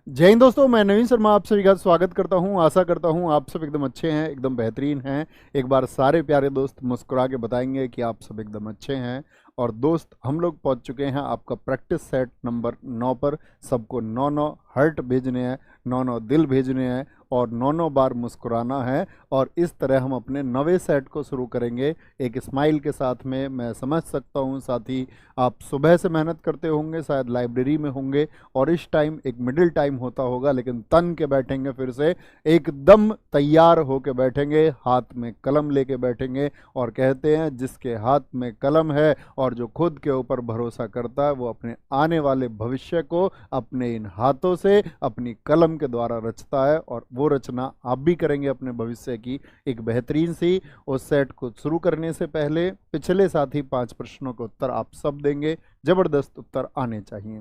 जय हिंद दोस्तों, मैं नवीन शर्मा आप सभी का स्वागत करता हूं। आशा करता हूं आप सब एकदम अच्छे हैं, एकदम बेहतरीन हैं। एक बार सारे प्यारे दोस्त मुस्कुरा के बताएंगे कि आप सब एकदम अच्छे हैं। और दोस्त, हम लोग पहुंच चुके हैं आपका प्रैक्टिस सेट नंबर 9 पर। सबको 9 हार्ट भेजने हैं, 9 दिल भेजने हैं और 9 बार मुस्कुराना है। और इस तरह हम अपने नवे सेट को शुरू करेंगे एक स्माइल के साथ में। मैं समझ सकता हूं साथी, आप सुबह से मेहनत करते होंगे, शायद लाइब्रेरी में होंगे और इस टाइम एक मिडिल टाइम होता होगा, लेकिन तन के बैठेंगे, फिर से एकदम तैयार होके बैठेंगे, हाथ में कलम लेके बैठेंगे। और कहते हैं जिसके हाथ में कलम है और जो खुद के ऊपर भरोसा करता है, वो अपने आने वाले भविष्य को अपने इन हाथों से अपनी कलम के द्वारा रचता है। और वो रचना आप भी करेंगे अपने भविष्य की एक बेहतरीन सी। उस सेट को शुरू करने से पहले पिछले साथ ही 5 प्रश्नों के उत्तर आप सब देंगे। जबरदस्त उत्तर आने चाहिए।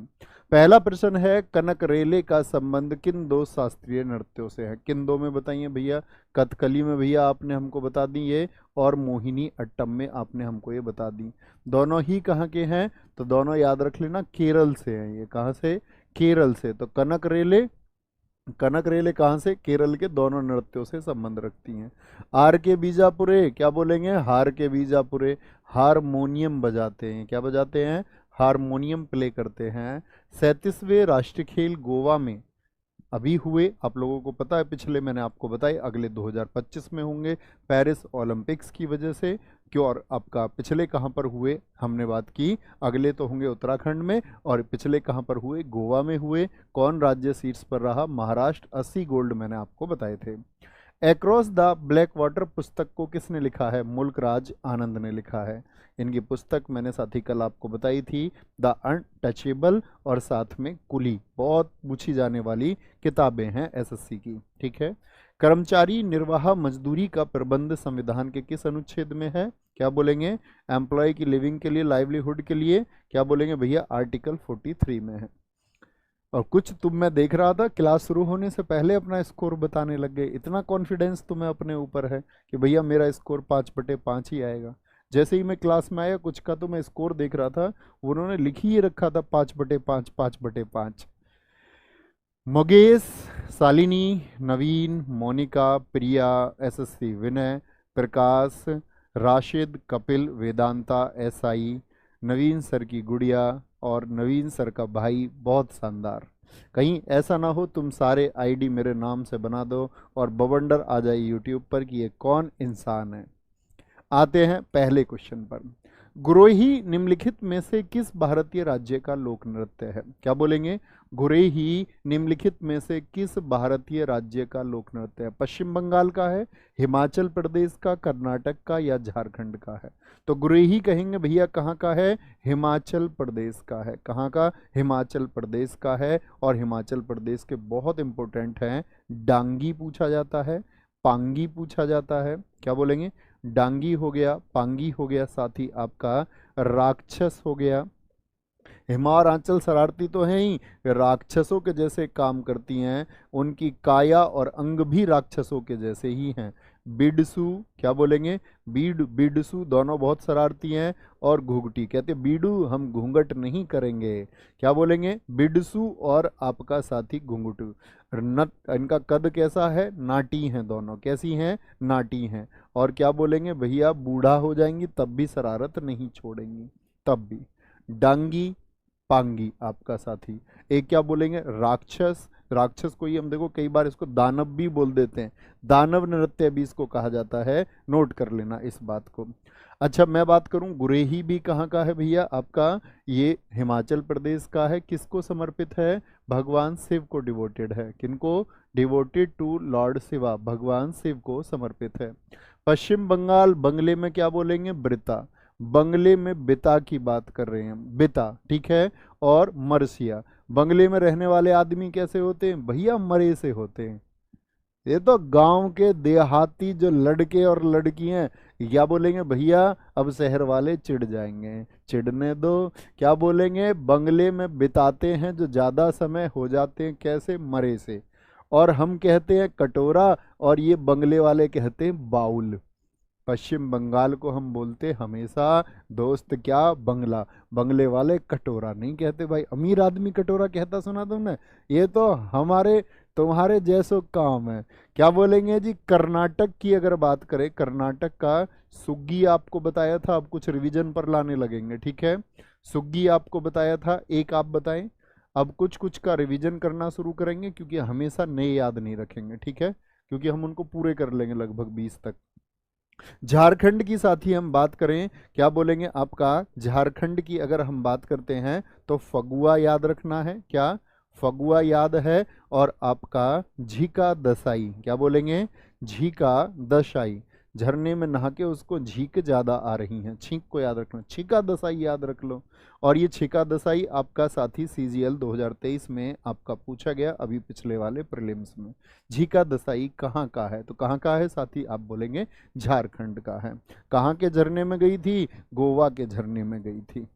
पहला प्रश्न है, कनक रेले का संबंध किन दो शास्त्रीय नृत्यों से है? किन दो में बताइए भैया? कथकली में भैया आपने हमको बता दी ये, और मोहिनी अट्टम में आपने हमको ये बता दी। दोनों ही कहाँ के हैं? तो दोनों याद रख लेना, केरल से हैं। ये कहाँ से? केरल से। तो कनक रेले कहाँ से? केरल के। दोनों नृत्यों से संबंध रखती हैं। आर के बीजापुरे, क्या बोलेंगे? हार के बीजापुरे हारमोनियम बजाते हैं। क्या बजाते हैं? हारमोनियम प्ले करते हैं। 37वें राष्ट्रीय खेल गोवा में अभी हुए, आप लोगों को पता है, पिछले मैंने आपको बताया, अगले 2025 में होंगे पेरिस ओलंपिक्स की वजह से। क्यों? और आपका पिछले कहाँ पर हुए हमने बात की, अगले तो होंगे उत्तराखंड में, और पिछले कहाँ पर हुए? गोवा में हुए। कौन राज्य शीर्ष पर रहा? महाराष्ट्र। 80 गोल्ड मैंने आपको बताए थे। एक्रॉस द ब्लैक वाटर पुस्तक को किसने लिखा है? मुल्क राज आनंद ने लिखा है। इनकी पुस्तक मैंने साथी कल आपको बताई थी, द अनटचेबल, और साथ में कुली। बहुत पूछी जाने वाली किताबें हैं एसएससी की। ठीक है। कर्मचारी निर्वाह मजदूरी का प्रबंध संविधान के किस अनुच्छेद में है? क्या बोलेंगे? एम्प्लॉय की लिविंग के लिए, लाइवलीहुड के लिए। क्या बोलेंगे भैया? आर्टिकल 43 में है। और कुछ तुम, मैं देख रहा था क्लास शुरू होने से पहले अपना स्कोर बताने लग गए। इतना कॉन्फिडेंस तुम्हें अपने ऊपर है कि भैया मेरा स्कोर 5/5 ही आएगा। जैसे ही मैं क्लास में आया, कुछ का तो मैं स्कोर देख रहा था, उन्होंने लिख ही रखा था 5/5, 5/5। मोगेश, शालिनी, नवीन, मोनिका, प्रिया, एसएससी विनय, प्रकाश, राशिद, कपिल, वेदांता, एसआई, नवीन सर की गुड़िया और नवीन सर का भाई। बहुत शानदार। कहीं ऐसा ना हो तुम सारे आईडी मेरे नाम से बना दो और बवंडर आ जाए यूट्यूब पर कि ये कौन इंसान है। आते हैं पहले क्वेश्चन पर। गुरोही निम्नलिखित में से किस भारतीय राज्य का लोक नृत्य है? क्या बोलेंगे? गुरेही निम्नलिखित में से किस भारतीय राज्य का लोक नृत्य है? पश्चिम बंगाल का है, हिमाचल प्रदेश का, कर्नाटक का, या झारखंड का है? तो गुरेही कहेंगे भैया कहाँ का है? हिमाचल प्रदेश का है। कहाँ का? हिमाचल प्रदेश का है। और हिमाचल प्रदेश के बहुत इंपॉर्टेंट हैं। डांगी पूछा जाता है, पांगी पूछा जाता है। क्या बोलेंगे? डांगी हो गया, पांगी हो गया, साथ ही आपका राक्षस हो गया। हिमा और आंचल शरारती तो हैं ही, राक्षसों के जैसे काम करती हैं। उनकी काया और अंग भी राक्षसों के जैसे ही हैं। बिडसू, क्या बोलेंगे? बिडसू दोनों बहुत शरारती हैं। और घुघटी, कहते बीडू हम घूंघट नहीं करेंगे। क्या बोलेंगे? बिडसू और आपका साथी घुंघटू। नट, इनका कद कैसा है? नाटी हैं दोनों। कैसी हैं? नाटी हैं। और क्या बोलेंगे भैया? बूढ़ा हो जाएंगी तब भी शरारत नहीं छोड़ेंगी, तब भी। डांगी, पांगी आपका साथी। एक क्या बोलेंगे? राक्षस। राक्षस को ही हम देखो कई बार इसको दानव भी बोल देते हैं। दानव नृत्य भी इसको कहा जाता है। नोट कर लेना इस बात को। अच्छा, मैं बात करूं, गुरेही भी कहाँ का है भैया आपका? ये हिमाचल प्रदेश का है। किसको समर्पित है? भगवान शिव को डिवोटेड है। किनको? डिवोटेड टू लॉर्ड शिवा, भगवान शिव को समर्पित है। पश्चिम बंगाल, बंगले में क्या बोलेंगे? ब्रिता। बंगले में बिता की बात कर रहे हैं, बिता। ठीक है। और मरसिया, बंगले में रहने वाले आदमी कैसे होते हैं भैया? मरे से होते हैं। ये तो गांव के देहाती जो लड़के और लड़कियां, क्या बोलेंगे भैया? अब शहर वाले चिढ़ जाएंगे, चिढ़ने दो। क्या बोलेंगे? बंगले में बिताते हैं जो ज्यादा समय हो जाते हैं, कैसे? मरे से। और हम कहते हैं कटोरा, और ये बंगले वाले कहते हैं बाउल। पश्चिम बंगाल को हम बोलते हमेशा दोस्त क्या, बंगला। बंगले वाले कटोरा नहीं कहते भाई, अमीर आदमी कटोरा कहता सुना तुमने? ये तो हमारे तुम्हारे जैसो काम है। क्या बोलेंगे जी? कर्नाटक की अगर बात करें, कर्नाटक का सुग्गी आपको बताया था, अब कुछ रिवीजन पर लाने लगेंगे, ठीक है। सुग्गी आपको बताया था, एक आप बताएं। अब कुछ कुछ का रिवीजन करना शुरू करेंगे, क्योंकि हमेशा नए याद नहीं रखेंगे, ठीक है, क्योंकि हम उनको पूरे कर लेंगे लगभग 20 तक। झारखंड की साथ ही हम बात करें, क्या बोलेंगे आपका? झारखंड की अगर हम बात करते हैं तो फगुआ याद रखना है, क्या? फगुआ याद है। और आपका झीका दसाई, क्या बोलेंगे? झीका दसाई। झरने में नहा के उसको झीक ज्यादा आ रही हैं, छींक को याद रखना, छीका दसाई याद रख लो। और ये छीका दसाई आपका साथी सीजीएल 2023 में आपका पूछा गया, अभी पिछले वाले प्रीलिम्स में। झीका दसाई कहाँ का है? तो कहाँ का है साथी? आप बोलेंगे झारखंड का है। कहाँ के झरने में गई थी? गोवा के झरने में गई थी,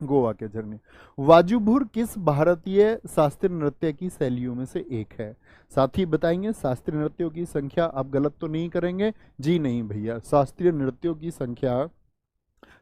गोवा के झरने। वाजुभुर किस भारतीय शास्त्रीय नृत्य की शैलियों में से एक है? साथी बताएंगे शास्त्रीय नृत्यों की संख्या। आप गलत तो नहीं करेंगे जी? नहीं भैया, शास्त्रीय नृत्यों की संख्या,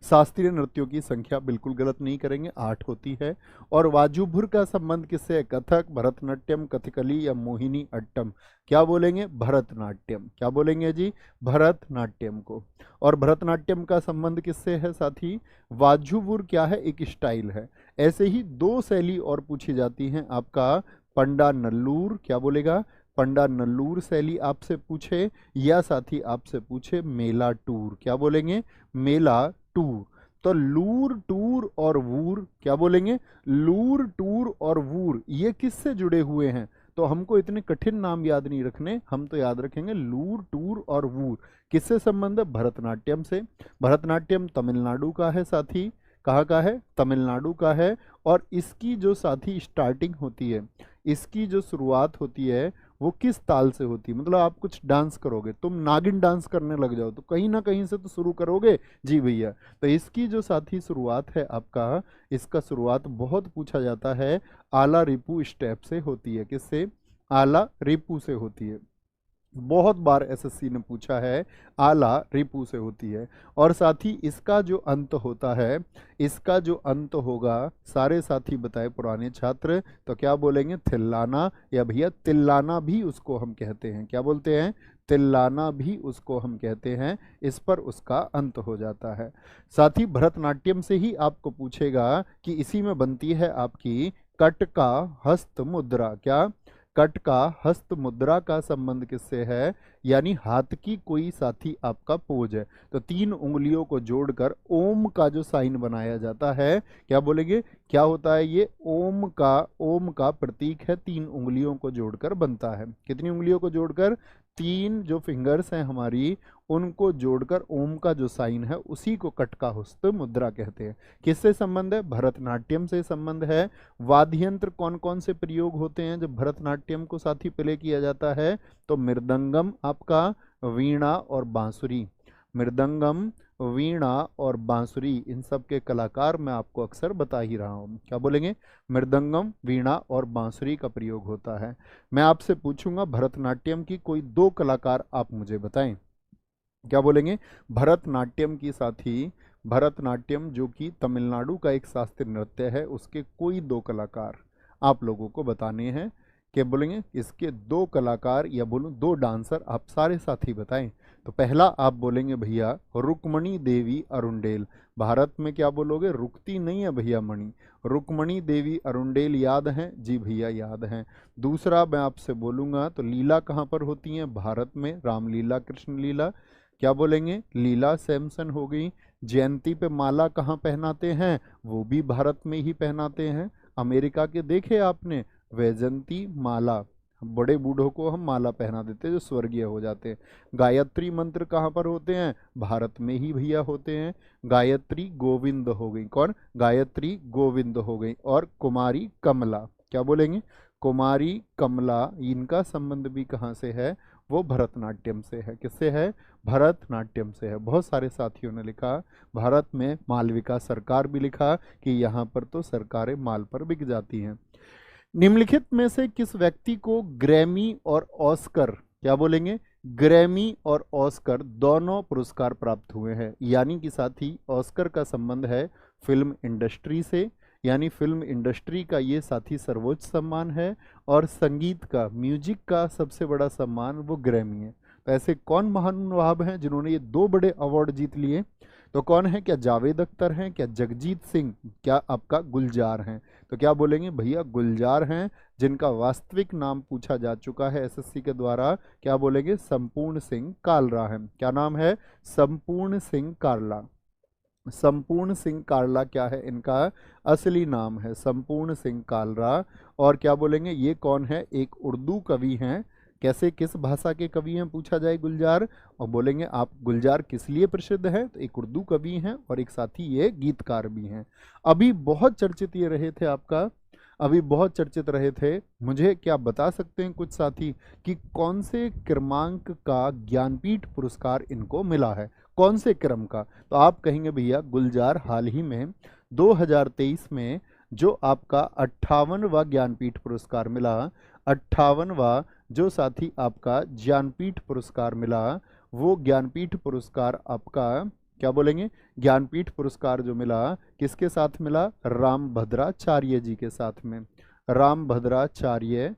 शास्त्रीय नृत्यों की संख्या बिल्कुल गलत नहीं करेंगे, 8 होती है। और वाजुभुर का संबंध किससे है? कथक, भरतनाट्यम, कथकली या मोहिनी अट्टम? क्या बोलेंगे? भरतनाट्यम। क्या बोलेंगे जी? भरतनाट्यम को। और भरतनाट्यम का संबंध किससे है साथी? वाजुभुर क्या है? एक स्टाइल है। ऐसे ही 2 शैली और पूछी जाती हैं आपका, पंडा नल्लूर, क्या बोलेगा? पंडा नल्लूर शैली आपसे पूछे, या साथी आपसे पूछे मेला टूर, क्या बोलेंगे? मेला टूर। तो लूर, टूर और वूर, क्या बोलेंगे? लूर, टूर और वूर, ये किससे जुड़े हुए हैं? तो हमको इतने कठिन नाम याद नहीं रखने, हम तो याद रखेंगे लूर, टूर और वूर। किससे संबंध है? भरतनाट्यम से। भरतनाट्यम तमिलनाडु का है साथी। कहाँ का है? तमिलनाडु का है। और इसकी जो साथी स्टार्टिंग होती है, इसकी जो शुरुआत होती है, वो किस ताल से होती है? मतलब आप कुछ डांस करोगे, तुम नागिन डांस करने लग जाओ, तो कहीं ना कहीं से तो शुरू करोगे जी भैया। तो इसकी जो साथी शुरुआत है आपका, इसका शुरुआत बहुत पूछा जाता है, आला रिपू स्टेप से होती है। किससे? आला रिपू से होती है। बहुत बार एसएससी ने पूछा है, आला रिपू से होती है। और साथ ही इसका जो अंत होता है, इसका जो अंत होगा, सारे साथी बताए पुराने छात्र, तो क्या बोलेंगे? थिल्लाना, या भैया तिल्लाना भी उसको हम कहते हैं। क्या बोलते हैं? तिल्लाना भी उसको हम कहते हैं। इस पर उसका अंत हो जाता है। साथ ही भरतनाट्यम से ही आपको पूछेगा कि इसी में बनती है आपकी कट का हस्त मुद्रा। क्या? कट का हस्त मुद्रा का संबंध किससे है? यानी हाथ की कोई साथी आपका पोज है, तो 3 उंगलियों को जोड़कर ओम का जो साइन बनाया जाता है, क्या बोलेंगे? क्या होता है ये? ओम का प्रतीक है, 3 उंगलियों को जोड़कर बनता है। कितनी उंगलियों को जोड़कर? 3 जो फिंगर्स हैं हमारी, उनको जोड़कर ओम का जो साइन है, उसी को कट का हस्त मुद्रा कहते हैं। किससे संबंध है? भरतनाट्यम से संबंध है। वाद्य यंत्र कौन कौन से प्रयोग होते हैं जब भरतनाट्यम को साथी प्ले किया जाता है? तो मृदंगम आपका, वीणा और बांसुरी। मृदंगम, वीणा और बांसुरी, इन सब के कलाकार मैं आपको अक्सर बता ही रहा हूँ। क्या बोलेंगे? मृदंगम, वीणा और बांसुरी का प्रयोग होता है। मैं आपसे पूछूंगा भरतनाट्यम की कोई 2 कलाकार आप मुझे बताएं। क्या बोलेंगे? भरतनाट्यम की साथी, भरतनाट्यम जो कि तमिलनाडु का एक शास्त्रीय नृत्य है, उसके कोई 2 कलाकार आप लोगों को बताने हैं। क्या बोलेंगे? इसके 2 कलाकार, या बोलूं 2 डांसर, आप सारे साथी बताएं। तो पहला आप बोलेंगे भैया रुक्मणी देवी अरुंडेल। भारत में क्या बोलोगे? रुकती नहीं है भैया मणि। रुक्मणी देवी अरुंडेल याद हैं? जी भैया याद हैं। दूसरा मैं आपसे बोलूंगा तो लीला कहाँ पर होती है? भारत में, रामलीला, कृष्ण लीला। क्या बोलेंगे? लीला सैमसन हो गई। जयंती पे माला कहाँ पहनाते हैं? वो भी भारत में ही पहनाते हैं। अमेरिका के देखे आपने? वैजंती माला, बड़े बूढ़ों को हम माला पहना देते हैं जो स्वर्गीय हो जाते हैं। गायत्री मंत्र कहाँ पर होते हैं? भारत में ही भैया होते हैं। गायत्री गोविंद हो गई। कौन? गायत्री गोविंद हो गई। और कुमारी कमला, क्या बोलेंगे? कुमारी कमला, इनका संबंध भी कहाँ से है? वो भरतनाट्यम से है। किससे है? भरतनाट्यम से है। बहुत सारे साथियों ने लिखा, भारत में मालविका सरकार भी लिखा कि यहाँ पर तो सरकारें माल पर बिक जाती हैं। निम्नलिखित में से किस व्यक्ति को ग्रैमी और ऑस्कर, क्या बोलेंगे? ग्रैमी और ऑस्कर दोनों पुरस्कार प्राप्त हुए हैं, यानी कि साथ ही ऑस्कर का संबंध है फिल्म इंडस्ट्री से, यानी फिल्म इंडस्ट्री का ये साथी सर्वोच्च सम्मान है, और संगीत का, म्यूजिक का सबसे बड़ा सम्मान वो ग्रैमी है। तो ऐसे कौन महानुभाव हैं जिन्होंने ये दो बड़े अवार्ड जीत लिए? तो कौन है? क्या जावेद अख्तर हैं, क्या जगजीत सिंह, क्या आपका गुलजार हैं? तो क्या बोलेंगे भैया? गुलजार हैं, जिनका वास्तविक नाम पूछा जा चुका है एसएससी के द्वारा। क्या बोलेंगे? संपूर्ण सिंह कालरा है। क्या नाम है? संपूर्ण सिंह कालरा। संपूर्ण सिंह कालरा क्या है? इनका असली नाम है संपूर्ण सिंह कालरा। और क्या बोलेंगे? ये कौन है? एक उर्दू कवि हैं। कैसे, किस भाषा के कवि हैं पूछा जाए गुलजार, और बोलेंगे आप गुलजार किस लिए प्रसिद्ध हैं? तो एक उर्दू कवि हैं और एक साथी ये गीतकार भी हैं। अभी बहुत चर्चित ये रहे थे आपका, अभी बहुत चर्चित रहे थे। मुझे क्या बता सकते हैं कुछ साथी कि कौन से क्रमांक का ज्ञानपीठ पुरस्कार इनको मिला है? कौन से क्रम का? तो आप कहेंगे भैया गुलजार हाल ही में 2023 में जो आपका 58वां ज्ञानपीठ पुरस्कार मिला, 58वां जो साथी आपका ज्ञानपीठ पुरस्कार मिला, वो ज्ञानपीठ पुरस्कार आपका क्या बोलेंगे? ज्ञानपीठ पुरस्कार जो मिला किसके साथ मिला? रामभद्राचार्य जी के साथ में। रामभद्राचार्य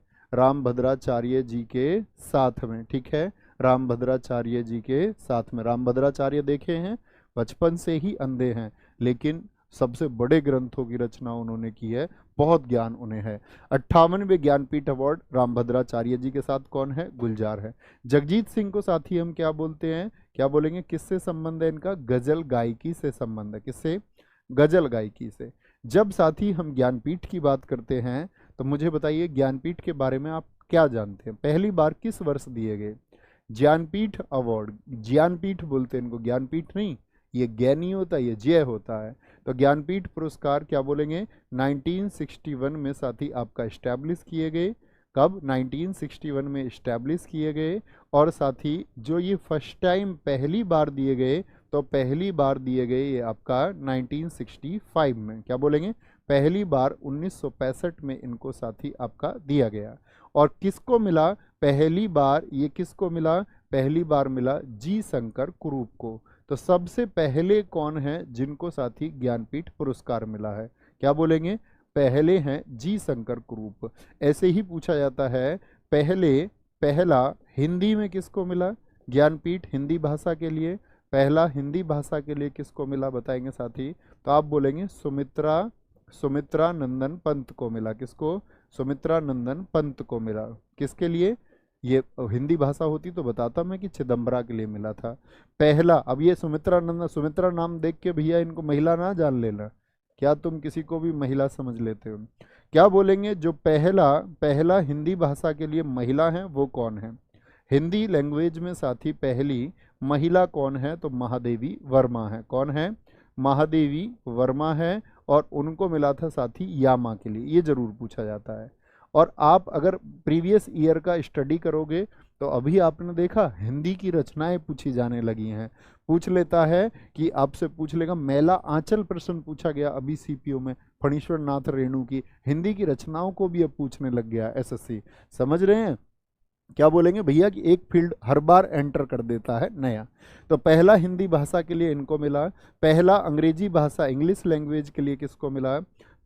जी के साथ में, ठीक है, रामभद्राचार्य जी के साथ में। रामभद्राचार्य देखे हैं, बचपन से ही अंधे हैं, लेकिन सबसे बड़े ग्रंथों की रचना उन्होंने की है, बहुत ज्ञान उन्हें है। 58वें ज्ञानपीठ अवार्ड रामभद्राचार्य जी के साथ कौन है? गुलजार है। जगजीत सिंह को साथी हम क्या बोलते हैं? क्या बोलेंगे? किससे संबंध है इनका? गजल गायकी से संबंध है। किससे? गजल गायकी से। जब साथी हम ज्ञानपीठ की बात करते हैं तो मुझे बताइए ज्ञानपीठ के बारे में आप क्या जानते हैं? पहली बार किस वर्ष दिए गए ज्ञानपीठ अवार्ड? ज्ञानपीठ बोलते हैं इनको, ज्ञानपीठ नहीं, ये ज्ञानी होता है, ये जय होता है। तो ज्ञानपीठ पुरस्कार क्या बोलेंगे? 1961 में साथी आपका इस्टेब्लिश किए गए। कब? 1961 में इस्टेब्लिश किए गए। और साथी जो ये फर्स्ट टाइम पहली बार दिए गए, तो पहली बार दिए गए ये आपका 1965 में। क्या बोलेंगे? पहली बार 1965 में इनको साथी आपका दिया गया। और किसको मिला पहली बार? ये किसको मिला? पहली बार मिला जी शंकर कुरूप को। तो सबसे पहले कौन है जिनको साथी ज्ञानपीठ पुरस्कार मिला है? क्या बोलेंगे? पहले हैं जी शंकर कुरूप। ऐसे ही पूछा जाता है पहला हिंदी में किसको मिला ज्ञानपीठ? हिंदी भाषा के लिए पहला हिंदी भाषा के लिए किसको मिला बताएंगे साथी? तो आप बोलेंगे सुमित्रा नंदन पंत को मिला। किसको? सुमित्रा नंदन पंत को मिला। किसके लिए? ये हिंदी भाषा होती तो बताता मैं कि चिदम्बरा के लिए मिला था पहला। अब ये सुमित्रा नाम देख के भैया इनको महिला ना जान लेना, क्या तुम किसी को भी महिला समझ लेते हो? क्या बोलेंगे? जो पहला हिंदी भाषा के लिए महिला है वो कौन है? हिंदी लैंग्वेज में साथी पहली महिला कौन है? तो महादेवी वर्मा है। कौन है? महादेवी वर्मा है। और उनको मिला था साथी यामा के लिए, ये जरूर पूछा जाता है। और आप अगर प्रीवियस ईयर का स्टडी करोगे तो अभी आपने देखा हिंदी की रचनाएं पूछी जाने लगी हैं। पूछ लेता है कि आपसे पूछ लेगा, मेला आंचल प्रश्न पूछा गया अभी सीपीओ में, फणीश्वर नाथ रेणु की हिंदी की रचनाओं को भी अब पूछने लग गया एसएससी। समझ रहे हैं? क्या बोलेंगे भैया कि एक फील्ड हर बार एंटर कर देता है नया। तो पहला हिंदी भाषा के लिए इनको मिला। पहला अंग्रेजी भाषा इंग्लिश लैंग्वेज के लिए किसको मिला?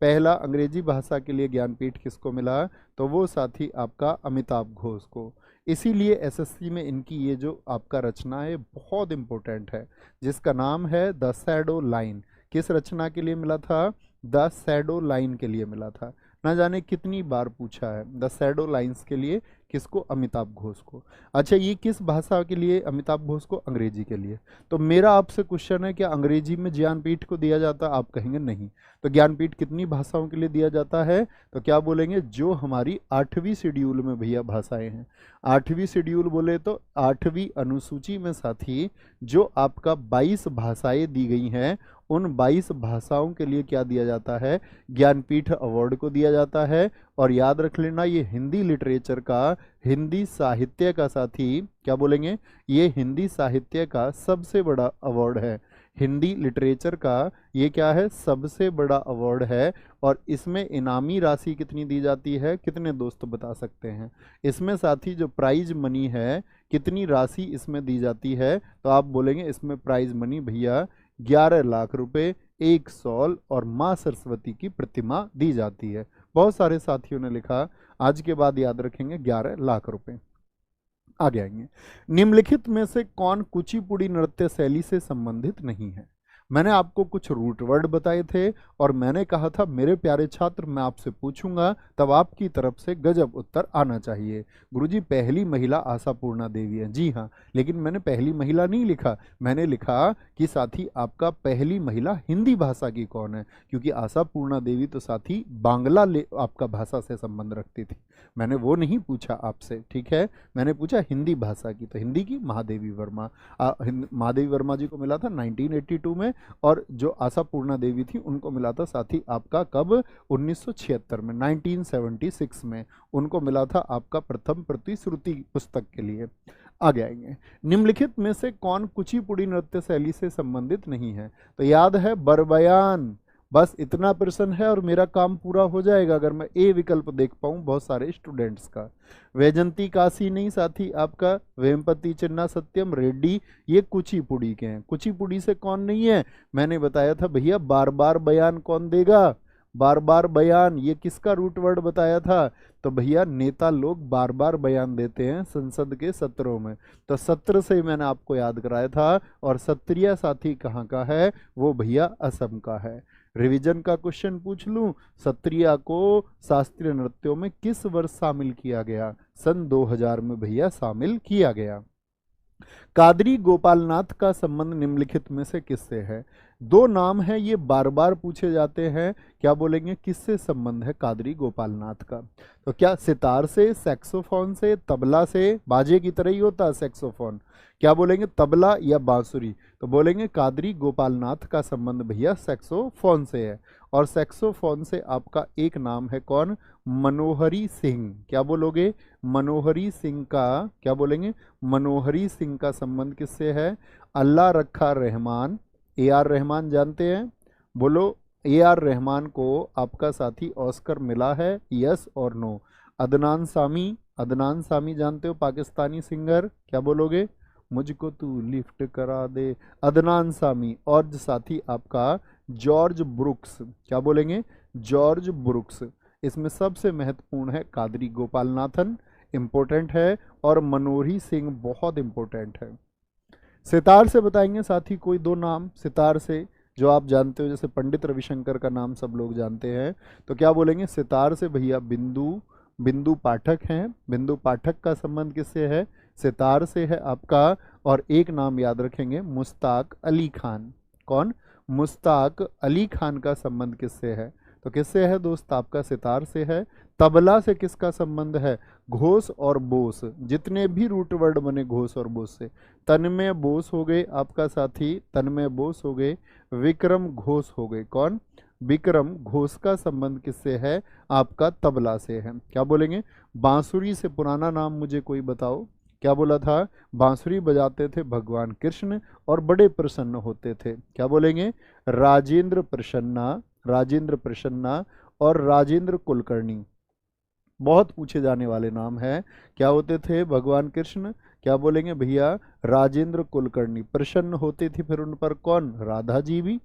पहला अंग्रेजी भाषा के लिए ज्ञानपीठ किसको मिला? तो वो साथी आपका अमिताभ घोष को। इसीलिए एसएससी में इनकी ये जो आपका रचना है बहुत इंपॉर्टेंट है, जिसका नाम है द शैडो लाइन। किस रचना के लिए मिला था? द शैडो लाइन के लिए मिला था। ना जाने कितनी बार पूछा है द शैडो लाइन्स के लिए किसको? अमिताभ घोष को। अच्छा, ये किस भाषा के लिए अमिताभ घोष को? अंग्रेजी के लिए। तो मेरा आपसे क्वेश्चन है, क्या अंग्रेजी में ज्ञानपीठ को दिया जाता? आप कहेंगे नहीं। तो ज्ञानपीठ कितनी भाषाओं के लिए दिया जाता है? तो क्या बोलेंगे? जो हमारी 8वीं शेड्यूल में भैया भाषाएं हैं। 8वीं शेड्यूल बोले तो 8वीं अनुसूची में साथी जो आपका 22 भाषाएं दी गई हैं, उन 22 भाषाओं के लिए क्या दिया जाता है? ज्ञानपीठ अवार्ड को दिया जाता है। और याद रख लेना, ये हिंदी लिटरेचर का, हिंदी साहित्य का साथी क्या बोलेंगे? ये हिंदी साहित्य का सबसे बड़ा अवार्ड है। हिंदी लिटरेचर का ये क्या है, सबसे बड़ा अवार्ड है। और इसमें इनामी राशि कितनी दी जाती है, कितने दोस्त बता सकते हैं? इसमें साथी जो प्राइज मनी है, कितनी राशि इसमें दी जाती है? तो आप बोलेंगे इसमें प्राइज मनी भैया 11 लाख रुपए, एक सॉल और माँ सरस्वती की प्रतिमा दी जाती है। बहुत सारे साथियों ने लिखा, आज के बाद याद रखेंगे 11 लाख रुपए। आगे आएंगे। निम्नलिखित में से कौन कुचिपुड़ी नृत्य शैली से संबंधित नहीं है? मैंने आपको कुछ रूट वर्ड बताए थे और मैंने कहा था मेरे प्यारे छात्र, मैं आपसे पूछूंगा तब आपकी तरफ से गजब उत्तर आना चाहिए। गुरुजी पहली महिला आशापूर्णा देवी है। जी हाँ, लेकिन मैंने पहली महिला नहीं लिखा, मैंने लिखा कि साथी आपका पहली महिला हिंदी भाषा की कौन है, क्योंकि आशापूर्णा देवी तो साथी बांग्ला आपका भाषा से संबंध रखती थी। मैंने वो नहीं पूछा आपसे, ठीक है, मैंने पूछा हिंदी भाषा की। तो हिंदी की महादेवी वर्मा। महादेवी वर्मा जी को मिला था 1982 में, और जो आशापूर्णा देवी थी उनको मिला था साथी आपका कब, 1976 में, 1976 में उनको मिला था आपका प्रथम प्रतिश्रुति पुस्तक के लिए। आगे आएंगे। निम्नलिखित में से कौन कुचिपुड़ी नृत्य शैली से संबंधित नहीं है? तो याद है बरबयान। बस इतना प्रश्न है और मेरा काम पूरा हो जाएगा अगर मैं ए विकल्प देख पाऊं बहुत सारे स्टूडेंट्स का। वैजंती काशी नहीं साथी आपका, वेमपति चिन्ना सत्यम रेड्डी, ये कुचिपुड़ी के हैं। कुचिपुड़ी से कौन नहीं है? मैंने बताया था भैया बार बार बयान कौन देगा, बार बार बयान, ये किसका रूट वर्ड बताया था? तो भैया नेता लोग बार बार बयान देते हैं संसद के सत्रों में, तो सत्र से मैंने आपको याद कराया था। और सत्रिया साथी कहाँ का है? वो भैया असम का है। रिवीजन का क्वेश्चन पूछ लूं, सत्रिया को शास्त्रीय नृत्यों में किस वर्ष शामिल किया गया? सन 2000 में भैया शामिल किया गया। कादरी गोपालनाथ का संबंध निम्नलिखित में से किससे है? दो नाम है, ये बार बार पूछे जाते हैं। क्या बोलेंगे, किससे संबंध है कादरी गोपालनाथ का? तो क्या सितार से, सैक्सोफोन से, तबला से? बाजे की तरह ही होता है सैक्सोफोन। क्या बोलेंगे, तबला या बांसुरी? तो बोलेंगे कादरी गोपालनाथ का संबंध भैया सैक्सोफोन से है। और सैक्सोफोन से आपका एक नाम है कौन? मनोहरी सिंह। क्या बोलोगे? मनोहरी सिंह का, क्या बोलेंगे, मनोहरी सिंह का संबंध किससे है? अल्लाह रखा रहमान, ए आर रहमान जानते हैं? बोलो, ए आर रहमान को आपका साथी ऑस्कर मिला है, यस और नो? अदनान सामी, अदनान सामी जानते हो, पाकिस्तानी सिंगर? क्या बोलोगे? मुझको तू लिफ्ट करा दे, अदनान सामी। और साथी आपका जॉर्ज ब्रुक्स। क्या बोलेंगे? George brooks. इसमें सबसे महत्वपूर्ण है कादरी गोपालनाथन, इंपॉर्टेंट है, और मनोहरी सिंह बहुत इंपॉर्टेंट है। सितार से बताएंगे साथी कोई दो नाम सितार से जो आप जानते हो, जैसे पंडित रविशंकर का नाम सब लोग जानते हैं। तो क्या बोलेंगे सितार से? भैया बिंदु, बिंदु पाठक हैं। बिंदु पाठक का संबंध किससे है? सितार से है आपका। और एक नाम याद रखेंगे, मुश्ताक अली खान। कौन? मुश्ताक अली खान का संबंध किससे है? तो किससे है दोस्त आपका? सितार से है। तबला से किसका संबंध है? घोष और बोस। जितने भी रूट वर्ड बने घोष और बोस से, तन्मय बोस हो गए आपका साथी, तन्मय बोस हो गए, विक्रम घोष हो गए। कौन? विक्रम घोष का संबंध किससे है? आपका तबला से है। क्या बोलेंगे? बांसुरी से पुराना नाम मुझे कोई बताओ। क्या बोला था? बांसुरी बजाते थे भगवान कृष्ण और बड़े प्रसन्न होते थे। क्या बोलेंगे? राजेंद्र प्रसन्ना, राजेंद्र प्रसन्ना और राजेंद्र कुलकर्णी, बहुत पूछे जाने वाले नाम है। क्या होते थे भगवान कृष्ण? क्या बोलेंगे भैया? राजेंद्र कुलकर्णी। प्रसन्न होती थी फिर उन पर कौन? राधा जी भी,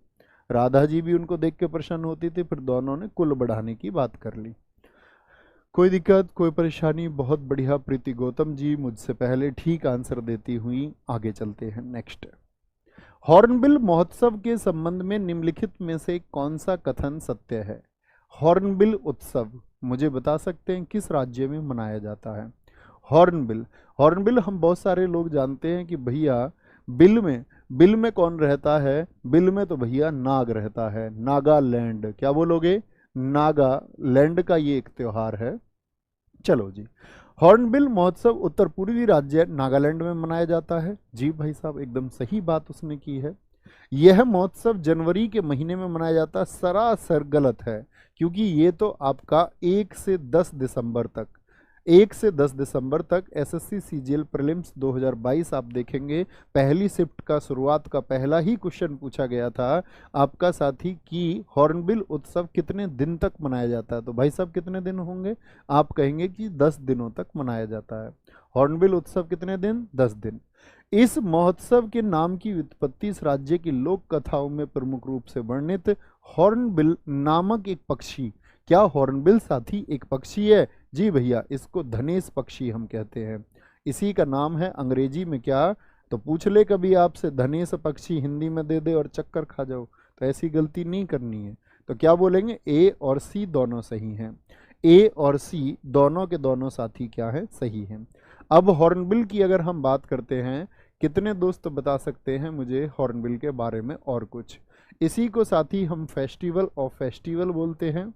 राधा जी भी उनको देख के प्रसन्न होती थी, फिर दोनों ने कुल बढ़ाने की बात कर ली। कोई दिक्कत, कोई परेशानी? बहुत बढ़िया प्रीति गौतम जी, मुझसे पहले ठीक आंसर देती हुई। आगे चलते हैं नेक्स्ट। हॉर्नबिल महोत्सव के संबंध में निम्नलिखित में से कौन सा कथन सत्य है? हॉर्नबिल उत्सव मुझे बता सकते हैं किस राज्य में मनाया जाता है? हॉर्नबिल, हॉर्नबिल हम बहुत सारे लोग जानते हैं कि भैया बिल में, बिल में कौन रहता है? बिल में तो भैया नाग रहता है, नागालैंड। क्या बोलोगे? नागालैंड का ये एक त्योहार है। चलो जी, हॉर्नबिल महोत्सव उत्तर पूर्वी राज्य नागालैंड में मनाया जाता है। जी भाई साहब, एकदम सही बात उसने की है। यह महोत्सव जनवरी के महीने में मनाया जाता है, सरासर गलत है, क्योंकि ये तो आपका 1 से 10 दिसंबर तक, 1 से 10 दिसंबर तक एसएससी सीजीएल प्रीलिम्स 2022 आप देखेंगे, पहली शिफ्ट का शुरुआत का पहला ही क्वेश्चन पूछा गया था आपका साथी कि हॉर्नबिल उत्सव कितने दिन तक मनाया जाता है। तो भाई साहब कितने दिन होंगे, आप कहेंगे कि 10 दिनों तक मनाया जाता है। हॉर्नबिल उत्सव कितने दिन, 10 दिन। इस महोत्सव के नाम की व्युत्पत्ति इस राज्य की लोक कथाओं में प्रमुख रूप से वर्णित हॉर्नबिल नामक एक पक्षी, क्या हॉर्नबिल साथी एक पक्षी है? जी भैया, इसको धनेश पक्षी हम कहते हैं। इसी का नाम है अंग्रेजी में क्या, तो पूछ ले कभी आपसे धनेश पक्षी हिंदी में दे दे और चक्कर खा जाओ, तो ऐसी गलती नहीं करनी है। तो क्या बोलेंगे, ए और सी दोनों सही हैं। ए और सी दोनों के दोनों साथी क्या है, सही हैं। अब हॉर्नबिल की अगर हम बात करते हैं, कितने दोस्त बता सकते हैं मुझे हॉर्नबिल के बारे में और कुछ? इसी को साथी हम फेस्टिवल ऑफ फेस्टिवल बोलते हैं।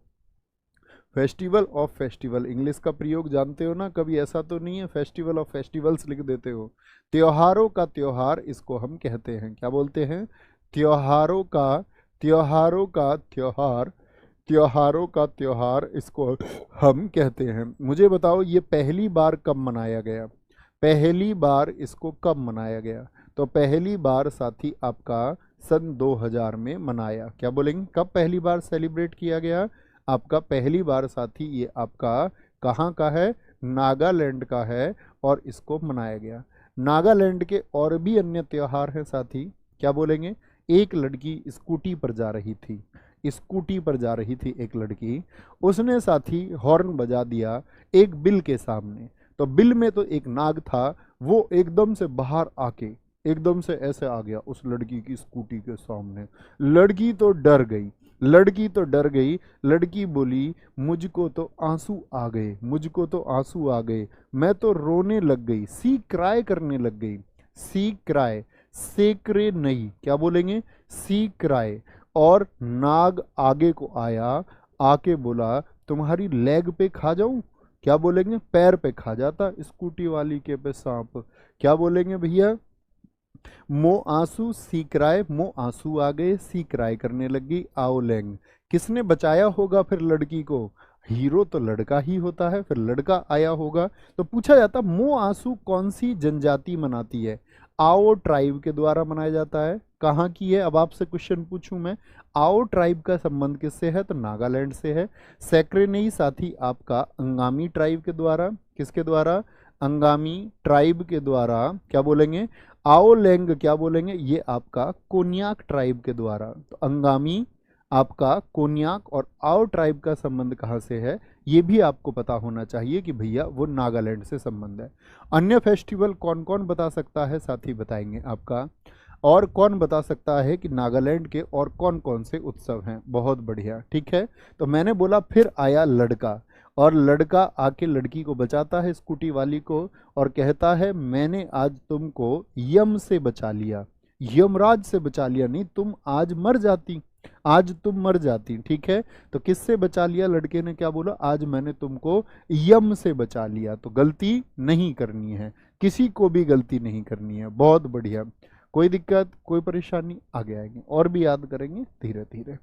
फेस्टिवल ऑफ फेस्टिवल इंग्लिश का प्रयोग जानते हो ना, कभी ऐसा तो नहीं है फेस्टिवल ऑफ फेस्टिवल्स लिख देते हो। त्योहारों का त्योहार इसको हम कहते हैं, क्या बोलते हैं? त्योहारों का त्योहार, त्योहारों का त्योहार इसको हम कहते हैं। मुझे बताओ ये पहली बार कब मनाया गया, पहली बार इसको कब मनाया गया? तो पहली बार साथी आपका सन 2000 में मनाया। क्या बोलेंगे, कब पहली बार सेलिब्रेट किया गया? आपका पहली बार साथी ये आपका कहाँ का है, नागालैंड का है, और इसको मनाया गया। नागालैंड के और भी अन्य त्योहार हैं साथी, क्या बोलेंगे? एक लड़की स्कूटी पर जा रही थी, स्कूटी पर जा रही थी एक लड़की, उसने साथी हॉर्न बजा दिया एक बिल के सामने। तो बिल में तो एक नाग था, वो एकदम से बाहर आके एकदम से ऐसे आ गया उस लड़की की स्कूटी के सामने। लड़की तो डर गई, लड़की तो डर गई। लड़की बोली मुझको तो आंसू आ गए, मुझको तो आंसू आ गए, मैं तो रोने लग गई, सी क्राई करने लग गई। सी क्राई, सेक्रे नहीं, क्या बोलेंगे? सी क्राई। और नाग आगे को आया, आके बोला तुम्हारी लेग पे खा जाऊं? क्या बोलेंगे? पैर पे खा जाता स्कूटी वाली के पे सांप। क्या बोलेंगे भैया? मो आंसू सीकराए, मो आंसू आ गए, सीकराए करने लगी आओ लेंग। किसने बचाया होगा फिर लड़की को? हीरो तो लड़का ही होता है, फिर लड़का आया होगा। तो पूछा जाता मो आंसू कौन सी जनजाति मनाती है? आओ ट्राइब के द्वारा मनाया जाता है। कहाँ की है? अब आपसे क्वेश्चन पूछूं मैं, आओ ट्राइब का संबंध किससे है? तो नागालैंड से है। सैक्रेनेई साथी आपका अंगामी ट्राइब के द्वारा, किसके द्वारा? अंगामी ट्राइब के द्वारा। क्या बोलेंगे? आओ लेंग, क्या बोलेंगे? ये आपका कोन्याक ट्राइब के द्वारा। तो अंगामी आपका कोन्याक और आओ ट्राइब का संबंध कहाँ से है, ये भी आपको पता होना चाहिए कि भैया वो नागालैंड से संबंध है। अन्य फेस्टिवल कौन कौन बता सकता है साथी, बताएंगे आपका। और कौन बता सकता है कि नागालैंड के और कौन कौन से उत्सव हैं? बहुत बढ़िया, ठीक है। तो मैंने बोला फिर आया लड़का, और लड़का आके लड़की को बचाता है स्कूटी वाली को, और कहता है मैंने आज तुमको यम से बचा लिया, यमराज से बचा लिया, नहीं तुम आज मर जाती, आज तुम मर जाती। ठीक है, तो किससे बचा लिया? लड़के ने क्या बोला? आज मैंने तुमको यम से बचा लिया। तो गलती नहीं करनी है, किसी को भी गलती नहीं करनी है। बहुत बढ़िया, कोई दिक्कत कोई परेशानी? आगे आएंगे और भी याद करेंगे धीरे धीरे।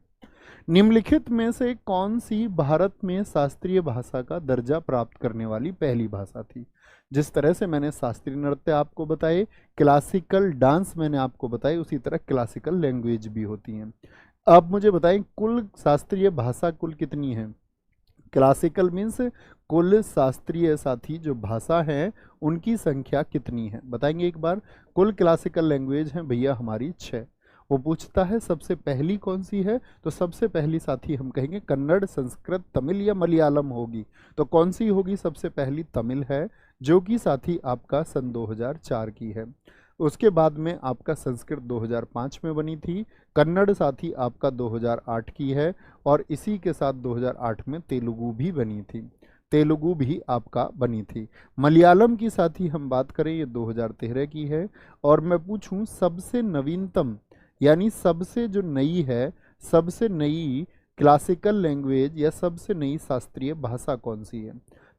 निम्नलिखित में से कौन सी भारत में शास्त्रीय भाषा का दर्जा प्राप्त करने वाली पहली भाषा थी? जिस तरह से मैंने शास्त्रीय नृत्य आपको बताए, क्लासिकल डांस मैंने आपको बताए, उसी तरह क्लासिकल लैंग्वेज भी होती हैं। अब मुझे बताएं कुल शास्त्रीय भाषा कुल कितनी है? क्लासिकल मीन्स कुल शास्त्रीय साथी जो भाषा है उनकी संख्या कितनी है? बताएंगे एक बार। कुल क्लासिकल लैंग्वेज है भैया हमारी 6। वो पूछता है सबसे पहली कौन सी है, तो सबसे पहली साथी हम कहेंगे कन्नड़, संस्कृत, तमिल या मलयालम होगी। तो कौन सी होगी? सबसे पहली तमिल है, जो कि साथी आपका सन 2004 की है। उसके बाद में आपका संस्कृत 2005 में बनी थी, कन्नड़ साथी आपका 2008 की है, और इसी के साथ 2008 में तेलुगु भी बनी थी, तेलुगु भी आपका बनी थी। मलयालम की साथी हम बात करें ये 2013 की है। और मैं पूछूं सबसे नवीनतम यानी सबसे जो नई है, सबसे नई क्लासिकल लैंग्वेज या सबसे नई शास्त्रीय भाषा कौन सी है?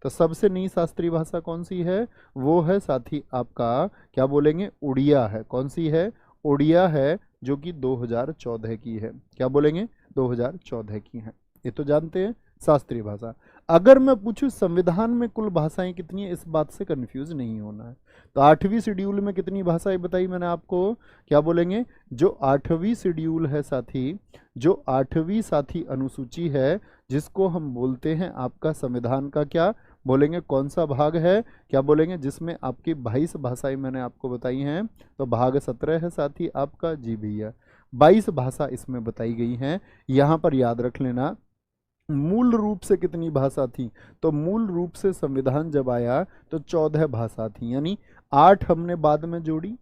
तो सबसे नई शास्त्रीय भाषा कौन सी है? वो है साथी आपका क्या बोलेंगे? उड़िया है। कौन सी है? उड़िया है, जो कि 2014 की है। क्या बोलेंगे? 2014 की है। ये तो जानते हैं शास्त्रीय भाषा। अगर मैं पूछूं संविधान में कुल भाषाएं कितनी है, इस बात से कंफ्यूज नहीं होना है। तो 8वीं शेड्यूल में कितनी भाषाएं बताई मैंने आपको, क्या बोलेंगे, जो 8वीं शेड्यूल है साथी, जो 8वीं साथी अनुसूची है, जिसको हम बोलते हैं आपका संविधान का क्या बोलेंगे, कौन सा भाग है, क्या बोलेंगे, जिसमें आपकी 22 भाषाएं मैंने आपको बताई हैं। तो भाग 17 है साथी आपका, जी भैया 22 भाषा इसमें बताई गई हैं। यहाँ पर याद रख लेना मूल रूप से कितनी भाषा थी, तो मूल रूप से संविधान जब आया तो 14 भाषा थी, यानी 8 हमने बाद में जोड़ी।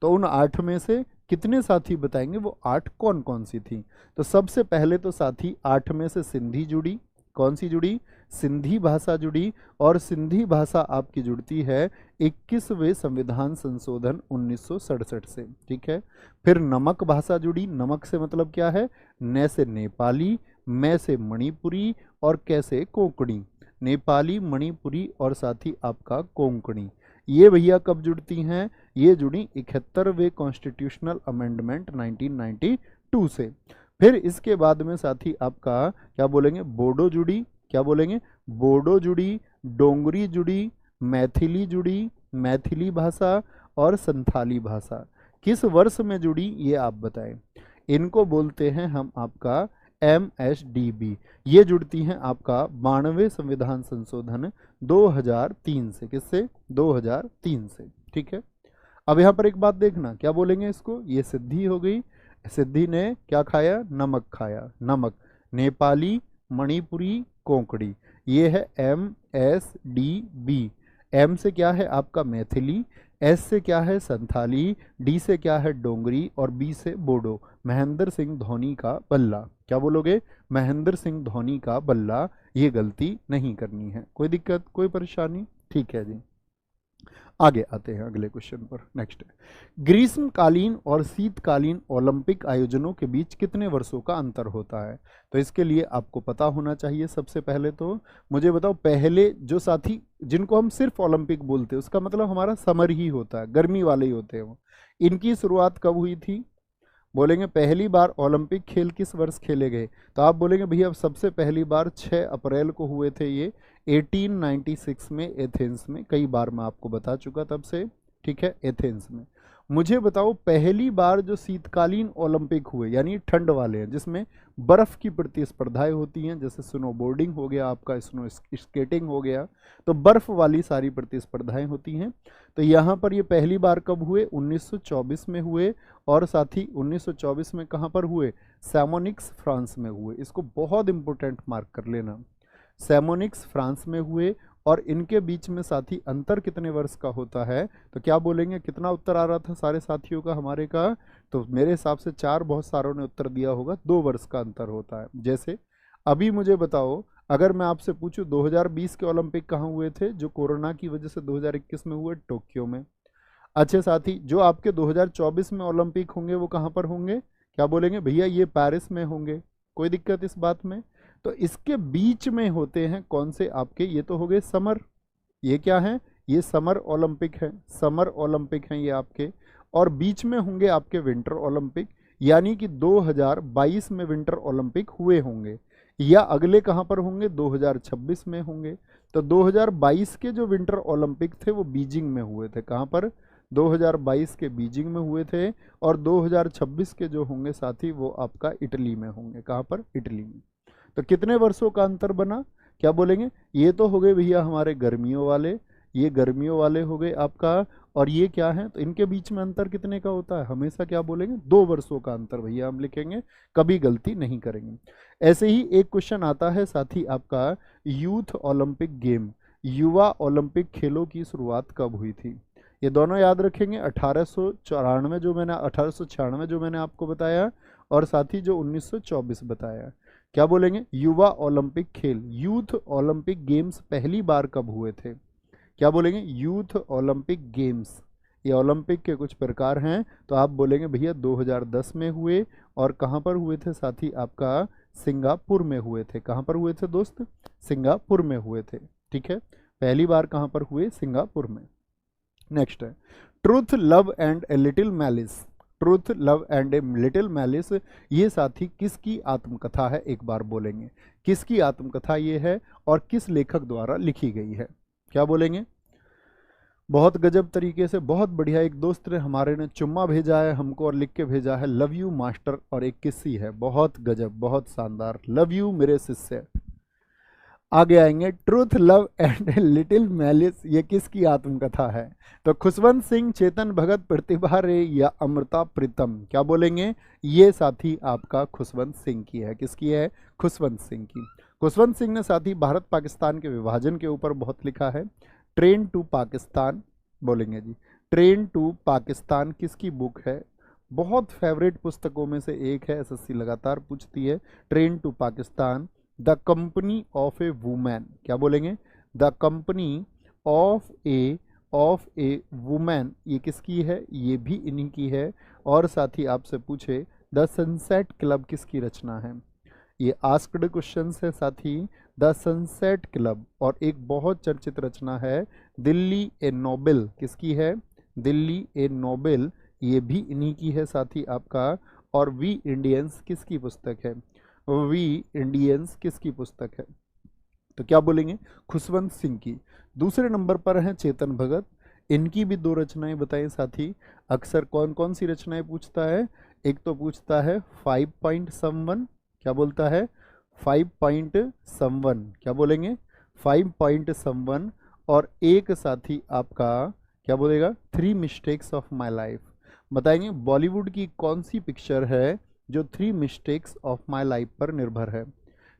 तो उन 8 में से कितने साथी बताएंगे, वो 8 कौन कौन सी थी। तो सबसे पहले तो साथी 8 में से सिंधी जुड़ी, कौन सी जुड़ी, सिंधी भाषा जुड़ी, और सिंधी भाषा आपकी जुड़ती है 21वें संविधान संशोधन 1967 से, ठीक है। फिर नमक भाषा जुड़ी, नमक से मतलब क्या है, न से नेपाली, मैं से मणिपुरी, और कैसे कोंकणी, नेपाली, मणिपुरी और साथ ही आपका कोंकणी। ये भैया कब जुड़ती हैं, ये जुड़ी 71वें कॉन्स्टिट्यूशनल अमेंडमेंट 1992 से। फिर इसके बाद में साथी आपका क्या बोलेंगे, बोडो जुड़ी, क्या बोलेंगे, बोडो जुड़ी, डोंगरी जुड़ी, मैथिली जुड़ी, मैथिली भाषा, और संथाली भाषा। किस वर्ष में जुड़ी ये आप बताएं। इनको बोलते हैं हम आपका MSDB। ये जुड़ती हैं आपका 92वें संविधान संशोधन 2003 से, किससे, 2003 से, ठीक है। अब यहाँ पर एक बात देखना, क्या बोलेंगे इसको, ये सिद्धि हो गई, सिद्धि ने क्या खाया, नमक खाया, नमक, नेपाली, मणिपुरी, कोंकणी, ये है MSDB। M से क्या है आपका मैथिली, S से क्या है संथाली, D से क्या है डोंगरी, और B से बोडो। महेंद्र सिंह धोनी का बल्ला, क्या बोलोगे, महेंद्र सिंह धोनी का बल्ला। ये गलती नहीं करनी है, कोई दिक्कत, कोई परेशानी, ठीक है जी। आगे आते हैं अगले क्वेश्चन पर। नेक्स्ट है, ग्रीष्मकालीन और शीतकालीन ओलंपिक आयोजनों के बीच कितने वर्षों का अंतर होता है। तो इसके लिए आपको पता होना चाहिए। सबसे पहले तो मुझे बताओ, पहले जो साथी जिनको हम सिर्फ ओलंपिक बोलते हैं, उसका मतलब हमारा समर ही होता है, गर्मी वाले ही होते हैं वो। इनकी शुरुआत कब हुई थी, बोलेंगे पहली बार ओलंपिक खेल किस वर्ष खेले गए। तो आप बोलेंगे भैया सबसे पहली बार 6 अप्रैल को हुए थे ये 1896 में एथेंस में। कई बार मैं आपको बता चुका तब से, ठीक है, एथेंस में। मुझे बताओ पहली बार जो शीतकालीन ओलंपिक हुए, यानी ठंड वाले हैं, जिसमें बर्फ की प्रतिस्पर्धाएं होती हैं, जैसे स्नोबोर्डिंग हो गया आपका, स्नो स्केटिंग हो गया, तो बर्फ वाली सारी प्रतिस्पर्धाएं होती हैं। तो यहाँ पर ये पहली बार कब हुए, 1924 में हुए, और साथ ही 1924 में कहाँ पर हुए, सैमोनिक्स फ्रांस में हुए। इसको बहुत इंपॉर्टेंट मार्क कर लेना, सैमोनिक्स फ्रांस में हुए। और इनके बीच में साथी अंतर कितने वर्ष का होता है, तो क्या बोलेंगे, कितना उत्तर आ रहा था सारे साथियों का हमारे का, तो मेरे हिसाब से 4, बहुत सारों ने उत्तर दिया होगा, 2 वर्ष का अंतर होता है। जैसे अभी मुझे बताओ, अगर मैं आपसे पूछूं 2020 के ओलंपिक कहाँ हुए थे, जो कोरोना की वजह से 2021 में हुए, टोक्यो में। अच्छे साथी, जो आपके 2024 में ओलंपिक होंगे वो कहाँ पर होंगे, क्या बोलेंगे भैया, ये पेरिस में होंगे। कोई दिक्कत इस बात में। तो इसके बीच में होते हैं कौन से आपके, ये तो हो गए समर, ये क्या है, ये समर ओलंपिक है, समर ओलंपिक हैं ये आपके। और बीच में होंगे आपके विंटर ओलंपिक, यानी कि 2022 में विंटर ओलंपिक हुए होंगे, या अगले कहाँ पर होंगे, 2026 में होंगे। तो 2022 के जो विंटर ओलंपिक थे वो बीजिंग में हुए थे, कहाँ पर, 2022 के बीजिंग में हुए थे। और 2026 के जो होंगे साथी वो आपका इटली में होंगे, कहाँ पर, इटली में। तो कितने वर्षों का अंतर बना, क्या बोलेंगे, ये तो हो गए भैया हमारे गर्मियों वाले, ये गर्मियों वाले हो गए आपका। और ये क्या है, तो इनके बीच में अंतर कितने का होता है, हमेशा क्या बोलेंगे, 2 वर्षों का अंतर भैया हम लिखेंगे, कभी गलती नहीं करेंगे। ऐसे ही एक क्वेश्चन आता है साथी आपका, यूथ ओलंपिक गेम, युवा ओलंपिक खेलों की शुरुआत कब हुई थी। ये दोनों याद रखेंगे, 1894 जो मैंने 1896 जो मैंने आपको बताया, और साथ ही जो 1924 बताया। क्या बोलेंगे, युवा ओलंपिक खेल, यूथ ओलंपिक गेम्स पहली बार कब हुए थे, क्या बोलेंगे, यूथ ओलंपिक गेम्स। ये ओलंपिक के कुछ प्रकार हैं, तो आप बोलेंगे भैया 2010 में हुए। और कहाँ पर हुए थे साथी आपका, सिंगापुर में हुए थे। कहाँ पर हुए थे दोस्त, सिंगापुर में हुए थे, ठीक है, पहली बार कहाँ पर हुए, सिंगापुर में। नेक्स्ट है, truth, love and a little malice. Truth love and a little malice, ये साथी किसकी आत्मकथा है, एक बार बोलेंगे किसकी आत्मकथा ये है और किस लेखक द्वारा लिखी गई है, क्या बोलेंगे। बहुत गजब तरीके से, बहुत बढ़िया। एक दोस्त ने हमारे ने चुम्मा भेजा है हमको और लिख के भेजा है लव यू मास्टर, और एक किस्सी है, बहुत गजब, बहुत शानदार, लव यू मेरे शिष्य। आगे आएंगे, truth love and little malice, ये किसकी आत्मकथा है, तो खुशवंत सिंह, चेतन भगत, प्रतिभा रे या अमृता प्रीतम, क्या बोलेंगे। ये साथी आपका खुशवंत सिंह की है, किसकी है, खुशवंत सिंह की। खुशवंत सिंह ने साथी भारत पाकिस्तान के विभाजन के ऊपर बहुत लिखा है। ट्रेन टू पाकिस्तान, बोलेंगे जी, ट्रेन टू पाकिस्तान किसकी बुक है, बहुत फेवरेट पुस्तकों में से एक है, एसएससी लगातार पूछती है। Train to Pakistan. The company of a woman, क्या बोलेंगे, the company of a woman, ये किसकी है, ये भी इन्हीं की है। और साथ ही आपसे पूछे द सनसेट क्लब किसकी रचना है, ये आस्क्ड क्वेश्चंस है साथी, द सनसेट क्लब। और एक बहुत चर्चित रचना है दिल्ली ए नोबेल, किसकी है, दिल्ली ए नोबेल, ये भी इन्हीं की है साथी आपका। और वी इंडियंस किसकी पुस्तक है, वी इंडियंस किसकी पुस्तक है, तो क्या बोलेंगे, खुशवंत सिंह की। दूसरे नंबर पर है चेतन भगत, इनकी भी दो रचनाएं बताएं साथी। अक्सर कौन कौन सी रचनाएं पूछता है, एक तो पूछता है 5 पॉइंट समवन, क्या बोलता है, 5 पॉइंट समवन, क्या बोलेंगे, 5 पॉइंट समवन। और एक साथी आपका क्या बोलेगा, 3 मिस्टेक्स ऑफ माई लाइफ। बताएंगे बॉलीवुड की कौन सी पिक्चर है जो 3 मिस्टेक्स ऑफ माई लाइफ पर निर्भर है,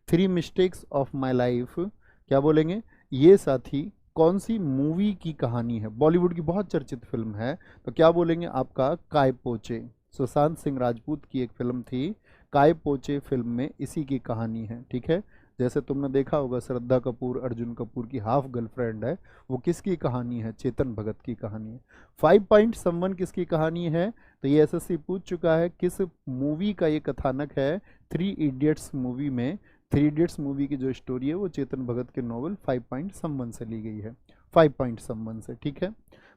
3 मिस्टेक्स ऑफ माई लाइफ, क्या बोलेंगे। ये साथी कौन सी मूवी की कहानी है, बॉलीवुड की बहुत चर्चित फिल्म है, तो क्या बोलेंगे आपका काय पोचे, सुशांत सिंह राजपूत की एक फिल्म थी काय पोचे, फिल्म में इसी की कहानी है, ठीक है। जैसे तुमने देखा होगा श्रद्धा कपूर अर्जुन कपूर की हाफ गर्लफ्रेंड है, वो किसकी कहानी है, चेतन भगत की कहानी है। 5 पॉइंट समवन किसकी कहानी है, तो ये एसएससी पूछ चुका है, किस मूवी का ये कथानक है, 3 इडियट्स मूवी में। 3 इडियट्स मूवी की जो स्टोरी है वो चेतन भगत के नॉवल 5 पॉइंट समवन से ली गई है, 5 पॉइंट समवन से, ठीक है।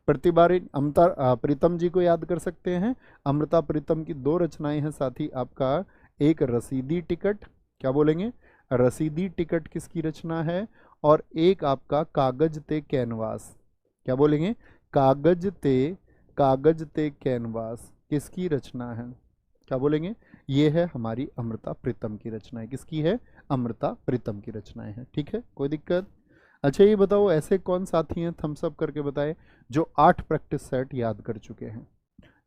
प्रतिभा अमृता प्रीतम जी को याद कर सकते हैं, अमृता प्रीतम की 2 रचनाएं हैं साथी आपका, एक रसीदी टिकट, क्या बोलेंगे, रसीदी टिकट किसकी रचना है, और एक आपका कागज ते कैनवास, क्या बोलेंगे, कागज ते कैनवास किसकी रचना है, क्या बोलेंगे। ये है हमारी अमृता प्रीतम की रचनाएं, किसकी है, अमृता प्रीतम की रचनाएं हैं, ठीक है, कोई दिक्कत। अच्छा ये बताओ ऐसे कौन साथी हैं, थम्स अप करके बताए, जो 8 प्रैक्टिस सेट याद कर चुके हैं,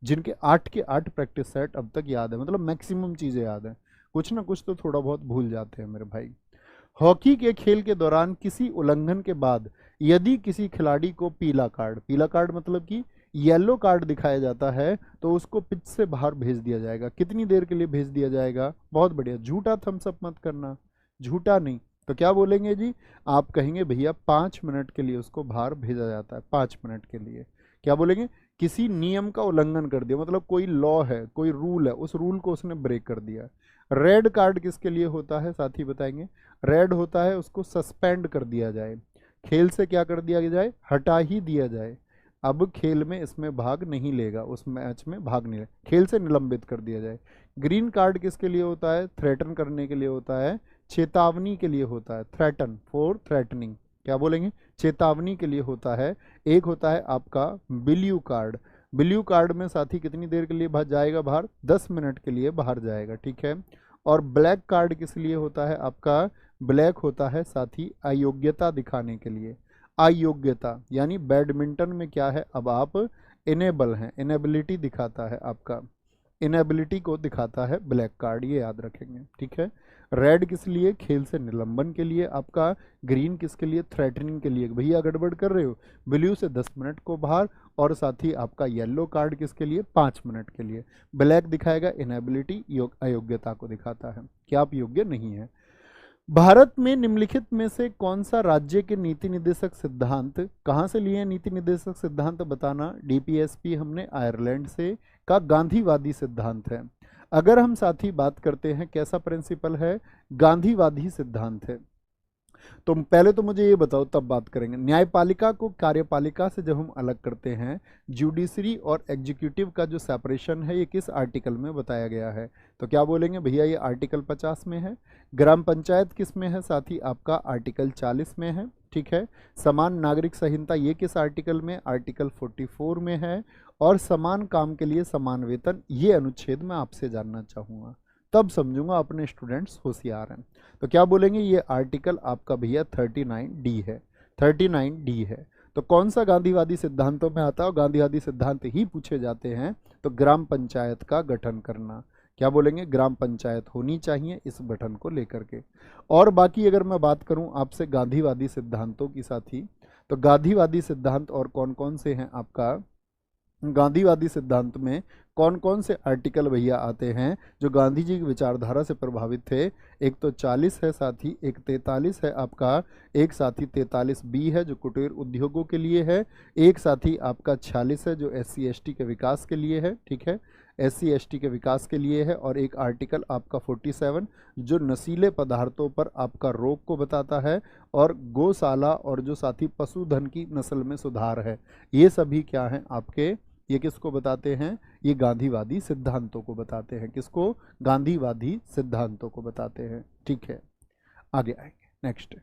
जिनके 8 के 8 प्रैक्टिस सेट अब तक याद है, मतलब मैक्सिमम चीज़ें याद है, कुछ ना कुछ तो थोड़ा बहुत भूल जाते हैं मेरे भाई। हॉकी के खेल के दौरान किसी उल्लंघन के बाद यदि किसी खिलाड़ी को पीला कार्ड मतलब कि येलो कार्ड दिखाया जाता है, तो उसको पिच से बाहर भेज दिया जाएगा। कितनी देर के लिए भेज दिया जाएगा, बहुत बढ़िया, झूठा थम्स अप मत करना, झूठा नहीं, तो क्या बोलेंगे जी, आप कहेंगे भैया 5 मिनट के लिए उसको बाहर भेजा जाता है, 5 मिनट के लिए, क्या बोलेंगे। किसी नियम का उल्लंघन कर दिया, मतलब कोई लॉ है, कोई रूल है, उस रूल को उसने ब्रेक कर दिया। रेड कार्ड किसके लिए होता है साथी बताएंगे, रेड होता है उसको सस्पेंड कर दिया जाए, खेल से क्या कर दिया जाए, हटा ही दिया जाए, अब खेल में इसमें भाग नहीं लेगा, उस मैच में भाग नहीं लेगा, खेल से निलंबित कर दिया जाए। ग्रीन कार्ड किसके लिए होता है, थ्रेटन करने के लिए होता है, चेतावनी के लिए होता है, थ्रेटन फॉर थ्रेटनिंग, क्या बोलेंगे, चेतावनी के लिए होता है। एक होता है आपका ब्लू कार्ड, ब्लू कार्ड में साथी कितनी देर के लिए बाहर जाएगा, बाहर 10 मिनट के लिए बाहर जाएगा, ठीक है। और ब्लैक कार्ड किस लिए होता है आपका, ब्लैक होता है साथी अयोग्यता दिखाने के लिए, अयोग्यता यानी बैडमिंटन में क्या है, अब आप इनेबल हैं, इनेबिलिटी दिखाता है आपका, इनेबिलिटी को दिखाता है ब्लैक कार्ड, ये याद रखेंगे, ठीक है। रेड किस लिए, खेल से निलंबन के लिए आपका, ग्रीन किसके लिए, थ्रेटनिंग के लिए, भैया गड़बड़ कर रहे हो, ब्लू से 10 मिनट को बाहर, और साथ ही आपका येलो कार्ड किसके लिए, 5 मिनट के लिए। ब्लैक दिखाएगा इनेबिलिटी, अयोग्यता को दिखाता है कि आप योग्य नहीं है। भारत में निम्नलिखित में से कौन सा राज्य के नीति निर्देशक सिद्धांत, कहाँ से लिए नीति निर्देशक सिद्धांत बताना, डीपीएसपी हमने आयरलैंड से, का गांधीवादी सिद्धांत है। अगर हम साथी बात करते हैं कैसा प्रिंसिपल है, गांधीवादी सिद्धांत है। तो पहले तो मुझे ये बताओ, तब बात करेंगे। न्यायपालिका को कार्यपालिका से जब हम अलग करते हैं, जुडिशरी और एग्जीक्यूटिव का जो सेपरेशन है ये किस आर्टिकल में बताया गया है? तो क्या बोलेंगे भैया, ये आर्टिकल 50 में है। ग्राम पंचायत किस में है साथी? आपका आर्टिकल 40 में है। ठीक है। समान नागरिक संहिता ये किस आर्टिकल में? आर्टिकल 44 में है। और समान काम के लिए समान वेतन, ये अनुच्छेद मैं आपसे जानना चाहूँगा, तब समझूंगा अपने स्टूडेंट्स होशियार हैं। तो क्या बोलेंगे, ये आर्टिकल आपका भैया 39D है। 39D है। तो कौन सा गांधीवादी सिद्धांतों में आता है? और गांधीवादी सिद्धांत ही पूछे जाते हैं। तो ग्राम पंचायत का गठन करना, क्या बोलेंगे, ग्राम पंचायत होनी चाहिए इस गठन को लेकर के। और बाकी अगर मैं बात करूं आपसे गांधीवादी सिद्धांतों की साथी, तो गांधीवादी सिद्धांत और कौन कौन से हैं आपका? गांधीवादी सिद्धांत में कौन कौन से आर्टिकल भैया आते हैं जो गांधी जी की विचारधारा से प्रभावित थे? एक तो 40 है साथी, एक 43 है आपका, एक साथी 43B है जो कुटीर उद्योगों के लिए है, एक साथी आपका 46 है जो SC ST के विकास के लिए है। ठीक है, SC ST के विकास के लिए है। और एक आर्टिकल आपका 47 जो नशीले पदार्थों पर आपका रोक को बताता है, और गौशाला और जो साथी पशुधन की नस्ल में सुधार है, ये सभी क्या हैं आपके? ये किसको बताते हैं? ये गांधीवादी सिद्धांतों को बताते हैं। किसको? गांधीवादी सिद्धांतों को बताते हैं। ठीक है, आगे आएंगे। नेक्स्ट,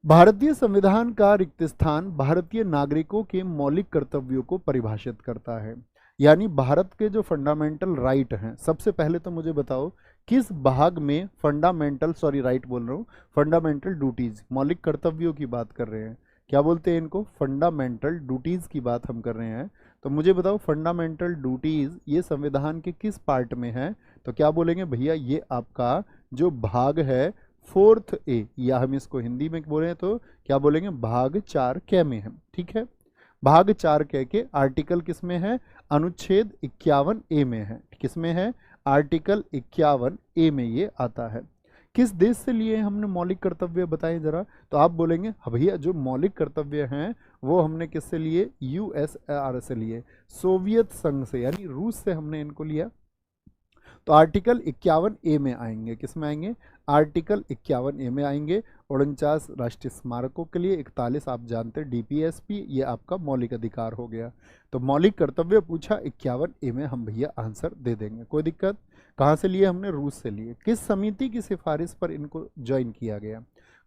भारतीय संविधान का रिक्त स्थान भारतीय नागरिकों के मौलिक कर्तव्यों को परिभाषित करता है। यानी भारत के जो फंडामेंटल राइट हैं, सबसे पहले तो मुझे बताओ किस भाग में फंडामेंटल, सॉरी राइट बोल रहा हूँ, फंडामेंटल ड्यूटीज, मौलिक कर्तव्यों की बात कर रहे हैं। क्या बोलते हैं इनको? फंडामेंटल ड्यूटीज की बात हम कर रहे हैं। तो मुझे बताओ फंडामेंटल ड्यूटीज ये संविधान के किस पार्ट में है? तो क्या बोलेंगे भैया, ये आपका जो भाग है 4th A, या हम इसको हिंदी में बोले तो क्या बोलेंगे, भाग 4K में है। ठीक है, भाग 4K के आर्टिकल किस में है? अनुच्छेद 51A में है। किस में है? आर्टिकल 51A में ये आता है। किस देश से लिए हमने मौलिक कर्तव्य बताएं जरा? तो आप बोलेंगे भैया जो मौलिक कर्तव्य हैं वो हमने किससे लिए? USSR से लिए, सोवियत संघ से, यानी रूस से हमने इनको लिया। तो आर्टिकल 51A में आएंगे। किस में आएंगे? आर्टिकल 51A में आएंगे। 49 राष्ट्रीय स्मारकों के लिए, 41 आप जानते हैं DPSP, ये आपका मौलिक अधिकार हो गया। तो मौलिक कर्तव्य पूछा 51A में, हम भैया आंसर दे देंगे, कोई दिक्कत। कहाँ से लिए हमने? रूस से लिए। किस समिति की सिफारिश पर इनको ज्वाइन किया गया?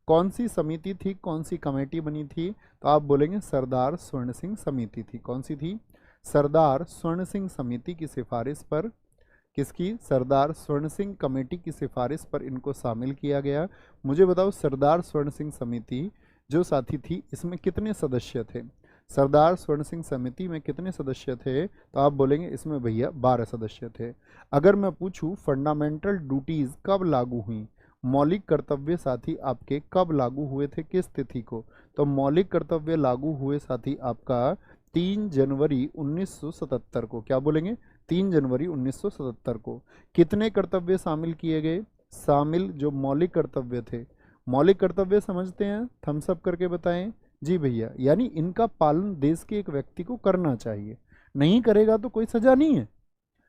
कौन सी समिति थी, कौन सी कमेटी बनी थी? तो आप बोलेंगे सरदार स्वर्ण सिंह समिति थी। कौन सी थी? सरदार स्वर्ण सिंह समिति की सिफारिश पर, किसकी? सरदार स्वर्ण सिंह कमेटी की सिफारिश पर इनको शामिल किया गया। मुझे बताओ सरदार स्वर्ण सिंह समिति जो साथी थी इसमें कितने सदस्य थे? सरदार स्वर्ण सिंह समिति में कितने सदस्य थे? तो आप बोलेंगे इसमें भैया 12 सदस्य थे। अगर मैं पूछूं फंडामेंटल ड्यूटीज कब लागू हुई, मौलिक कर्तव्य साथी आपके कब लागू हुए थे, किस तिथि को? तो मौलिक कर्तव्य लागू हुए साथी आपका 3 जनवरी 1977 को। क्या बोलेंगे? 3 जनवरी 1977 को। कितने कर्तव्य शामिल किए गए? शामिल जो मौलिक कर्तव्य थे, मौलिक कर्तव्य समझते हैं, थम्स अप करके बताएं। जी भैया, यानी इनका पालन देश के एक व्यक्ति को करना चाहिए, नहीं करेगा तो कोई सजा नहीं है,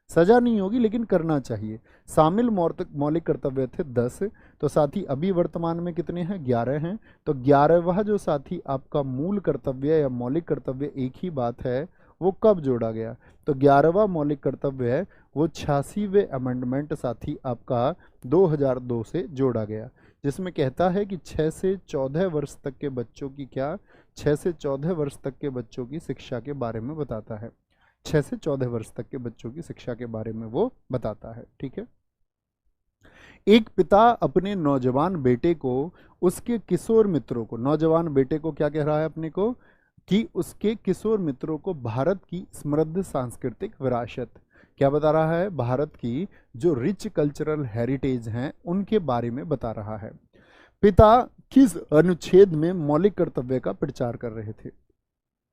सजा नहीं होगी लेकिन करना चाहिए। शामिल मौलिक कर्तव्य थे 10। तो साथी अभी वर्तमान में कितने हैं? 11 हैं। तो 11वां जो साथी आपका मूल कर्तव्य या मौलिक कर्तव्य एक ही बात है, वो कब जोड़ा गया? तो 11वां मौलिक कर्तव्य है वो 86वें अमेंडमेंट साथी आपका 2002 से जोड़ा गया, जिसमें कहता है कि 6 से 14 वर्ष तक के बच्चों की, क्या 6 से 14 वर्ष तक के बच्चों की शिक्षा के बारे में बताता है। 6 से 14 वर्ष तक के बच्चों की शिक्षा के बारे में वो बताता है। ठीक है, एक पिता अपने नौजवान बेटे को, उसके किशोर मित्रों को, नौजवान बेटे को क्या कह रहा है अपने को? कि उसके किशोर मित्रों को भारत की समृद्ध सांस्कृतिक विरासत, क्या बता रहा है? भारत की जो रिच कल्चरल हेरिटेज हैं उनके बारे में बता रहा है। पिता किस अनुच्छेद में मौलिक कर्तव्य का प्रचार कर रहे थे?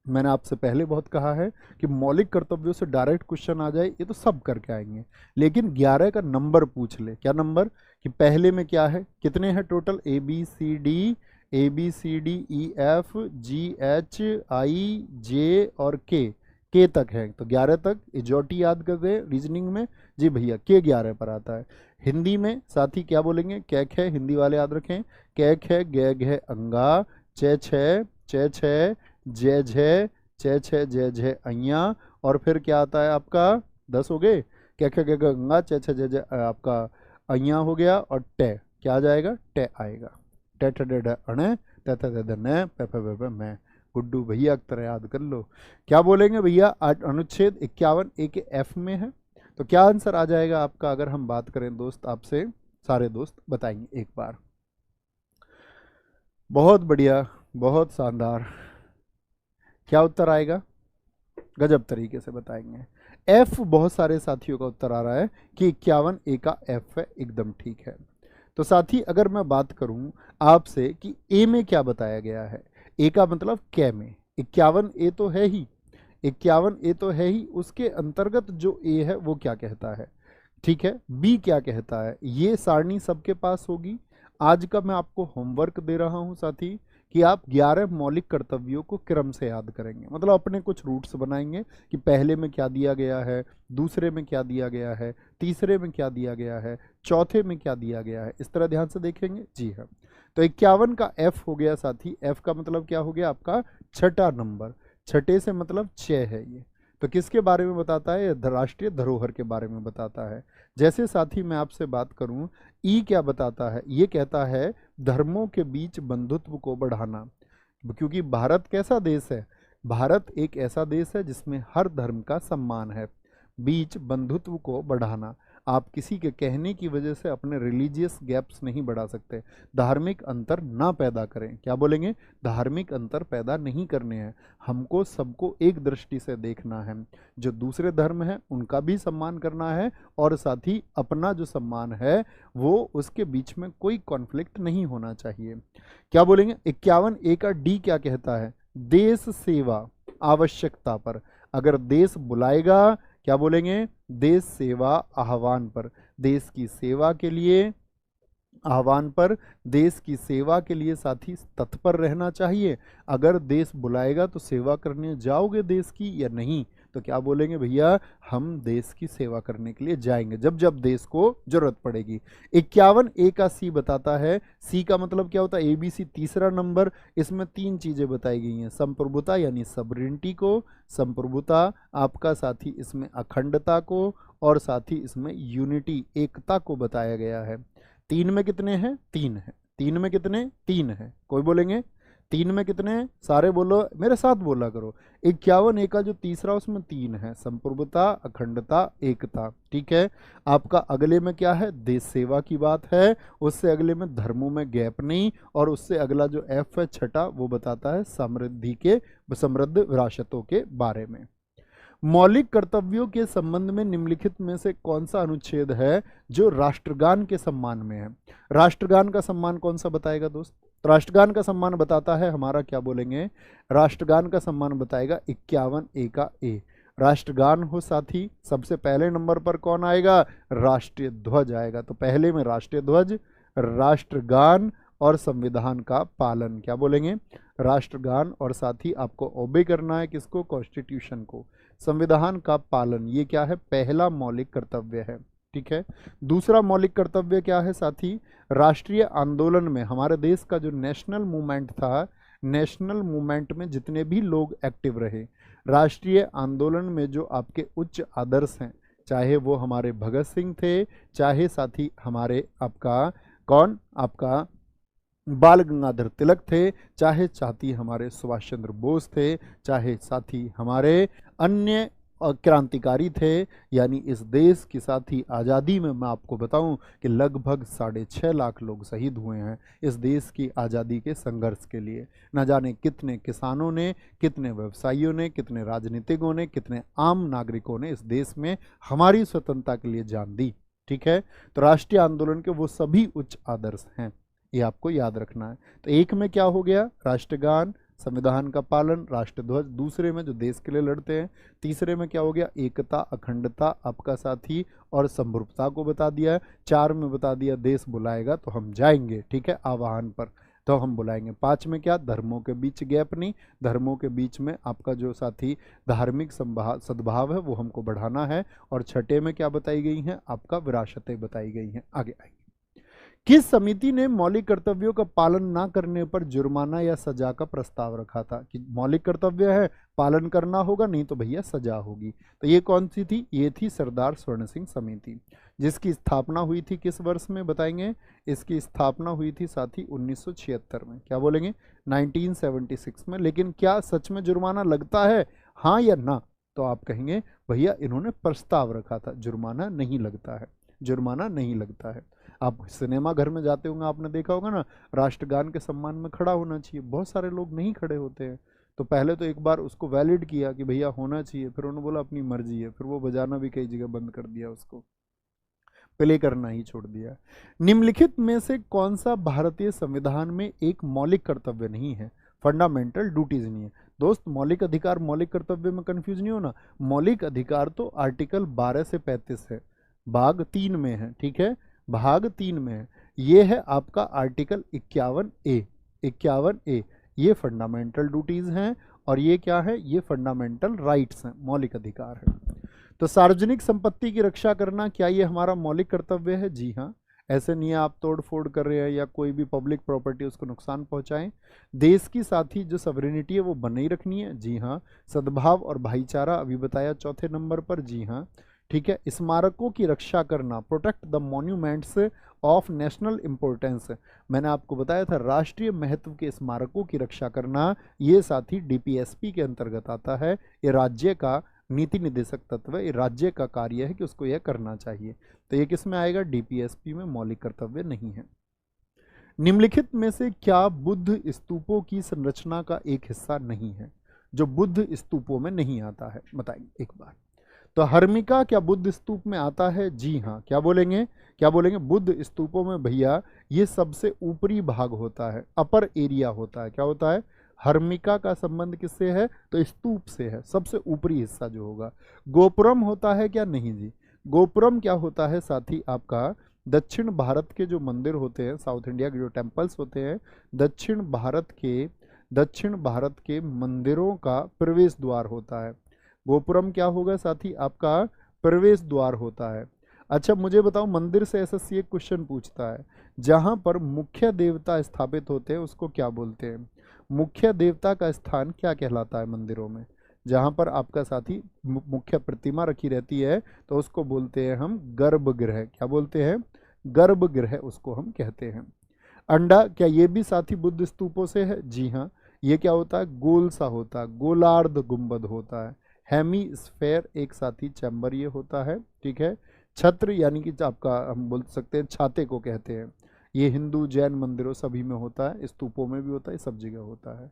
मैंने आपसे पहले बहुत कहा है कि मौलिक कर्तव्यों से डायरेक्ट क्वेश्चन आ जाए ये तो सब करके आएंगे, लेकिन 11 का नंबर पूछ ले। क्या नंबर? कि पहले में क्या है, कितने हैं total? ABCD, EF, GH, I, J और K, के तक है तो 11 तक इजोटी याद करते हैं रीजनिंग में जी भैया, के 11 पर आता है। हिंदी में साथी क्या बोलेंगे, कैक है, हिंदी वाले याद रखें, कैक है, गै घे अंगा, चे छे जय झे, चे छे जय झे अइया, और फिर क्या आता है आपका 10 हो गए, कैक है गै घे अंगा, चे छे जय जय आपका अइया हो गया, और टे क्या आ जाएगा, टे आएगा, टे टे डे अणे, ते ते दे ने, पे पे पे मैं। गुड्डू भैया की तरह याद कर लो। क्या बोलेंगे भैया, अनुच्छेद 51 ए के एफ में है, तो क्या आंसर आ जाएगा आपका, अगर हम बात करें दोस्त आपसे, सारे दोस्त बताएंगे एक बार। बहुत बढ़िया, बहुत शानदार, क्या उत्तर आएगा, गजब तरीके से बताएंगे। एफ बहुत सारे साथियों का उत्तर आ रहा है कि 51 ए का एफ है, एकदम ठीक है। तो साथी अगर मैं बात करूं आपसे कि ए में क्या बताया गया है, ए का मतलब कै में, 51 ए तो है ही, 51 ए तो है ही, उसके अंतर्गत जो ए है वो क्या कहता है, ठीक है। बी क्या कहता है, ये सारणी सबके पास होगी। आज का मैं आपको होमवर्क दे रहा हूं साथी कि आप 11 मौलिक कर्तव्यों को क्रम से याद करेंगे, मतलब अपने कुछ रूट्स बनाएंगे कि पहले में क्या दिया गया है, दूसरे में क्या दिया गया है, तीसरे में क्या दिया गया है, चौथे में क्या दिया गया है, इस तरह ध्यान से देखेंगे जी हाँ। तो 51 का एफ हो गया साथी, एफ का मतलब क्या हो गया आपका, छठा नंबर, छठे से मतलब 6 है ये। तो किसके बारे में बताता है, राष्ट्रीय धरोहर के बारे में बताता है। जैसे साथी मैं आपसे बात करूं, ई क्या बताता है, ये कहता है धर्मों के बीच बंधुत्व को बढ़ाना, क्योंकि भारत कैसा देश है, भारत एक ऐसा देश है जिसमें हर धर्म का सम्मान है। बीच बंधुत्व को बढ़ाना, आप किसी के कहने की वजह से अपने रिलीजियस गैप्स नहीं बढ़ा सकते, धार्मिक अंतर ना पैदा करें, क्या बोलेंगे, धार्मिक अंतर पैदा नहीं करने हैं, हमको सबको एक दृष्टि से देखना है, जो दूसरे धर्म है उनका भी सम्मान करना है, और साथ ही अपना जो सम्मान है वो उसके बीच में कोई कॉन्फ्लिक्ट नहीं होना चाहिए। क्या बोलेंगे, 51 ए का डी क्या कहता है, देश सेवा आवश्यकता पर, अगर देश बुलाएगा, क्या बोलेंगे, देश सेवा आह्वान पर, देश की सेवा के लिए आह्वान पर, देश की सेवा के लिए साथी तत्पर रहना चाहिए। अगर देश बुलाएगा तो सेवा करने जाओगे देश की या नहीं, तो क्या बोलेंगे भैया, हम देश की सेवा करने के लिए जाएंगे जब जब देश को जरूरत पड़ेगी। 51 ए का सी बताता है, सी का मतलब क्या होता है, एबीसी तीसरा नंबर, इसमें 3 चीजें बताई गई हैं, संप्रभुता यानी सबरिनिटी को, संप्रभुता आपका साथी इसमें अखंडता को, और साथ ही इसमें यूनिटी एकता को बताया गया है। 3 में कितने हैं, 3 है, 3 में कितने, 3 है, कोई बोलेंगे 3 में कितने हैं, सारे बोलो मेरे साथ बोला करो। 51 ए का जो तीसरा उसमें 3 है, संप्रभुता अखंडता एकता, ठीक है। आपका अगले में क्या है, देश सेवा की बात है, उससे अगले में धर्मों में गैप नहीं, और उससे अगला जो एफ है छठा वो बताता है समृद्धि के, समृद्ध विरासतों के बारे में। मौलिक कर्तव्यों के संबंध में निम्नलिखित में से कौन सा अनुच्छेद है जो राष्ट्रगान के सम्मान में है, राष्ट्रगान का सम्मान कौन सा बताएगा दोस्त, तो राष्ट्रगान का सम्मान बताता है हमारा, क्या बोलेंगे, राष्ट्रगान का सम्मान बताएगा 51 ए का ए, राष्ट्रगान हो साथी, सबसे पहले नंबर पर कौन आएगा, राष्ट्रीय ध्वज आएगा, तो पहले में राष्ट्रीय ध्वज, राष्ट्रगान और संविधान का पालन, क्या बोलेंगे, राष्ट्रगान और साथ ही आपको ओबे करना है किसको, कॉन्स्टिट्यूशन को, संविधान का पालन, ये क्या है, पहला मौलिक कर्तव्य है, ठीक है। दूसरा मौलिक कर्तव्य क्या है साथी, राष्ट्रीय आंदोलन में हमारे देश का जो नेशनल मूवमेंट था, नेशनल मूवमेंट में जितने भी लोग एक्टिव रहे, राष्ट्रीय आंदोलन में जो आपके उच्च आदर्श हैं, चाहे वो हमारे भगत सिंह थे, चाहे साथी हमारे आपका कौन, आपका बाल गंगाधर तिलक थे, चाहे साथी हमारे सुभाष चंद्र बोस थे, चाहे साथी हमारे अन्य क्रांतिकारी थे, यानी इस देश की साथी आज़ादी में मैं आपको बताऊं कि लगभग 6.5 लाख लोग शहीद हुए हैं इस देश की आज़ादी के संघर्ष के लिए। न जाने कितने किसानों ने, कितने व्यवसायियों ने, कितने राजनीतिकों ने, कितने आम नागरिकों ने इस देश में हमारी स्वतंत्रता के लिए जान दी, ठीक है। तो राष्ट्रीय आंदोलन के वो सभी उच्च आदर्श हैं, ये आपको याद रखना है। तो एक में क्या हो गया, राष्ट्रगान, संविधान का पालन, राष्ट्रध्वज, दूसरे में जो देश के लिए लड़ते हैं, तीसरे में क्या हो गया, एकता अखंडता आपका साथी और समरूपता को बता दिया है, 4 में बता दिया देश बुलाएगा तो हम जाएंगे, ठीक है, आह्वान पर। तो हम बुलाएंगे। 5 में क्या, धर्मों के बीच गैप नहीं, धर्मों के बीच में आपका जो साथी धार्मिक सद्भाव है वो हमको बढ़ाना है। और छठे में क्या बताई गई है, आपका विरासतें बताई गई हैं। आगे आइए, किस समिति ने मौलिक कर्तव्यों का पालन ना करने पर जुर्माना या सजा का प्रस्ताव रखा था? कि मौलिक कर्तव्य है, पालन करना होगा, नहीं तो भैया सजा होगी। तो ये कौन सी थी, ये थी सरदार स्वर्ण सिंह समिति, जिसकी स्थापना हुई थी किस वर्ष में बताएंगे? इसकी स्थापना हुई थी साथी 1976 में। क्या बोलेंगे, 1976 में। लेकिन क्या सच में जुर्माना लगता है, हाँ या ना? तो आप कहेंगे भैया इन्होंने प्रस्ताव रखा था, जुर्माना नहीं लगता है, जुर्माना नहीं लगता है। आप सिनेमा घर में जाते होंगे, आपने देखा होगा ना, राष्ट्रगान के सम्मान में खड़ा होना चाहिए, बहुत सारे लोग नहीं खड़े होते हैं। तो पहले तो एक बार उसको वैलिड किया कि भैया होना चाहिए, फिर उन्होंने बोला अपनी मर्जी है, फिर वो बजाना भी कई जगह बंद कर दिया, उसको प्ले करना ही छोड़ दिया। निम्नलिखित में से कौन सा भारतीय संविधान में एक मौलिक कर्तव्य नहीं है, फंडामेंटल ड्यूटीज नहीं है? दोस्त, मौलिक अधिकार मौलिक कर्तव्य में कंफ्यूज नहीं होना। मौलिक अधिकार तो आर्टिकल 12 से 35 है, भाग 3 में है, ठीक है, भाग 3 में है। ये है आपका आर्टिकल 51A, 51A, ये फंडामेंटल ड्यूटीज हैं। और ये क्या है, ये फंडामेंटल राइट्स हैं, मौलिक अधिकार है। तो सार्वजनिक संपत्ति की रक्षा करना, क्या ये हमारा मौलिक कर्तव्य है? जी हाँ। ऐसे नहीं है आप तोड़ फोड़ कर रहे हैं या कोई भी पब्लिक प्रॉपर्टी उसको नुकसान पहुंचाएं। देश की साथ ही जो सॉवरेनिटी है वो बनी रखनी है। जी हाँ। सद्भाव और भाईचारा अभी बताया चौथे नंबर पर। जी हाँ, ठीक है। स्मारकों की रक्षा करना, protect the monuments of national importance, मैंने आपको बताया था राष्ट्रीय महत्व के स्मारकों की रक्षा करना, ये साथी डीपीएसपी के अंतर्गत आता है। ये राज्य का नीति निर्देशक तत्व है, ये राज्य का कार्य है कि उसको यह करना चाहिए। तो ये किस में आएगा, डीपीएसपी में। मौलिक कर्तव्य नहीं है। निम्नलिखित में से क्या बुद्ध स्तूपों की संरचना का एक हिस्सा नहीं है, जो बुद्ध स्तूपों में नहीं आता है? बताइए एक बार। तो हर्मिका क्या बुद्ध स्तूप में आता है? जी हाँ। क्या बोलेंगे, क्या बोलेंगे, बुद्ध स्तूपों में भैया ये सबसे ऊपरी भाग होता है, अपर एरिया होता है। क्या होता है, हर्मिका का संबंध किससे है, तो स्तूप से है, सबसे ऊपरी हिस्सा जो होगा। गोपुरम होता है क्या? नहीं जी। गोपुरम क्या होता है साथी, आपका दक्षिण भारत के जो मंदिर होते हैं, साउथ इंडिया के जो टेम्पल्स होते हैं, दक्षिण भारत के मंदिरों का प्रवेश द्वार होता है। गोपुरम क्या होगा साथी, आपका प्रवेश द्वार होता है। अच्छा मुझे बताओ, मंदिर से एसएससी एक क्वेश्चन पूछता है, जहां पर मुख्य देवता स्थापित होते हैं उसको क्या बोलते हैं? मुख्य देवता का स्थान क्या कहलाता है मंदिरों में? जहां पर आपका साथी मुख्य प्रतिमा रखी रहती है तो उसको बोलते हैं हम गर्भगृह। क्या बोलते हैं, गर्भगृह उसको हम कहते हैं। अंडा, क्या ये भी साथी बुद्ध स्तूपों से है? जी हाँ। ये क्या होता है, गोल सा होता है, गोलार्ध गुंबद होता है। हेमी स्फेयर एक साथी चैम्बर ये होता है, ठीक है। छत्र यानी कि आपका हम बोल सकते हैं छाते को कहते हैं। ये हिंदू जैन मंदिरों सभी में होता है, स्तूपों में भी होता है, सब जगह होता है।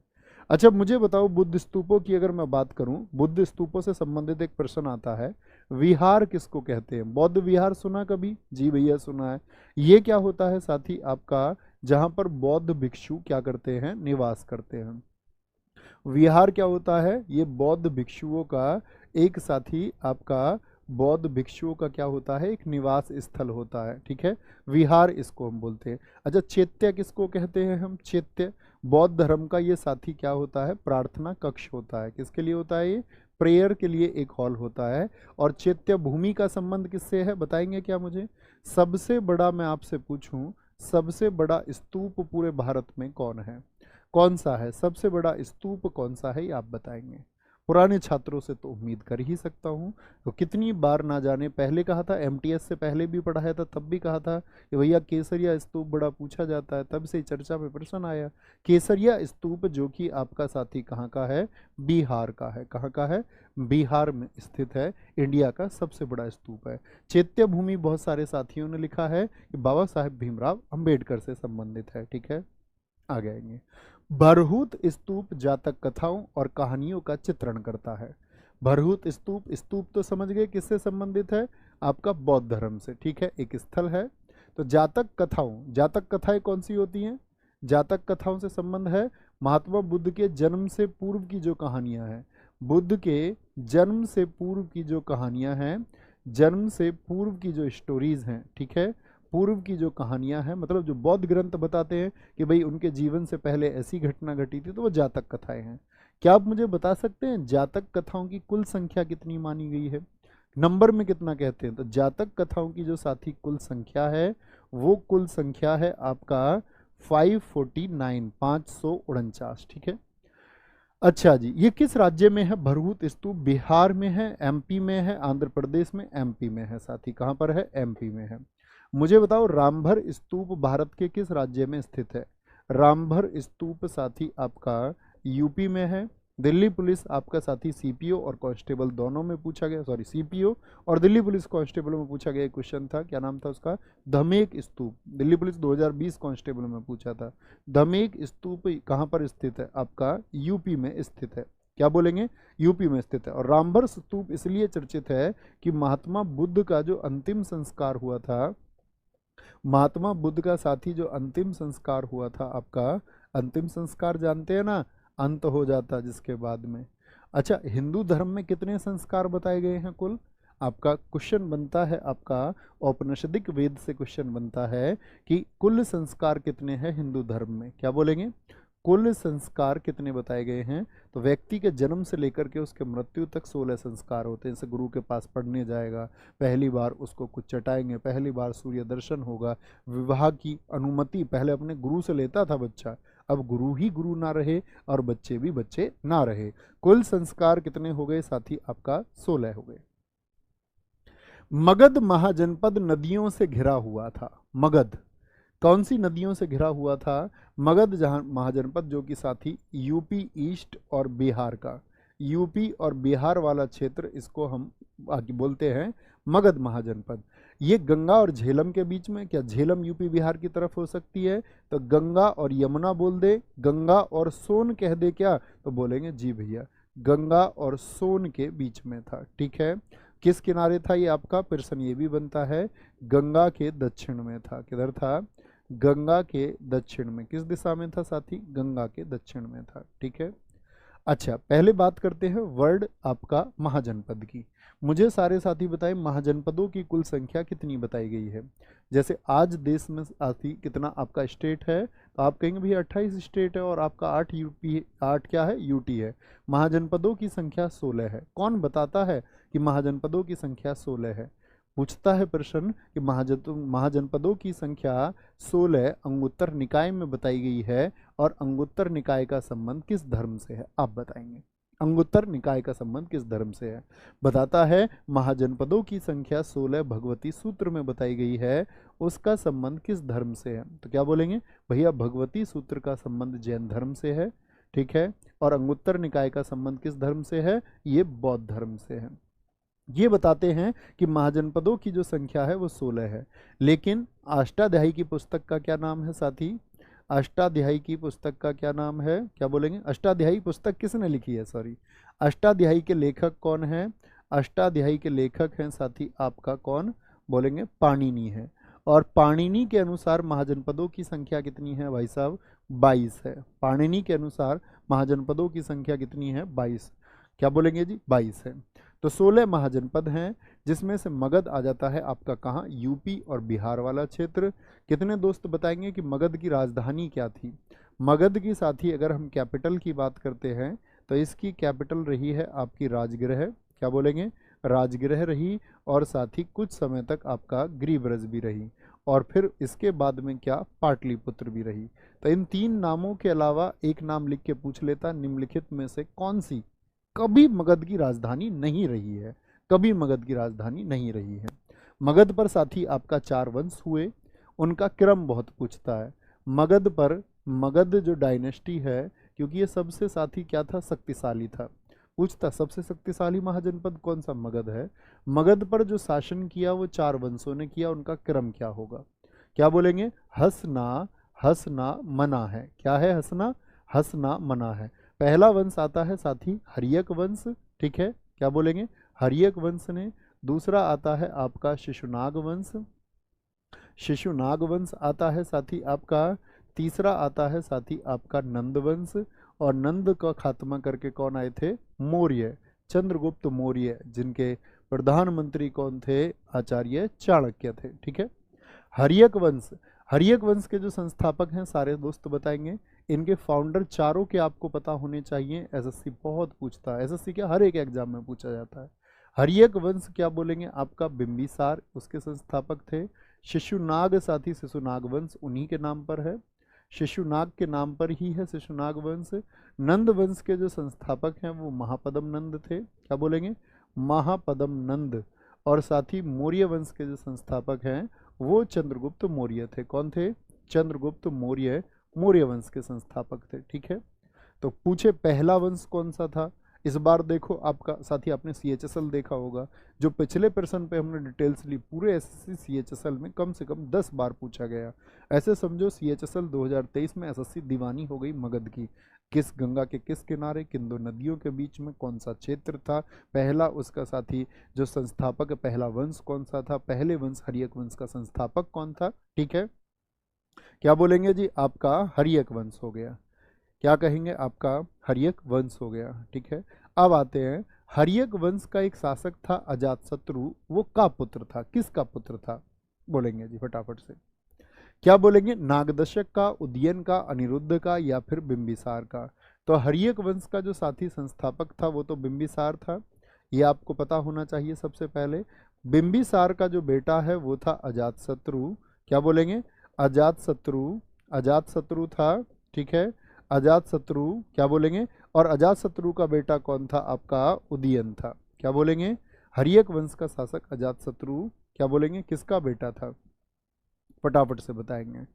अच्छा मुझे बताओ, बुद्ध स्तूपों की अगर मैं बात करूं, बुद्ध स्तूपों से संबंधित एक प्रश्न आता है, विहार किसको कहते हैं? बौद्ध विहार सुना कभी? जी भैया सुना है। ये क्या होता है साथी, आपका जहां पर बौद्ध भिक्षु क्या करते हैं, निवास करते हैं। विहार क्या होता है, ये बौद्ध भिक्षुओं का एक साथी आपका बौद्ध भिक्षुओं का क्या होता है, एक निवास स्थल होता है, ठीक है। विहार इसको हम बोलते हैं। अच्छा चैत्य किसको कहते हैं हम? चैत्य बौद्ध धर्म का ये साथी क्या होता है, प्रार्थना कक्ष होता है। किसके लिए होता है ये? प्रेयर के लिए एक हॉल होता है। और चैत्य भूमि का संबंध किससे है, बताएंगे क्या मुझे? सबसे बड़ा मैं आपसे पूछूं, सबसे बड़ा स्तूप पूरे भारत में कौन है, कौन सा है सबसे बड़ा स्तूप, कौन सा है ये आप बताएंगे। पुराने छात्रों से तो उम्मीद कर ही सकता हूँ। तो कितनी बार ना जाने, पहले कहा था एमटीएस से पहले भी पढ़ाया था, तब भी कहा था कि भैया केसरिया स्तूप बड़ा पूछा जाता है, तब से चर्चा में प्रश्न आया। केसरिया स्तूप जो कि आपका साथी कहाँ का है, बिहार का है। कहाँ का है, बिहार में स्थित है, इंडिया का सबसे बड़ा स्तूप है। चैत्य भूमि बहुत सारे साथियों ने लिखा है कि बाबा साहेब भीमराव अंबेडकर से संबंधित है, ठीक है। आ जाएंगे। बरहूत स्तूप जातक कथाओं और कहानियों का चित्रण करता है। बरहूत स्तूप, स्तूप तो समझ गए किससे संबंधित है, आपका बौद्ध धर्म से, ठीक है, एक स्थल है। तो जातक कथाओं, जातक कथाएं कौन सी होती हैं, जातक कथाओं से संबंध है महात्मा बुद्ध के जन्म से पूर्व की जो कहानियां हैं, बुद्ध के जन्म से पूर्व की जो कहानियां हैं, जन्म से पूर्व की जो स्टोरीज हैं, ठीक है, पूर्व की जो कहानियां हैं, मतलब जो बौद्ध ग्रंथ बताते हैं कि भाई उनके जीवन से पहले ऐसी घटना घटी थी, तो वो जातक कथाएं हैं। क्या आप मुझे बता सकते हैं जातक कथाओं की कुल संख्या कितनी मानी गई है? नंबर में कितना कहते हैं? तो जातक कथाओं की जो साथी कुल संख्या है, वो कुल संख्या है आपका 549, 549, ठीक है। अच्छा जी, ये किस राज्य में है भरहूत स्तूप? बिहार में है, एमपी में है, आंध्र प्रदेश में, एमपी में है साथी। कहाँ पर है? एमपी में है। मुझे बताओ रामभर स्तूप भारत के किस राज्य में स्थित है? रामभर स्तूप साथी आपका यूपी में है। दिल्ली पुलिस आपका साथी सीपीओ और कांस्टेबल दोनों में पूछा गया, सॉरी सीपीओ और दिल्ली पुलिस कांस्टेबल में पूछा गया क्वेश्चन था, क्या नाम था उसका? धमेक स्तूप। दिल्ली पुलिस 2020 कांस्टेबल में पूछा था। धमेक स्तूप कहाँ पर स्थित है? आपका यूपी में स्थित है। क्या बोलेंगे? यूपी में स्थित है। और रामभर स्तूप इसलिए चर्चित है कि महात्मा बुद्ध का जो अंतिम संस्कार हुआ था, महात्मा बुद्ध का साथी जो अंतिम संस्कार हुआ था आपका, अंतिम संस्कार जानते हैं ना, अंत हो जाता जिसके बाद में। अच्छा, हिंदू धर्म में कितने संस्कार बताए गए हैं कुल? आपका क्वेश्चन बनता है, आपका औपनिषदिक वेद से क्वेश्चन बनता है कि कुल संस्कार कितने हैं हिंदू धर्म में? क्या बोलेंगे? कुल संस्कार कितने बताए गए हैं? तो व्यक्ति के जन्म से लेकर के उसके मृत्यु तक 16 संस्कार होते हैं। जैसे गुरु के पास पढ़ने जाएगा, पहली बार उसको कुछ चटाएंगे, पहली बार सूर्य दर्शन होगा, विवाह की अनुमति पहले अपने गुरु से लेता था बच्चा, अब गुरु ही गुरु ना रहे और बच्चे भी बच्चे ना रहे। कुल संस्कार कितने हो गए साथी? आपका 16 हो गए। मगध महाजनपद नदियों से घिरा हुआ था। मगध कौन सी नदियों से घिरा हुआ था? मगध जहां महाजनपद, जो कि साथी यूपी ईस्ट और बिहार का, यूपी और बिहार वाला क्षेत्र, इसको हम आगे बोलते हैं मगध महाजनपद। ये गंगा और झेलम के बीच में, क्या झेलम यूपी बिहार की तरफ हो सकती है? तो गंगा और यमुना बोल दे, गंगा और सोन कह दे क्या? तो बोलेंगे जी भैया, गंगा और सोन के बीच में था, ठीक है। किस किनारे था ये आपका? प्रश्न ये भी बनता है, गंगा के दक्षिण में था। किधर था? गंगा के दक्षिण में। किस दिशा में था साथी? गंगा के दक्षिण में था, ठीक है। अच्छा, पहले बात करते हैं वर्ड आपका महाजनपद की। मुझे सारे साथी बताएं महाजनपदों की कुल संख्या कितनी बताई गई है। जैसे आज देश में साथी कितना आपका स्टेट है, तो आप कहेंगे भैया 28 स्टेट है और आपका 8 यूपी, 8 क्या है? यूटी है। महाजनपदों की संख्या 16 है। कौन बताता है कि महाजनपदों की संख्या 16 है? पूछता है प्रश्न कि महाजनपदों की संख्या 16 अंगुत्तर निकाय में बताई गई है, और अंगुत्तर निकाय का संबंध किस धर्म से है? आप बताएंगे अंगुत्तर निकाय का संबंध किस धर्म से है। बताता है महाजनपदों की संख्या 16 भगवती सूत्र में बताई गई है, उसका संबंध किस धर्म से है? तो क्या बोलेंगे भैया? भगवती सूत्र का संबंध जैन धर्म से है, ठीक है। और अंगुत्तर निकाय का संबंध किस धर्म से है? ये बौद्ध धर्म से है। ये बताते हैं कि महाजनपदों की जो संख्या है वो 16 है। लेकिन अष्टाध्यायी की पुस्तक का क्या नाम है साथी? अष्टाध्यायी की पुस्तक का क्या नाम है? क्या बोलेंगे? अष्टाध्यायी पुस्तक किसने लिखी है? सॉरी, अष्टाध्यायी के लेखक कौन है? अष्टाध्यायी के लेखक हैं साथी आपका कौन? बोलेंगे पाणिनि है। और पाणिनि के अनुसार महाजनपदों की संख्या कितनी है भाई साहब? 22 है। पाणिनि के अनुसार महाजनपदों की संख्या कितनी है? 22। क्या बोलेंगे जी? 22 है। तो 16 महाजनपद हैं, जिसमें से मगध आ जाता है आपका कहाँ? यूपी और बिहार वाला क्षेत्र। कितने दोस्त बताएंगे कि मगध की राजधानी क्या थी? मगध की साथी अगर हम कैपिटल की बात करते हैं तो इसकी कैपिटल रही है आपकी राजगृह। क्या बोलेंगे? राजगृह रही, और साथ ही कुछ समय तक आपका गृहब्रज भी रही, और फिर इसके बाद में क्या? पाटलिपुत्र भी रही। तो इन 3 नामों के अलावा एक नाम लिख के पूछ लेता, निम्नलिखित में से कौन सी कभी मगध की राजधानी नहीं रही है? कभी मगध की राजधानी नहीं रही है। मगध पर साथी आपका 4 वंश हुए, उनका क्रम बहुत पूछता है। मगध पर, मगध जो डायनेस्टी है, क्योंकि ये सबसे साथी क्या था? शक्तिशाली था। पूछता सबसे शक्तिशाली महाजनपद कौन सा? मगध है। मगध पर जो शासन किया वो 4 वंशों ने किया, उनका क्रम क्या होगा? क्या बोलेंगे? हसना, हसना मना है। क्या है? हसना, हसना मना है। पहला वंश आता है साथी हर्यक वंश, ठीक है। क्या बोलेंगे? हर्यक वंश ने। दूसरा आता है आपका शिशुनाग वंश, शिशुनाग वंश आता है साथी आपका। तीसरा आता है साथी आपका नंद वंश, और नंद का खात्मा करके कौन आए थे? मौर्य, चंद्रगुप्त मौर्य, जिनके प्रधानमंत्री कौन थे? आचार्य चाणक्य थे, ठीक है। हर्यक वंश, हर्यक वंश के जो संस्थापक हैं सारे दोस्त बताएंगे। इनके फाउंडर चारों के आपको पता होने चाहिए, एसएससी बहुत पूछता है, एसएससी क्या हर एक एग्जाम में पूछा जाता है। हर्यक वंश क्या बोलेंगे आपका बिंबिसार उसके संस्थापक थे। शिशुनाग साथी शिशुनाग वंश उन्हीं के नाम पर है, शिशुनाग के नाम पर ही है शिशुनाग वंश। नंद वंश के जो संस्थापक हैं वो महापदम नंद थे, क्या बोलेंगे महापदम नंद। और साथ ही मौर्य वंश के जो संस्थापक हैं वो चंद्रगुप्त मौर्य थे। कौन थे? चंद्रगुप्त मौर्य, मौर्य वंश के संस्थापक थे। ठीक है, तो पूछे पहला वंश कौन सा था। इस बार देखो आपका साथी आपने CHSL देखा होगा, जो पिछले प्रश्न पे हमने डिटेल्स ली, पूरे एसएससी CHSL में कम से कम 10 बार पूछा गया। ऐसे समझो CHSL 2023 में एसएससी दीवानी हो गई मगध की। किस गंगा के किस किनारे, किन दो नदियों के बीच में कौन सा क्षेत्र था पहला, उसका साथी जो संस्थापक पहला वंश कौन सा था, पहले वंश हर्यक वंश का संस्थापक कौन था। ठीक है, क्या बोलेंगे जी आपका हर्यक वंश हो गया। क्या कहेंगे आपका हर्यक वंश हो गया। ठीक है, अब आते हैं हर्यक वंश का एक शासक था अजातशत्रु, वो का पुत्र था, किसका पुत्र था बोलेंगे जी फटाफट से। क्या बोलेंगे नागदशक का, उदयन का, अनिरुद्ध का या फिर बिंबिसार का। तो हर्यक वंश का जो साथी संस्थापक था वो तो बिंबिसार था, ये आपको पता होना चाहिए सबसे पहले। बिंबिसार का जो बेटा है वो था अजातशत्रु, क्या बोलेंगे अजातशत्रु, अजातशत्रु था। ठीक है, अजातशत्रु क्या बोलेंगे, और अजातशत्रु का बेटा कौन था आपका उदयन था। क्या बोलेंगे हर्यक वंश का शासक अजातशत्रु क्या बोलेंगे किसका बेटा था, फटाफट से बताएंगे।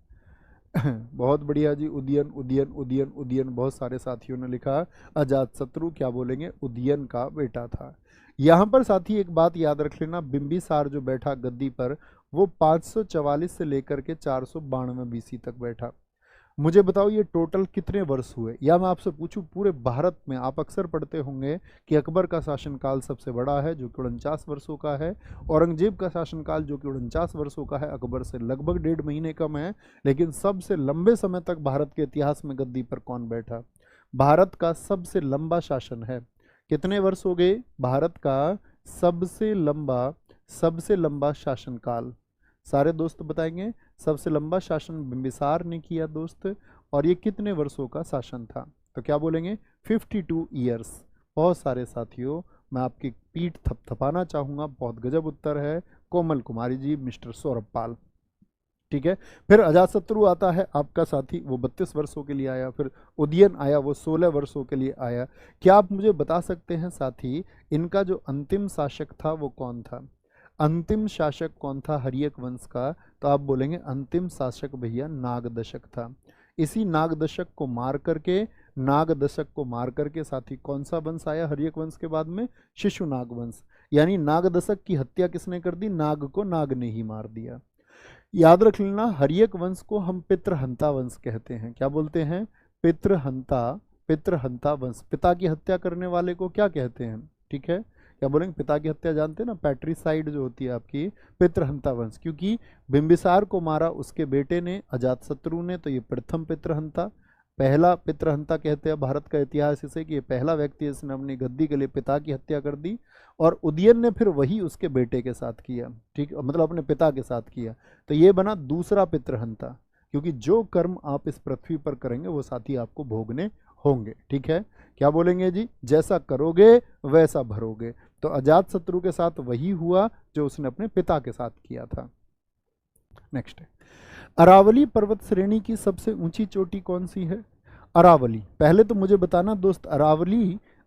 बहुत बढ़िया जी, उदयन उदयन उदयन उदयन, बहुत सारे साथियों ने लिखा अजातशत्रु क्या बोलेंगे उदयन का बेटा था। यहाँ पर साथी एक बात याद रख लेना, बिंबिसार जो बैठा गद्दी पर वो 544 से लेकर के 492 BC तक बैठा। मुझे बताओ ये टोटल कितने वर्ष हुए, या मैं आपसे पूछूं पूरे भारत में। आप अक्सर पढ़ते होंगे कि अकबर का शासनकाल सबसे बड़ा है जो कि 49 वर्षों का है, औरंगजेब का शासनकाल जो कि 49 वर्षों का है, अकबर से लगभग 1.5 महीने कम है। लेकिन सबसे लंबे समय तक भारत के इतिहास में गद्दी पर कौन बैठा, भारत का सबसे लंबा शासन है। कितने वर्ष हो गए, भारत का सबसे लंबा शासनकाल, सारे दोस्त बताएंगे। सबसे लंबा शासन बिंबिसार ने किया दोस्त, और ये कितने वर्षों का शासन था, तो क्या बोलेंगे 52 ईयर्स। बहुत सारे साथियों मैं आपकी पीठ थपथपाना चाहूँगा, बहुत गजब उत्तर है कोमल कुमारी जी, मिस्टर सौरभ पाल। ठीक है, फिर अजातशत्रु आता है आपका साथी, वो 32 वर्षों के लिए आया। फिर उदयन आया, वो 16 वर्षों के लिए आया। क्या आप मुझे बता सकते हैं साथी इनका जो अंतिम शासक था वो कौन था, अंतिम शासक कौन था हर्यक वंश का, तो आप बोलेंगे अंतिम शासक भैया नागदशक था। इसी नागदशक को मार करके साथी कौन सा वंश आया हर्यक वंश के बाद में, शिशुनाग वंश। यानी नागदशक की हत्या किसने कर दी, नाग को नाग ने ही मार दिया। याद रख लेना हर्यक वंश को हम पितृहंता वंश कहते हैं। क्या बोलते हैं, पितृहंता वंश। पिता की हत्या करने वाले को क्या कहते हैं, ठीक है, क्या बोलेंगे पिता की हत्या, जानते हैं ना पैट्रिसाइड जो होती है आपकी, पितृहंता वंश। क्योंकि बिंबिसार को मारा उसके बेटे ने अजातशत्रु ने, तो ये प्रथम पितृहंता, पहला पितृहंता कहते हैं भारत का इतिहास इसे, कि ये पहला व्यक्ति जिसने अपनी गद्दी के लिए पिता की हत्या कर दी। और उदयन ने फिर वही उसके बेटे के साथ किया, ठीक, मतलब अपने पिता के साथ किया, तो ये बना दूसरा पितृहंता। क्योंकि जो कर्म आप इस पृथ्वी पर करेंगे वो साथी आपको भोगने होंगे। ठीक है, क्या बोलेंगे जी, जैसा करोगे वैसा भरोगे। तो अजातशत्रु के साथ वही हुआ जो उसने अपने पिता के साथ किया था। नेक्स्ट है, अरावली पर्वत श्रेणी की सबसे ऊंची चोटी कौन सी है। अरावली, पहले तो मुझे बताना दोस्त,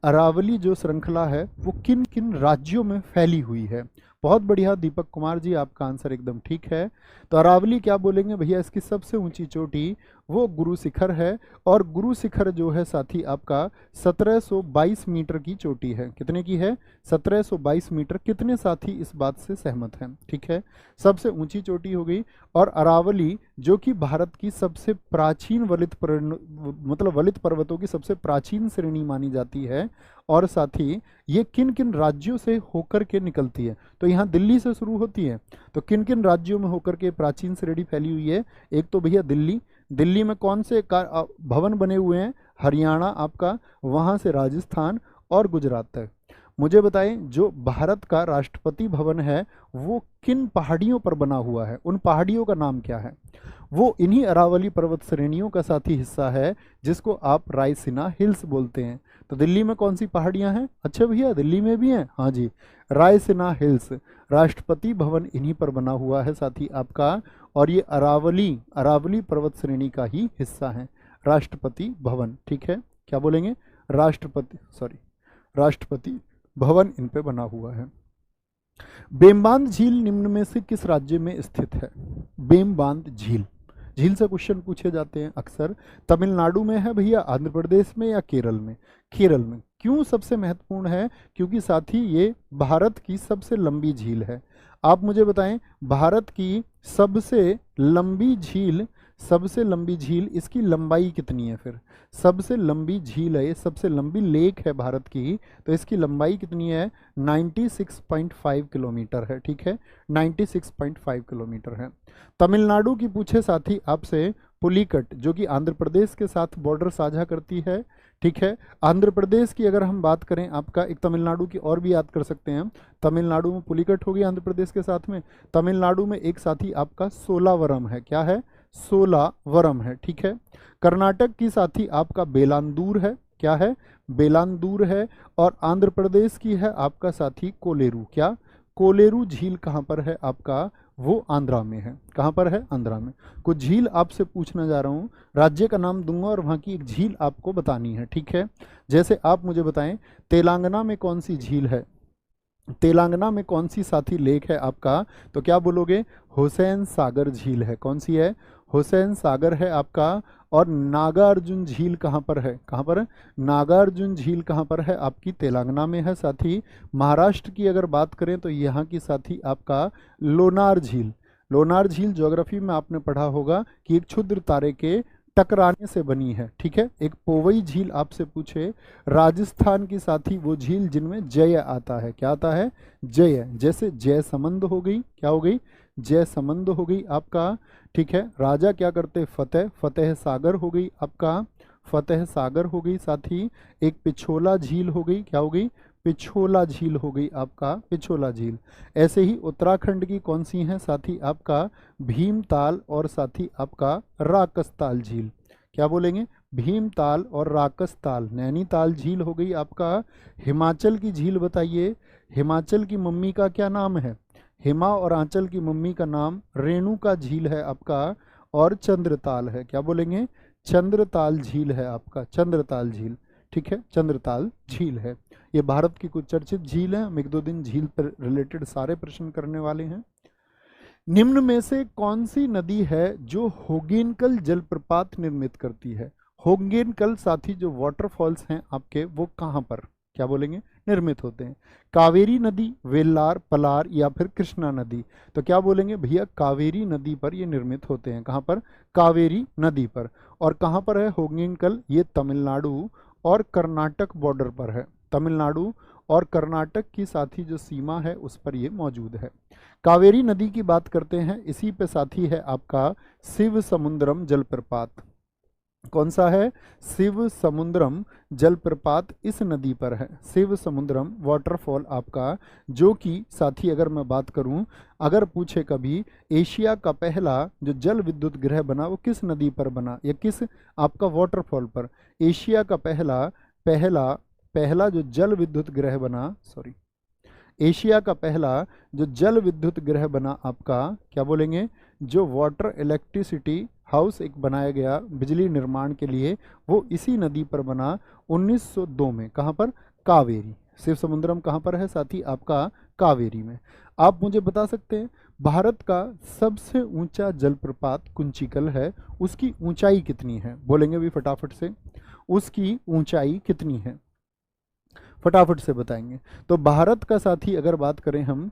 अरावली जो श्रृंखला है वो किन किन राज्यों में फैली हुई है। बहुत बढ़िया दीपक कुमार जी, आपका आंसर एकदम ठीक है। तो अरावली क्या बोलेंगे भैया, इसकी सबसे ऊंची चोटी वो गुरु शिखर है। और गुरु शिखर जो है साथी आपका 1722 मीटर की चोटी है। कितने की है, 1722 मीटर। कितने साथी इस बात से सहमत हैं, ठीक है, सबसे ऊंची चोटी हो गई। और अरावली जो कि भारत की सबसे प्राचीन वलित पर्वतों की सबसे प्राचीन श्रेणी मानी जाती है। और साथ ही ये किन किन राज्यों से होकर के निकलती है, तो यहाँ दिल्ली से शुरू होती है। तो किन किन राज्यों में होकर के प्राचीन श्रेणी फैली हुई है, एक तो भैया दिल्ली में कौन से भवन बने हुए हैं, हरियाणा आपका, वहाँ से राजस्थान और गुजरात तक। मुझे बताएं जो भारत का राष्ट्रपति भवन है वो किन पहाड़ियों पर बना हुआ है, उन पहाड़ियों का नाम क्या है? वो इन्हीं अरावली पर्वत श्रेणियों का साथी हिस्सा है जिसको आप रायसीना हिल्स बोलते हैं। तो दिल्ली में कौन सी पहाड़ियां हैं? अच्छा भैया दिल्ली में भी हैं, हाँ जी, रायसीना हिल्स, राष्ट्रपति भवन इन्हीं पर बना हुआ है साथी आपका, और ये अरावली अरावली पर्वत श्रेणी का ही हिस्सा है राष्ट्रपति भवन। ठीक है, क्या बोलेंगे? राष्ट्रपति भवन इन पे बना हुआ है। बेमबांध झील निम्न में से किस राज्य में स्थित है? बेमबांध झील, झील से क्वेश्चन पूछे जाते हैं अक्सर। तमिलनाडु में है भैया, आंध्र प्रदेश में, या केरल में? केरल में। क्यों सबसे महत्वपूर्ण है? क्योंकि साथी ये भारत की सबसे लंबी झील है। आप मुझे बताएं भारत की सबसे लंबी झील इसकी लंबाई कितनी है? फिर सबसे लंबी झील है ये, सबसे लंबी लेक है भारत की, तो इसकी लंबाई कितनी है? 96.5 किलोमीटर है। ठीक है, 96.5 किलोमीटर है। तमिलनाडु की पूछे साथी आपसे पुलिकट, जो कि आंध्र प्रदेश के साथ बॉर्डर साझा करती है। ठीक है, आंध्र प्रदेश की अगर हम बात करें आपका, एक तमिलनाडु की और भी याद कर सकते हैं हम। तमिलनाडु में पुलिकट होगी आंध्र प्रदेश के साथ में। तमिलनाडु में एक साथी आपका सोलावरम है। क्या है? सोलावरम है। ठीक है, कर्नाटक की साथी आपका बेलांदूर है। क्या है? बेलांदूर है। और आंध्र प्रदेश की है आपका साथी कोलेरू। क्या? कोलेरू झील कहाँ पर है आपका? वो आंध्रा में है। कहाँ पर है? आंध्रा में। कुछ झील आपसे पूछना जा रहा हूँ, राज्य का नाम दूंगा और वहाँ की एक झील आपको बतानी है। ठीक है, जैसे आप मुझे बताएं तेलंगाना में कौन सी झील है? तेलंगाना में कौन सी साथी लेक है आपका? तो क्या बोलोगे? हुसैन सागर झील है। कौन सी है? हुसैन सागर है आपका। और नागार्जुन झील कहाँ पर है? कहाँ पर है? नागार्जुन झील कहाँ पर है? आपकी तेलंगाना में है साथी। महाराष्ट्र की अगर बात करें तो यहाँ की साथी आपका लोनार झील। लोनार झील ज्योग्राफी में आपने पढ़ा होगा कि एक क्षुद्र तारे के टकराने से बनी है। ठीक है, एक पोवई झील आपसे पूछे, राजस्थान की साथी वो झील जिनमें जय आता है। क्या आता है? जय। जैसे जय समंद हो गई, क्या हो गई? जय समंद हो गई आपका। ठीक है, राजा क्या करते? फतेह, फतेह सागर हो गई आपका, फतेह सागर हो गई साथी। एक पिछोला झील हो गई। क्या हो गई? पिछोला झील हो गई आपका, पिछोला झील। ऐसे ही उत्तराखंड की कौन सी हैं साथी आपका? भीमताल और साथी आपका राकसताल झील। क्या बोलेंगे? भीमताल और राकसताल। नैनीताल झील हो गई आपका। हिमाचल की झील बताइए, हिमाचल की मम्मी का क्या नाम है? हिमा और आंचल की मम्मी का नाम रेणुका झील है आपका, और चंद्रताल है। क्या बोलेंगे? चंद्रताल झील है आपका, चंद्रताल झील। ठीक है, चंद्रताल झील है। ये भारत की कुछ चर्चित झील है। हम एक दो दिन झील पर रिलेटेड सारे प्रश्न करने वाले हैं। निम्न में से कौन सी नदी है जो होगेनकल जलप्रपात निर्मित करती है? होगेनकल साथी जो वाटरफॉल्स हैं आपके, वो कहाँ पर, क्या बोलेंगे, निर्मित होते हैं? कावेरी नदी, वेल्लार, पलार, या फिर कृष्णा नदी? तो क्या बोलेंगे भैया? कावेरी नदी पर ये निर्मित होते हैं। कहाँ पर? कावेरी नदी पर। और कहाँ पर है होगेनकल? ये तमिलनाडु और कर्नाटक बॉर्डर पर है। तमिलनाडु और कर्नाटक की साथी जो सीमा है उस पर ये मौजूद है। कावेरी नदी की बात करते हैं, इसी पे साथी है आपका शिव समुद्रम जलप्रपात। कौन सा है? शिव समुद्रम जलप्रपात इस नदी पर है। शिव समुद्रम वाटरफॉल आपका, जो कि साथी अगर मैं बात करूं, अगर पूछे कभी एशिया का पहला जो जल विद्युत गृह बना वो किस नदी पर बना, या किस आपका वाटरफॉल पर? एशिया का पहला जो जल विद्युत गृह बना, एशिया का पहला जो जल विद्युत गृह बना आपका, क्या बोलेंगे, जो वाटर इलेक्ट्रिसिटी हाउस एक बनाया गया बिजली निर्माण के लिए, वो इसी नदी पर बना 1902 में। कहाँ पर? कावेरी। शिव समुद्रम कहाँ पर है साथी आपका? कावेरी में। आप मुझे बता सकते हैं भारत का सबसे ऊंचा जलप्रपात कुंचिकल है, उसकी ऊंचाई कितनी है? बोलेंगे भी फटाफट से, उसकी ऊंचाई कितनी है? फटाफट से बताएंगे। तो भारत का साथी अगर बात करें हम,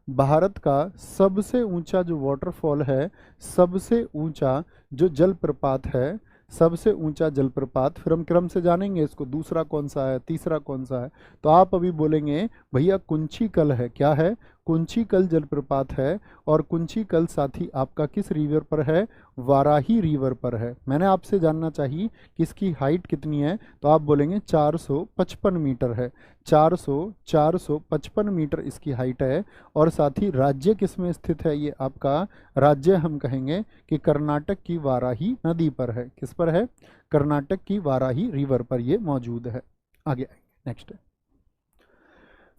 भारत का सबसे ऊंचा जो वाटरफॉल है, सबसे ऊंचा जो जलप्रपात है, सबसे ऊंचा जलप्रपात, फिर हम क्रम से जानेंगे इसको, दूसरा कौन सा है, तीसरा कौन सा है। तो आप अभी बोलेंगे भैया कुंचिकल है। क्या है? कुंचिकल जलप्रपात है, और कुंचिकल साथी आपका किस रिवर पर है? वाराही रिवर पर है। मैंने आपसे जानना चाहिए कि इसकी हाइट कितनी है, तो आप बोलेंगे 455 मीटर है। 455 मीटर इसकी हाइट है। और साथ ही राज्य किस में स्थित है? ये आपका राज्य हम कहेंगे कि कर्नाटक की वाराही नदी पर है। किस पर है? कर्नाटक की वाराही रिवर पर ये मौजूद है। आगे आएंगे, नेक्स्ट है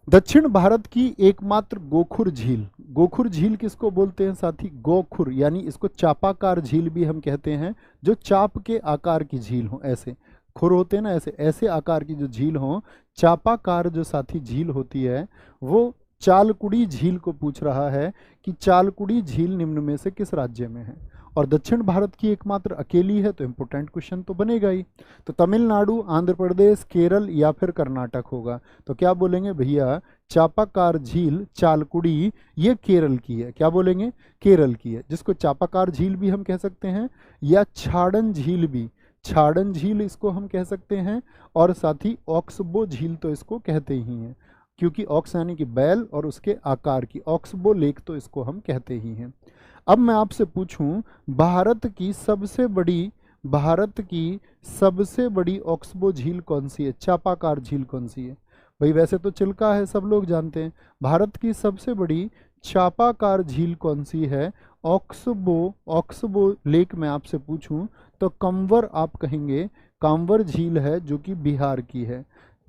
दक्षिण भारत की एकमात्र गोखुर झील। गोखुर झील किसको बोलते हैं साथी? गोखुर, यानी इसको चापाकार झील भी हम कहते हैं, जो चाप के आकार की झील हो। ऐसे खुर होते हैं ना, ऐसे ऐसे आकार की जो झील हो, चापाकार जो साथी झील होती है, वो चालकुड़ी झील को पूछ रहा है कि चालकुड़ी झील निम्न में से किस राज्य में है? और दक्षिण भारत की एकमात्र अकेली है, तो इंपोर्टेंट क्वेश्चन तो बनेगा ही। तो तमिलनाडु, आंध्र प्रदेश, केरल या फिर कर्नाटक होगा। तो क्या बोलेंगे भैया? चापाकार झील चालकुड़ी ये केरल की है। क्या बोलेंगे? केरल की है, जिसको चापाकार झील भी हम कह सकते हैं, या छाड़न झील भी, छाड़न झील इसको हम कह सकते हैं। और साथ ही ऑक्सबो झील तो इसको कहते ही हैं, क्योंकि ऑक्स यानी कि बैल और उसके आकार की, ऑक्सबो लेक तो इसको हम कहते ही हैं। अब मैं आपसे पूछूं, भारत की सबसे बड़ी ऑक्सबो झील कौन सी है? चापाकार झील कौन सी है? भाई वैसे तो चिल्का है, सब लोग जानते हैं। भारत की सबसे बड़ी चापाकार झील कौन सी है? ऑक्सबो लेक में आपसे पूछूं तो कंवर आप कहेंगे, कांवर झील है जो कि बिहार की है,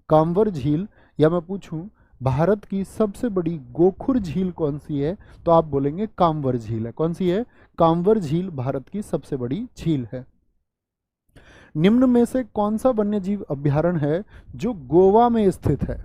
कांवर झील। या मैं पूछूं भारत की सबसे बड़ी गोखुर झील कौन सी है, तो आप बोलेंगे कांवर झील है। कौन सी है? कांवर झील भारत की सबसे बड़ी झील है। निम्न में से कौन सा वन्यजीव अभ्यारण्य है जो गोवा में स्थित है?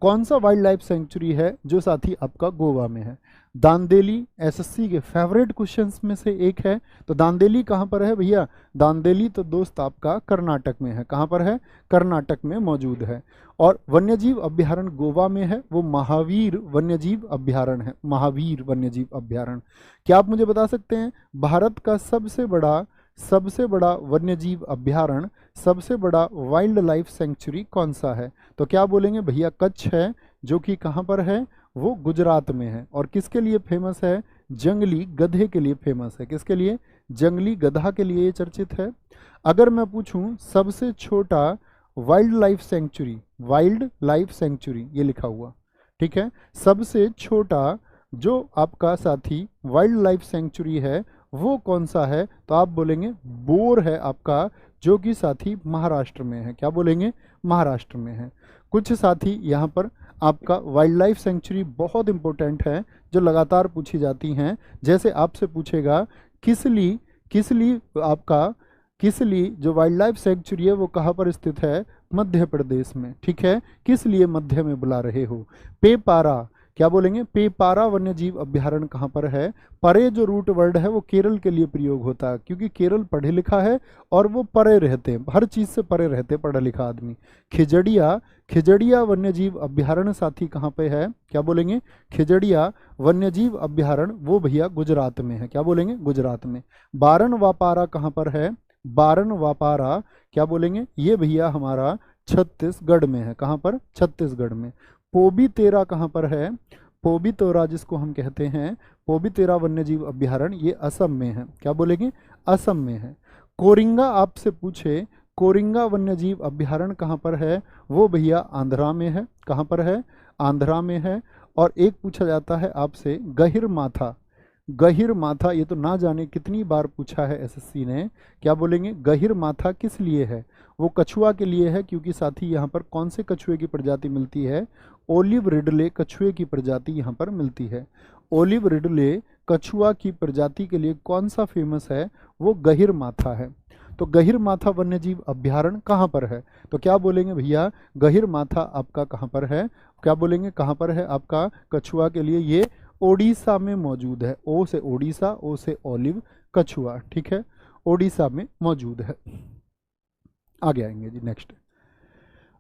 कौन सा वाइल्ड लाइफ सेंचुरी है जो साथी आपका गोवा में है? दांदेली एसएससी के फेवरेट क्वेश्चंस में से एक है। तो दांदेली कहाँ पर है भैया? दांदेली तो दोस्त आपका कर्नाटक में है। कहाँ पर है? कर्नाटक में मौजूद है। और वन्यजीव अभ्यारण्य गोवा में है, वो महावीर वन्यजीव अभ्यारण्य है। महावीर वन्यजीव अभ्यारण्य। क्या आप मुझे बता सकते हैं भारत का सबसे बड़ा वन्यजीव अभ्यारण्य, सबसे बड़ा वाइल्ड लाइफ सेंचुरी कौन सा है? तो क्या बोलेंगे भैया? कच्छ है, जो कि कहाँ पर है? वो गुजरात में है। और किसके लिए फेमस है? जंगली गधे के लिए फेमस है। किसके लिए? जंगली गधा के लिए ये चर्चित है। अगर मैं पूछूं सबसे छोटा वाइल्ड लाइफ सेंचुरी ये लिखा हुआ, ठीक है, सबसे छोटा जो आपका साथी वाइल्ड लाइफ सेंचुरी है वो कौन सा है? तो आप बोलेंगे बोर है आपका, जो कि साथी महाराष्ट्र में है। क्या बोलेंगे? महाराष्ट्र में है। कुछ साथी यहाँ पर आपका वाइल्ड लाइफ सेंचुरी बहुत इंपॉर्टेंट है, जो लगातार पूछी जाती हैं। जैसे आपसे पूछेगा किसली जो वाइल्ड लाइफ सेंचुरी है वो कहाँ पर स्थित है? मध्य प्रदेश में, ठीक है। किस लिए मध्य में बुला रहे हो? पेपारा, क्या बोलेंगे? पेपारा वन्यजीव अभ्यारण्य कहाँ पर है? परे जो रूट वर्ड है वो केरल के लिए प्रयोग होता है, क्योंकि केरल पढ़े लिखा है और वो परे रहते हैं, हर चीज से परे रहते हैं पढ़ा लिखा आदमी। खिजड़िया वन्यजीव अभ्यारण्य साथी कहाँ पे है? क्या बोलेंगे? खिजड़िया वन्यजीव अभ्यारण्य वो भैया गुजरात में है। क्या बोलेंगे? गुजरात में। बारन वापारा कहाँ पर है? बारन वापारा क्या बोलेंगे? ये भैया हमारा छत्तीसगढ़ में है। कहाँ पर? छत्तीसगढ़ में। पोबीतेरा कहाँ पर है? पोबीतोरा जिसको हम कहते हैं, पोबीतेरा वन्यजीव अभ्यारण्य, ये असम में है। क्या बोलेंगे? असम में है। कोरिंगा आपसे पूछे, कोरिंगा वन्यजीव अभ्यारण्य कहाँ पर है? वो भैया आंध्रा में है। कहाँ पर है? आंध्रा में है। और एक पूछा जाता है आपसे गहिर माथा, ये तो ना जाने कितनी बार पूछा है एसएससी ने। क्या बोलेंगे? गहिर माथा किस लिए है? वो कछुआ के लिए है, क्योंकि साथी यहाँ पर कौन से कछुए की प्रजाति मिलती है? ओलिव रिडले कछुए की प्रजाति यहाँ पर मिलती है। ओलिव रिडले कछुआ की प्रजाति के लिए कौन सा फेमस है? वो गहिर माथा है। तो गहिर माथा वन्यजीव अभ्यारण्य कहाँ पर है? तो क्या बोलेंगे भैया? गहिर माथा आपका कहाँ पर है? क्या बोलेंगे? कहाँ पर है आपका कछुआ के लिए? ये ओडिशा में मौजूद है। ओ से ओडिशा, ओ से ओलिव, कछुआ, ठीक है, ओडिशा में मौजूद है। आगे आएंगे जी, next.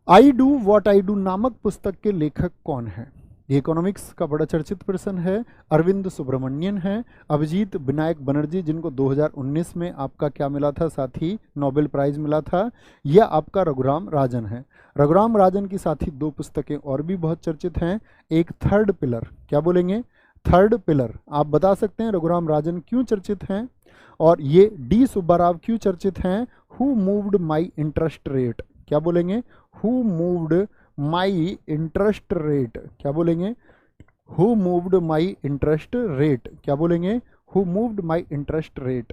I do what I do नामक पुस्तक के लेखक कौन है? ये इकोनॉमिक्स का बड़ा चर्चित पर्सन है। अरविंद सुब्रमण्यन है। अभिजीत विनायक बनर्जी, जिनको 2019 में आपका क्या मिला था साथी, नोबेल प्राइज मिला था। यह आपका रघुराम राजन है। रघुराम राजन की साथी दो पुस्तकें और भी बहुत चर्चित हैं। एक थर्ड पिलर, क्या बोलेंगे, थर्ड पिलर। आप बता सकते हैं रघुराम राजन क्यों चर्चित हैं। और ये डी सुब्बा राव क्यों चर्चित हैं। Who moved my interest rate, क्या बोलेंगे, who moved my interest rate, क्या बोलेंगे, who moved my interest rate, क्या बोलेंगे, who moved my interest rate.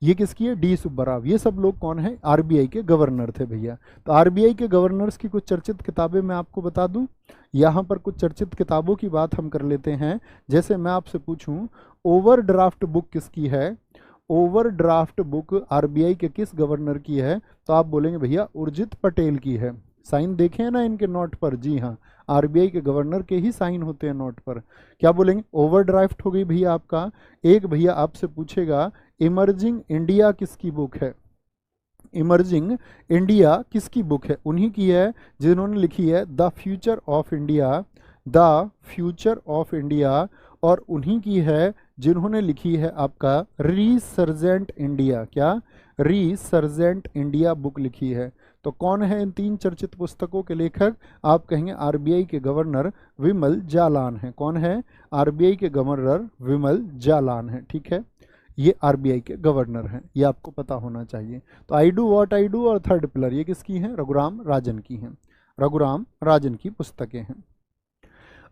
ये किसकी है, डी सुब्बा राव। ये सब लोग कौन है, आरबीआई के गवर्नर थे भैया। तो आरबीआई के गवर्नर्स की कुछ चर्चित किताबें मैं आपको बता दूं। यहाँ पर कुछ चर्चित किताबों की बात हम कर लेते हैं। जैसे मैं आपसे पूछूं ओवरड्राफ्ट बुक किसकी है, ओवरड्राफ्ट बुक आरबीआई के किस गवर्नर की है, तो आप बोलेंगे भैया उर्जित पटेल की है। साइन देखे हैं ना इनके नोट पर, जी हाँ, आरबीआई के गवर्नर के ही साइन होते हैं नोट पर। क्या बोलेंगे, ओवरड्राफ्ट हो गई भैया आपका। एक भैया आपसे पूछेगा इमर्जिंग इंडिया किसकी बुक है, इमर्जिंग इंडिया किसकी बुक है, उन्हीं की है जिन्होंने लिखी है the future of India, the future of India. और उन्हीं की है जिन्होंने लिखी है आपका रीसर्जेंट इंडिया, क्या, रीसर्जेंट इंडिया बुक लिखी है। तो कौन है इन तीन चर्चित पुस्तकों के लेखक, आप कहेंगे आरबीआई के गवर्नर विमल जालान है। कौन है, आरबीआई के गवर्नर विमल जालान है, ठीक है। ये आरबीआई के गवर्नर हैं, ये आपको पता होना चाहिए। तो आई डू व्हाट आई डू और थर्ड पिलर ये किसकी हैं, रघुराम राजन की हैं, रघुराम राजन की पुस्तकें हैं।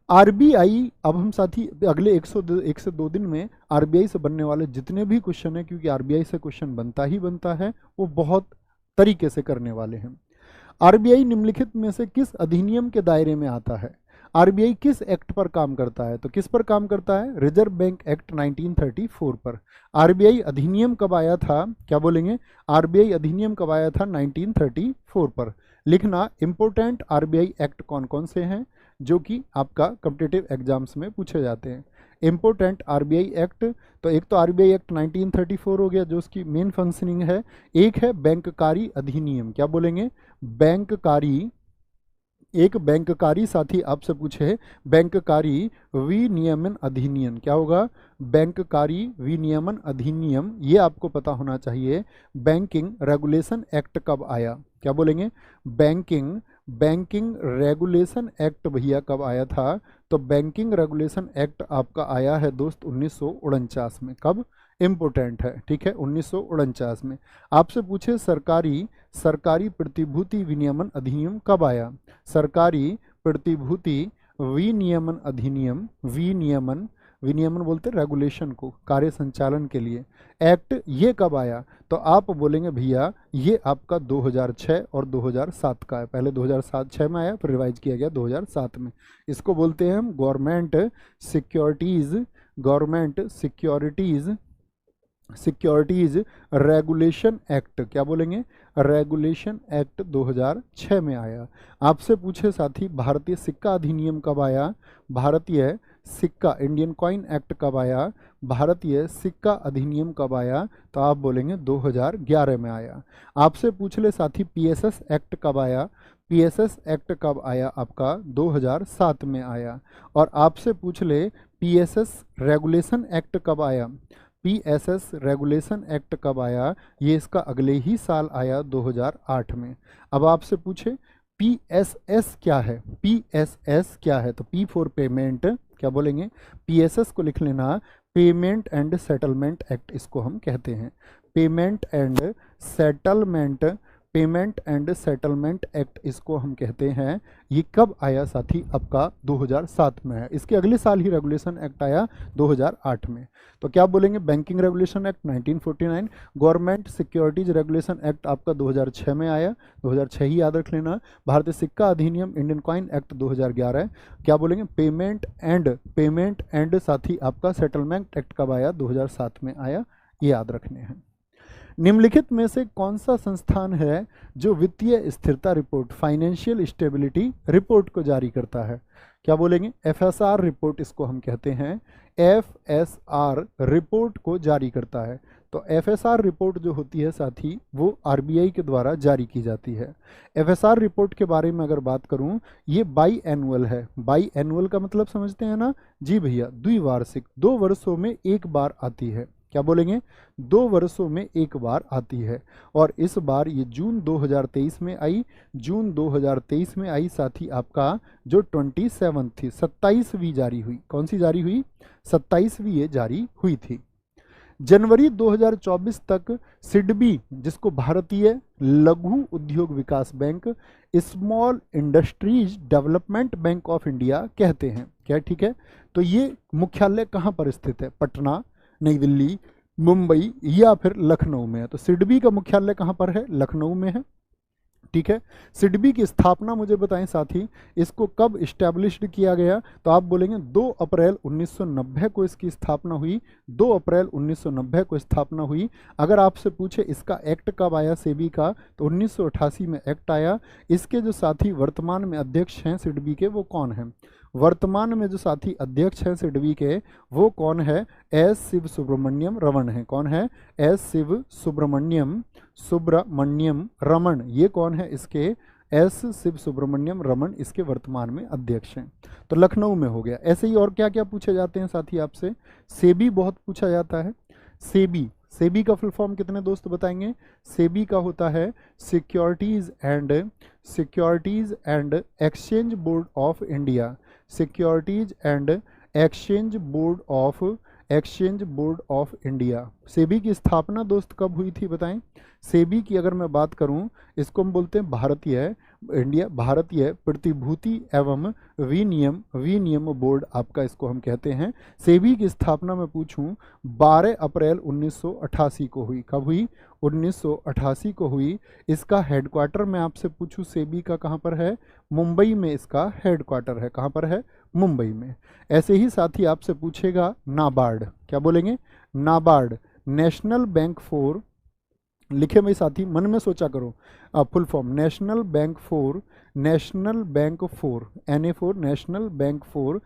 आरबीआई, अब हम साथी अगले 1 से 2 दिन में आरबीआई से बनने वाले जितने भी क्वेश्चन हैं, क्योंकि आरबीआई से क्वेश्चन बनता ही बनता है, वो बहुत तरीके से करने वाले हैं। आरबीआई निम्नलिखित में से किस अधिनियम के दायरे में आता है, आरबीआई किस एक्ट पर काम करता है, तो किस पर काम करता है, रिजर्व बैंक एक्ट 1934 पर। आरबीआई अधिनियम कब आया था, क्या बोलेंगे, आरबीआई अधिनियम कब आया था, 1934 पर। लिखना इंपोर्टेंट आरबीआई एक्ट कौन कौन से हैं जो कि आपका कॉम्पिटिटिव एग्जाम्स में पूछे जाते हैं। इंपोर्टेंट आरबीआई एक्ट, तो एक तो आरबीआई एक्ट 1934 हो गया जो उसकी मेन फंक्शनिंग है। एक है बैंककारी अधिनियम, क्या बोलेंगे, बैंककारी, एक बैंककारी साथी आपसे पूछे बैंककारी विनियमन अधिनियम, क्या होगा, बैंककारी विनियमन अधिनियम, ये आपको पता होना चाहिए। बैंकिंग रेगुलेशन एक्ट कब आया, क्या बोलेंगे, बैंकिंग रेगुलेशन एक्ट भैया कब आया था, तो बैंकिंग रेगुलेशन एक्ट आपका आया है दोस्त 1949 में। कब, इम्पोर्टेंट है, ठीक है, 1949 में। आपसे पूछे सरकारी प्रतिभूति विनियमन अधिनियम कब आया, सरकारी प्रतिभूति विनियमन अधिनियम, विनियमन बोलते रेगुलेशन को, कार्य संचालन के लिए एक्ट, ये कब आया, तो आप बोलेंगे भैया ये आपका 2006 और 2007 का है। पहले 2007-06 में आया, फिर रिवाइज किया गया 2007 में। इसको बोलते हैं हम गवर्नमेंट सिक्योरिटीज रेगुलेशन एक्ट, क्या बोलेंगे, रेगुलेशन एक्ट 2006 में आया। आपसे पूछे साथी भारतीय सिक्का अधिनियम कब आया, भारतीय सिक्का इंडियन कॉइन एक्ट कब आया, भारतीय सिक्का अधिनियम कब आया, तो आप बोलेंगे 2011 में आया। आपसे पूछ ले साथी पीएसएस एक्ट कब आया, पीएसएस एक्ट कब आया, आपका 2007 में आया। और आपसे पूछ ले पीएसएस रेगुलेशन एक्ट कब आया, पीएसएस रेगुलेशन एक्ट कब आया, ये इसका अगले ही साल आया 2008 में। अब आपसे पूछे पीएसएस क्या है, पीएसएस क्या है, तो पी फॉर पेमेंट, क्या बोलेंगे, पीएसएस को लिख लेना, पेमेंट एंड सेटलमेंट एक्ट इसको हम कहते हैं, पेमेंट एंड सेटलमेंट एक्ट इसको हम कहते हैं। ये कब आया साथी, आपका 2007 में है। इसके अगले साल ही रेगुलेशन एक्ट आया 2008 में। तो क्या बोलेंगे, banking regulation act 1949, government securities regulation act आपका 2006 में आया, 2006 ही याद रख लेना। भारतीय सिक्का अधिनियम इंडियन कॉइन एक्ट 2011। क्या बोलेंगे, पेमेंट एंड साथी आपका सेटलमेंट एक्ट कब आया, 2007 में आया, ये याद रखने हैं। निम्नलिखित में से कौन सा संस्थान है जो वित्तीय स्थिरता रिपोर्ट, फाइनेंशियल स्टेबिलिटी रिपोर्ट को जारी करता है, क्या बोलेंगे, एफएसआर रिपोर्ट इसको हम कहते हैं, एफएसआर रिपोर्ट को जारी करता है। तो एफएसआर रिपोर्ट जो होती है साथी वो आरबीआई के द्वारा जारी की जाती है। एफएसआर रिपोर्ट के बारे में अगर बात करूं, ये बाई एनुअल है। बाई एनुअल का मतलब समझते हैं ना? जी भैया, द्विवार्षिक, 2 वर्षों में एक बार आती है। क्या बोलेंगे? 2 वर्षों में एक बार आती है। और इस बार ये जून 2023 में आई। जून 2023 में आई साथी आपका जो 27 थी, 27वीं जारी हुई। कौन सी जारी हुई? 27वीं ये जारी हुई थी। जनवरी 2024 तक सिडबी, जिसको भारतीय लघु उद्योग विकास bank, small industries development bank of India कहते हैं। क्या ठीक है? तो ये मुख्यालय कहाँ पर स्थित है? पटना, नई दिल्ली, मुंबई या फिर लखनऊ में है। तो सिडबी का मुख्यालय कहाँ पर है? लखनऊ में है। ठीक है। सिडबी की स्थापना मुझे बताएं साथी, इसको कब इस्टेब्लिश्ड किया गया? तो आप बोलेंगे 2 अप्रैल 1990 को इसकी स्थापना हुई। 2 अप्रैल 1990 को स्थापना हुई। अगर आपसे पूछे इसका एक्ट कब आया सेबी का, तो 1988 में एक्ट आया। इसके जो साथी वर्तमान में अध्यक्ष हैं सिडबी के, वो कौन हैं? वर्तमान में जो साथी अध्यक्ष हैं सिडबी के, वो कौन है? एस शिव सुब्रमण्यम रमन है। कौन है? एस शिव सुब्रमण्यम रमन। ये कौन है इसके? एस शिव सुब्रमण्यम रमन इसके वर्तमान में अध्यक्ष हैं। तो लखनऊ में हो गया। ऐसे ही और क्या क्या पूछे जाते हैं साथी आपसे? सेबी बहुत पूछा जाता है। सेबी, सेबी का फुल फॉर्म कितने दोस्त बताएंगे? सेबी का होता है securities and exchange board of India. Securities and exchange board of India. SEBI की स्थापना दोस्त कब हुई थी बताएं? सेबी की अगर मैं बात करूं, इसको हम बोलते हैं भारतीय प्रतिभूति एवं विनियम बोर्ड, आपका इसको हम कहते हैं। सेबी की स्थापना में पूछूं, 12 अप्रैल 1988 को हुई। कब हुई? 1988 को हुई। इसका हेडक्वार्टर मैं आपसे पूछूं सेबी का कहाँ पर है? मुंबई में इसका हेडक्वार्टर है। कहाँ पर है? मुंबई में। ऐसे ही साथी आपसे पूछेगा नाबार्ड। क्या बोलेंगे? नाबार्ड, नेशनल बैंक फॉर, लिखे भाई साथी, मन में सोचा करो full form, national bank for national bank for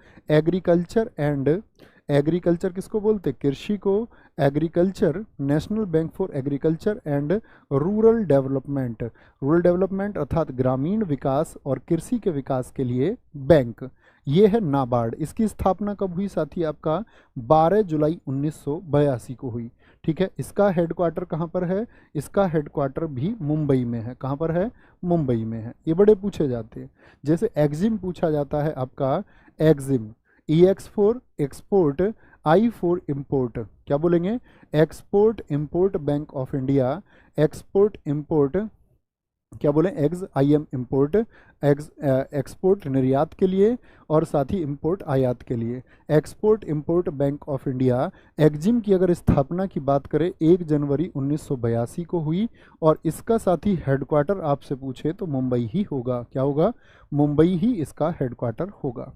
agriculture किसको बोलते? कृषि को। Agriculture, national bank for agriculture and rural development अर्थात ग्रामीण विकास और कृषि के विकास के लिए बैंक। ये है नाबार्ड। इसकी स्थापना कब हुई साथी? आपका 12 जुलाई 1982 को हुई। ठीक है। इसका हेडक्वार्टर कहाँ पर है? इसका हेडक्वार्टर भी मुंबई में है। कहाँ पर है? मुंबई में है। ये बड़े पूछे जाते हैं। जैसे एग्जिम पूछा जाता है आपका, EXIM, EX for export, I for import. क्या बोलेंगे? Export import bank of India. Export import, क्या बोलें? IM इम्पोर्ट, एक्सपोर्ट निर्यात के लिए और साथ ही इम्पोर्ट आयात के लिए। Export import bank of India. EXIM की अगर स्थापना की बात करें 1 जनवरी 1982 को हुई और इसका साथी हेडक्वार्टर आपसे पूछे तो मुंबई ही होगा। क्या होगा? मुंबई ही इसका हेडक्वार्टर होगा।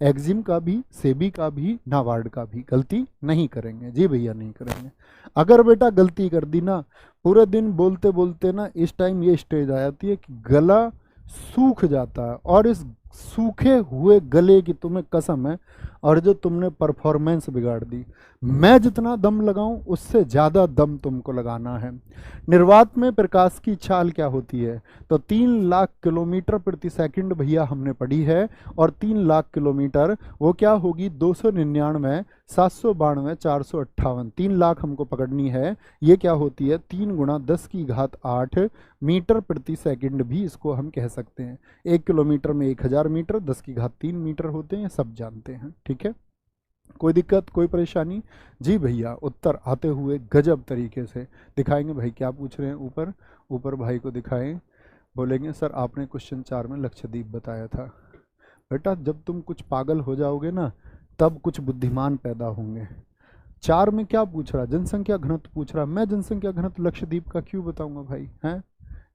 एग्जिम का भी, सेबी का भी, नाबार्ड का भी। गलती नहीं करेंगे जी भैया, नहीं करेंगे। अगर बेटा गलती कर दी ना, पूरे दिन बोलते बोलते ना इस टाइम ये स्टेज आ जाती है कि गला सूख जाता है, और इस सूखे हुए गले की तुम्हें कसम है, और जो तुमने परफॉर्मेंस बिगाड़ दी। मैं जितना दम लगाऊं उससे ज़्यादा दम तुमको लगाना है। निर्वात में प्रकाश की चाल क्या होती है? तो 3 लाख किलोमीटर प्रति सेकंड भैया हमने पढ़ी है, और 3 लाख किलोमीटर वो क्या होगी? 299, 792, 458। 3 लाख हमको पकड़नी है। ये क्या होती है? 3 गुणा 10 की घात 8 मीटर प्रति सेकंड भी इसको हम कह सकते हैं। 1 किलोमीटर में 1000 मीटर, 10 की घात 3 मीटर होते हैं, सब जानते हैं। ठीक है। कोई दिक्कत, कोई परेशानी? जी भैया, उत्तर आते हुए गजब तरीके से दिखाएंगे। भाई क्या पूछ रहे हैं? ऊपर भाई को दिखाएं। बोलेंगे सर आपने क्वेश्चन 4 में लक्षद्वीप बताया था। बेटा जब तुम कुछ पागल हो जाओगे ना, तब कुछ बुद्धिमान पैदा होंगे। 4 में क्या पूछ रहा? जनसंख्या घनत्व पूछ रहा। मैं जनसंख्या घनत्व लक्षद्वीप का क्यों बताऊंगा भाई? हैं,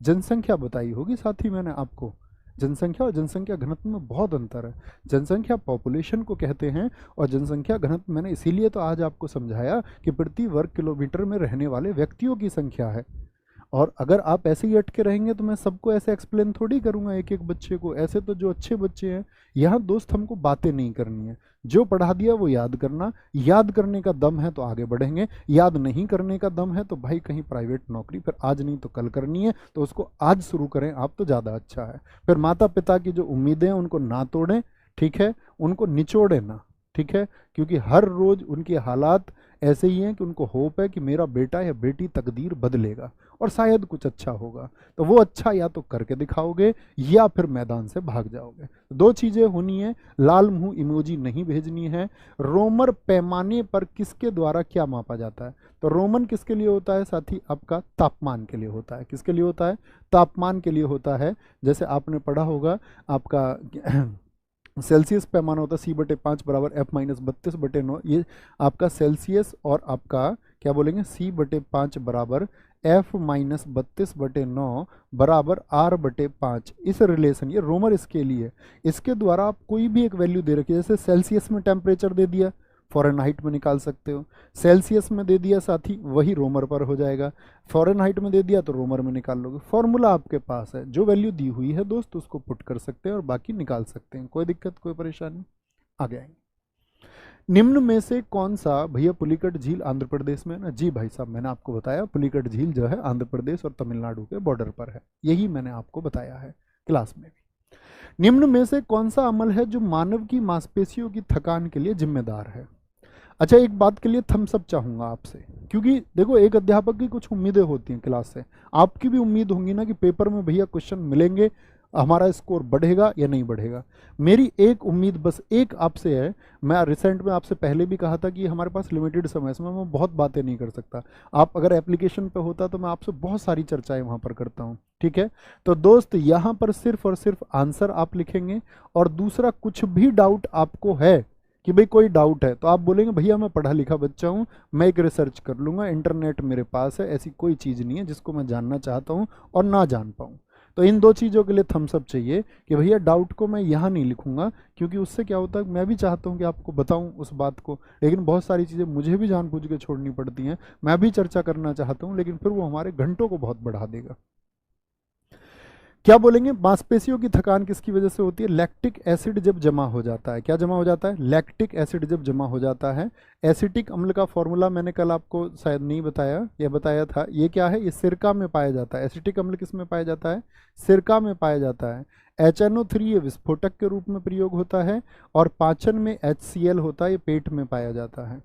जनसंख्या बताई होगी साथी मैंने आपको। जनसंख्या और जनसंख्या घनत्व में बहुत अंतर है। जनसंख्या पॉपुलेशन को कहते हैं, और जनसंख्या घनत्व मैंने इसीलिए तो आज आपको समझाया कि प्रति वर्ग किलोमीटर में रहने वाले व्यक्तियों की संख्या है। और अगर आप ऐसे ही अटके रहेंगे तो मैं सबको ऐसे एक्सप्लेन थोड़ी करूंगा एक एक बच्चे को। ऐसे तो जो अच्छे बच्चे हैं, यहाँ दोस्त हमको बातें नहीं करनी है, जो पढ़ा दिया वो याद करना। याद करने का दम है तो आगे बढ़ेंगे, याद नहीं करने का दम है तो भाई कहीं प्राइवेट नौकरी फिर आज नहीं तो कल करनी है, तो उसको आज शुरू करें आप तो ज़्यादा अच्छा है। फिर माता पिता की जो उम्मीदें हैं उनको ना तोड़ें, ठीक है, उनको निचोड़े ना, ठीक है, क्योंकि हर रोज उनके हालात ऐसे ही हैं कि उनको होप है कि मेरा बेटा या बेटी तकदीर बदलेगा और शायद कुछ अच्छा होगा, तो वो अच्छा या तो करके दिखाओगे या फिर मैदान से भाग जाओगे। दो चीजें होनी है, लाल मुंह इमोजी नहीं भेजनी है। रोमर पैमाने पर किसके द्वारा क्या मापा जाता है? तो रोमन किसके लिए होता है साथी? आपका तापमान के लिए होता है। किसके लिए होता है? तापमान के लिए होता है। जैसे आपने पढ़ा होगा आपका सेल्सियस पैमाना होता है C/5 बराबर F-32/9। ये आपका सेल्सियस और आपका क्या बोलेंगे C/5 बराबर F-32/9 बराबर R/5। इस रिलेशन, ये रोमर स्केल ही है, इसके द्वारा आप कोई भी एक वैल्यू दे रखी है। जैसे सेल्सियस में टेम्परेचर दे दिया, फ़ारेनहाइट में निकाल सकते हो। सेल्सियस में दे दिया साथी, वही रोमर पर हो जाएगा। फ़ारेनहाइट में दे दिया तो रोमर में निकाल लोगे। फॉर्मूला आपके पास है, जो वैल्यू दी हुई है दोस्त उसको पुट कर सकते हैं और बाकी निकाल सकते हैं। कोई दिक्कत, कोई परेशानी? आगे आएंगे। निम्न में से कौन सा, भैया पुलिकट झील आंध्र प्रदेश में है ना? जी भाई साहब, मैंने आपको बताया पुलिकट झील जो है आंध्र प्रदेश और तमिलनाडु के बॉर्डर पर है, यही मैंने आपको बताया है क्लास में भी। निम्न में से कौन सा अमल है जो मानव की मांसपेशियों की थकान के लिए जिम्मेदार है? अच्छा, एक बात के लिए थम्स अप चाहूंगा आपसे, क्योंकि देखो एक अध्यापक की कुछ उम्मीदें होती हैं क्लास से, आपकी भी उम्मीद होंगी ना कि पेपर में भैया क्वेश्चन मिलेंगे, हमारा स्कोर बढ़ेगा या नहीं बढ़ेगा। मेरी एक उम्मीद बस एक आपसे है, मैं रिसेंट में आपसे पहले भी कहा था कि हमारे पास लिमिटेड समय है, इसमें मैं बहुत बातें नहीं कर सकता। आप अगर एप्लीकेशन पे होता तो मैं आपसे बहुत सारी चर्चाएं वहाँ पर करता हूँ, ठीक है। तो दोस्त यहाँ पर सिर्फ और सिर्फ आंसर आप लिखेंगे, और दूसरा कुछ भी डाउट आपको है कि भाई कोई डाउट है तो आप बोलेंगे भैया मैं पढ़ा लिखा बच्चा हूँ, मैं एक रिसर्च कर लूँगा, इंटरनेट मेरे पास है, ऐसी कोई चीज़ नहीं है जिसको मैं जानना चाहता हूँ और ना जान पाऊँ। तो इन दो चीज़ों के लिए थम्स अप चाहिए कि भैया डाउट को मैं यहाँ नहीं लिखूंगा, क्योंकि उससे क्या होता है, मैं भी चाहता हूँ कि आपको बताऊँ उस बात को, लेकिन बहुत सारी चीज़ें मुझे भी जानबूझ के छोड़नी पड़ती हैं। मैं भी चर्चा करना चाहता हूँ, लेकिन फिर वो हमारे घंटों को बहुत बढ़ा देगा। क्या बोलेंगे? मांसपेशियों की थकान किसकी वजह से होती है? लैक्टिक एसिड जब जमा हो जाता है। क्या जमा हो जाता है? लैक्टिक एसिड जब जमा हो जाता है। एसिटिक अम्ल का फॉर्मूला मैंने कल आपको शायद नहीं बताया, या बताया था। ये क्या है? ये सिरका में पाया जाता है। एसिटिक अम्ल किस में पाया जाता है? सिरका में पाया जाता है। HNO3 ये विस्फोटक के रूप में प्रयोग होता है, और पाचन में HCl होता है, ये पेट में पाया जाता है।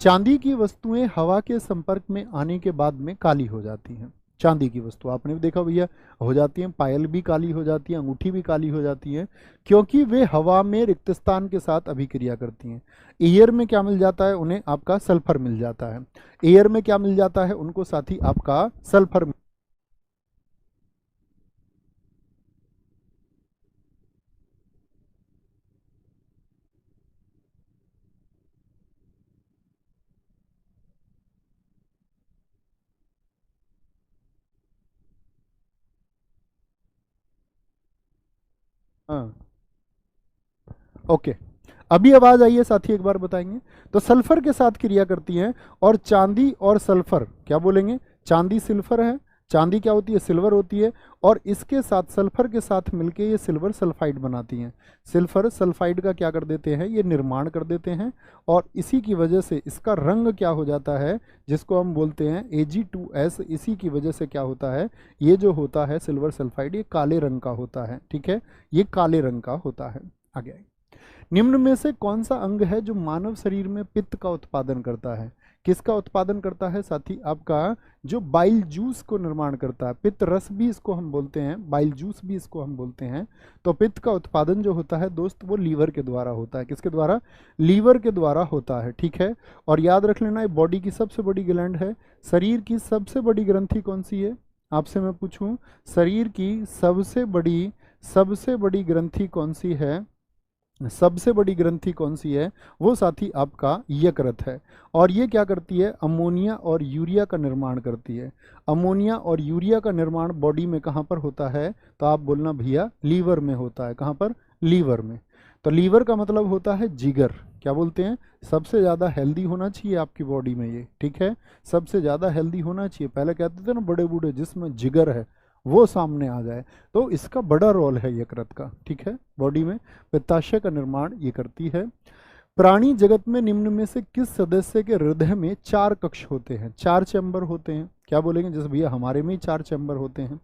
चांदी की वस्तुएं हवा के संपर्क में आने के बाद में काली हो जाती हैं। चांदी की वस्तु आपने भी देखा भैया हो जाती हैं, पायल भी काली हो जाती है, अंगूठी भी काली हो जाती है, क्योंकि वे हवा में रिक्त स्थान के साथ अभिक्रिया करती हैं। एयर में क्या मिल जाता है उन्हें? आपका सल्फर मिल जाता है। एयर में क्या मिल जाता है उनको साथी? आपका सल्फर। हाँ, ओके, अभी आवाज आई है साथी? एक बार बताएंगे। तो सल्फर के साथ क्रिया करती हैं, और चांदी और सल्फर क्या बोलेंगे? चांदी सिल्फर है, चांदी क्या होती है? सिल्वर होती है, और इसके साथ सल्फर के साथ मिलके ये सिल्वर सल्फाइड बनाती हैं। सिल्फर सल्फाइड का क्या कर देते हैं? ये निर्माण कर देते हैं, और इसी की वजह से इसका रंग क्या हो जाता है, जिसको हम बोलते हैं Ag2S। इसी की वजह से क्या होता है, ये जो होता है सिल्वर सल्फाइड, ये काले रंग का होता है, ठीक है, ये काले रंग का होता है। आगे निम्न में से कौन सा अंग है जो मानव शरीर में पित्त का उत्पादन करता है? किसका उत्पादन करता है साथी? आपका जो बाइल जूस को निर्माण करता है। पित्त रस भी इसको हम बोलते हैं, बाइल जूस भी इसको हम बोलते हैं। तो पित्त का उत्पादन जो होता है दोस्त, वो लीवर के द्वारा होता है। किसके द्वारा? लीवर के द्वारा होता है, ठीक है। और याद रख लेना, ये बॉडी की सबसे बड़ी ग्लैंड है। शरीर की सबसे बड़ी ग्रंथि कौन सी है? आपसे मैं पूछूं, शरीर की सबसे बड़ी ग्रंथि कौन सी है? सबसे बड़ी ग्रंथि कौन सी है? वो साथी आपका यकृत है। और ये क्या करती है? अमोनिया और यूरिया का निर्माण करती है। अमोनिया और यूरिया का निर्माण बॉडी में कहाँ पर होता है? तो आप बोलना भैया लीवर में होता है। कहाँ पर? लीवर में। तो लीवर का मतलब होता है जिगर। क्या बोलते हैं? सबसे ज़्यादा हेल्दी होना चाहिए आपकी बॉडी में ये, ठीक है, सबसे ज़्यादा हेल्दी होना चाहिए। पहले कहते थे ना बड़े बूढ़े, जिसमें जिगर है वो सामने आ जाए, तो इसका बड़ा रोल है यकृत का, ठीक है, बॉडी में पित्ताशय का निर्माण ये करती है। प्राणी जगत में निम्न में से किस सदस्य के हृदय में 4 कक्ष होते हैं, 4 चैम्बर होते हैं? क्या बोलेंगे? जैसे भैया हमारे में ही 4 चैम्बर होते हैं।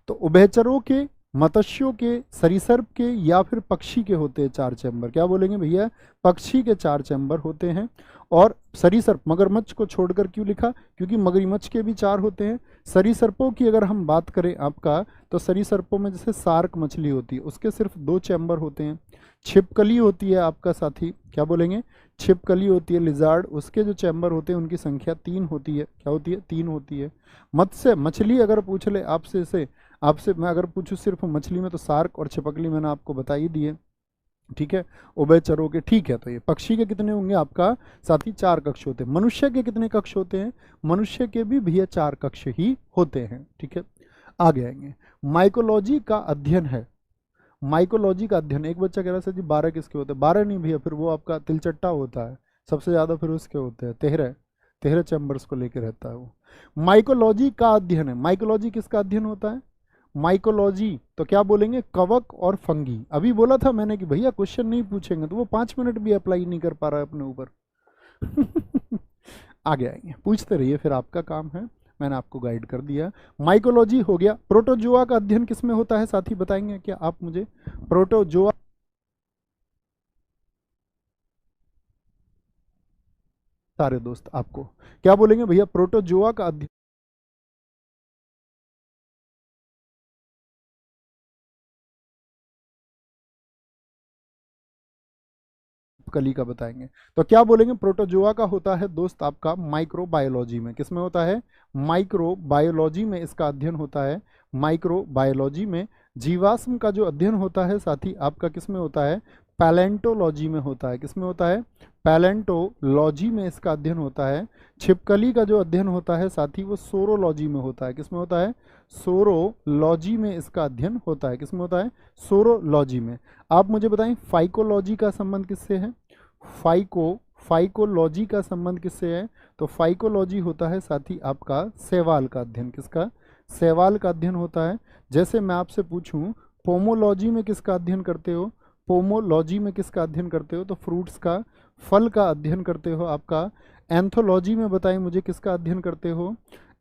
तो उभयचरों के, मत्स्यों के, सरीसर्प के या फिर पक्षी के होते हैं 4 चैम्बर? क्या बोलेंगे भैया? पक्षी के 4 चैम्बर होते हैं। और सरीसर्प, मगरमच्छ को छोड़कर क्यों लिखा? क्योंकि मगरमच्छ के भी 4 होते हैं। सरीसर्पों की अगर हम बात करें आपका, तो सरीसर्पों में जैसे सार्क मछली होती है, उसके सिर्फ 2 चैम्बर होते हैं। छिपकली होती है आपका साथी, क्या बोलेंगे? छिपकली होती है, लिजार्ड, उसके जो चैम्बर होते हैं उनकी संख्या 3 होती है। क्या होती है? 3 होती है। मत्स्य, मछली अगर पूछ ले आपसे से आपसे मैं अगर पूछूं सिर्फ मछली में, तो सार्क और छिपकली मैंने आपको बता ही दिए, ठीक है, उभयचरों के, ठीक है। तो ये पक्षी के कितने होंगे आपका साथी? 4 कक्ष होते हैं। मनुष्य के कितने कक्ष होते हैं? मनुष्य के भी भैया 4 कक्ष ही होते हैं, ठीक है। आगे आएंगे, माइकोलॉजी का अध्ययन है। माइकोलॉजी का अध्ययन, एक बच्चा कह रहा है सर जी 12 किसके होते हैं? 12 नहीं भैया, फिर वो आपका तिलचट्टा होता है, सबसे ज़्यादा फिर उसके होते हैं 13 चैम्बर्स को लेकर रहता है वो। माइकोलॉजी का अध्ययन है। माइकोलॉजी किसका अध्ययन होता है? माइकोलॉजी, तो क्या बोलेंगे? कवक और फंगी। अभी बोला था मैंने कि भैया क्वेश्चन नहीं पूछेंगे, तो वो 5 मिनट भी अप्लाई नहीं कर पा रहा है अपने ऊपर। आगे आएंगे, पूछते रहिए, फिर आपका काम है, मैंने आपको गाइड कर दिया। माइकोलॉजी हो गया। प्रोटोजोआ का अध्ययन किसमें होता है साथी, बताएंगे क्या आप मुझे? प्रोटोजोआ, सारे दोस्त आपको क्या बोलेंगे भैया? प्रोटोजोआ का अध्ययन कली का बताएंगे। तो क्या बोलेंगे? प्रोटोजोआ का होता है दोस्त आपका माइक्रोबायोलॉजी में। किसमें होता है? माइक्रोबायोलॉजी में इसका अध्ययन होता है। माइक्रोबायोलॉजी में। जीवाश्म का जो अध्ययन होता है साथी आपका किसमें होता है? पैलेंटोलॉजी में होता है। किसमें होता है? पैलेंटोलॉजी में इसका अध्ययन होता है। छिपकली का जो अध्ययन होता है साथी वो सोरोलॉजी में होता है। किसमें होता है? सोरोलॉजी में इसका अध्ययन होता है। किसमें होता है? सोरोलॉजी में। आप मुझे बताएं फाइकोलॉजी का संबंध किससे है? फाइकोलॉजी का संबंध किससे है? तो फाइकोलॉजी होता है साथी आपका शैवाल का अध्ययन। किसका? शैवाल का अध्ययन होता है। जैसे मैं आपसे पूछूं पोमोलॉजी में किसका अध्ययन करते हो? पोमोलॉजी में किसका अध्ययन करते हो? तो फ्रूट्स का, फल का अध्ययन करते हो आपका। एंथोलॉजी में बताएं मुझे किसका अध्ययन करते हो?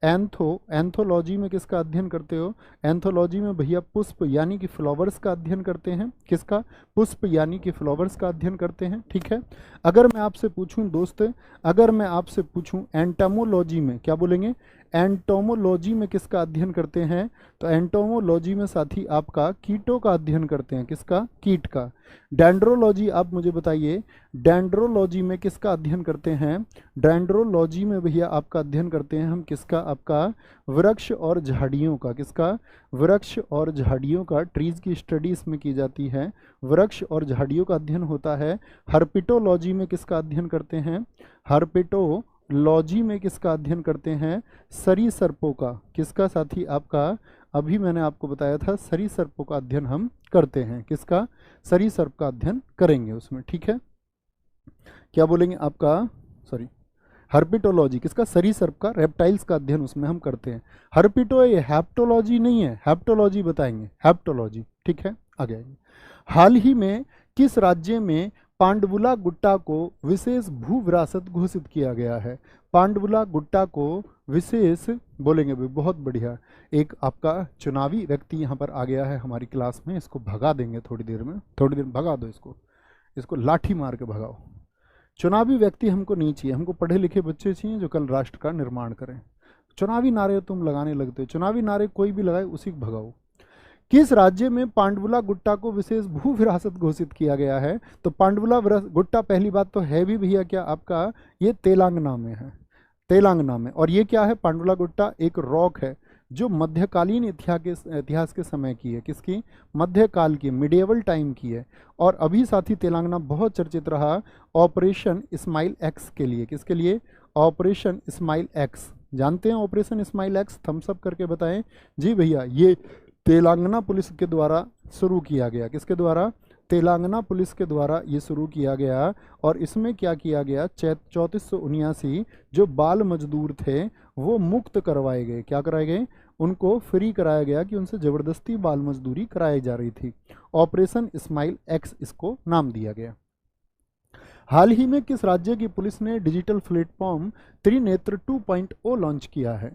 एंथोलॉजी में किसका अध्ययन करते हो? एंथोलॉजी में भैया पुष्प यानी कि फ्लावर्स का अध्ययन करते हैं। किसका? पुष्प यानी कि फ्लावर्स का अध्ययन करते हैं, ठीक है। अगर मैं आपसे पूछूं दोस्त, अगर मैं आपसे पूछूं एंटोमोलॉजी में, क्या बोलेंगे? एंटोमोलॉजी में किसका अध्ययन करते हैं? तो एंटोमोलॉजी में साथी आपका कीटों का अध्ययन करते हैं। किसका? कीट का। डेंड्रोलॉजी आप मुझे बताइए, डेंड्रोलॉजी में किसका अध्ययन करते हैं? डेंड्रोलॉजी में भैया आपका अध्ययन करते हैं हम किसका? आपका वृक्ष और झाड़ियों का। किसका? वृक्ष और झाड़ियों का, ट्रीज की स्टडी इसमें की जाती है। वृक्ष और झाड़ियों का अध्ययन होता है। हर्पिटोलॉजी में किसका अध्ययन करते हैं? हर्पिटोलॉजी में किसका अध्ययन करते हैं? सरीसर्पों का। किसका साथी आपका? अभी मैंने आपको बताया था सरीसर्पों का अध्ययन हम करते हैं। किसका? सरीसर्प का अध्ययन करेंगे उसमें, ठीक है। क्या बोलेंगे आपका? सॉरी, हर्पिटोलॉजी किसका? सरीसर्प का, रेप्टाइल्स का अध्ययन उसमें हम करते हैं। हर्पिटो, ये हैप्टोलॉजी नहीं है, हैप्टोलॉजी बताएंगे, हैप्टोलॉजी, ठीक है। आगे आएंगे। हाल ही में किस राज्य में पांडवुला गुट्टा को विशेष भू विरासत घोषित किया गया है? पांडवुला गुट्टा को विशेष, बोलेंगे भी, बहुत बढ़िया। एक आपका चुनावी व्यक्ति यहाँ पर आ गया है हमारी क्लास में, इसको भगा देंगे थोड़ी देर में, थोड़ी देर भगा दो इसको लाठी मार के भगाओ। चुनावी व्यक्ति हमको नहीं चाहिए, हमको पढ़े लिखे बच्चे चाहिए जो कल राष्ट्र का निर्माण करें। चुनावी नारे तुम लगाने लगते हो, चुनावी नारे कोई भी लगाए उसी को भगाओ। किस राज्य में पांडवुला गुट्टा को विशेष भू विरासत घोषित किया गया है? तो पांडवुला गुट्टा पहली बात तो है भी भैया क्या आपका? ये तेलंगाना में है, तेलंगाना में। और ये क्या है? पांडवुला गुट्टा एक रॉक है जो मध्यकालीन इतिहास के समय की है। किसकी? मध्यकाल की, मिडिएवल टाइम की है। और अभी साथी तेलंगाना बहुत चर्चित रहा ऑपरेशन स्माइल एक्स के लिए। किसके लिए? Operation Smile X. जानते हैं Operation Smile X? Thumbs up करके बताएं। जी भैया, ये तेलंगाना पुलिस के द्वारा शुरू किया गया। किसके द्वारा? तेलंगाना पुलिस के द्वारा ये शुरू किया गया और इसमें क्या किया गया, 3479 जो बाल मजदूर थे वो मुक्त करवाए गए। क्या कराए गए? उनको फ्री कराया गया कि उनसे ज़बरदस्ती बाल मजदूरी कराई जा रही थी। ऑपरेशन स्माइल एक्स इसको नाम दिया गया। हाल ही में किस राज्य की पुलिस ने डिजिटल प्लेटफॉर्म त्रिनेत्र 2.0 लॉन्च किया है?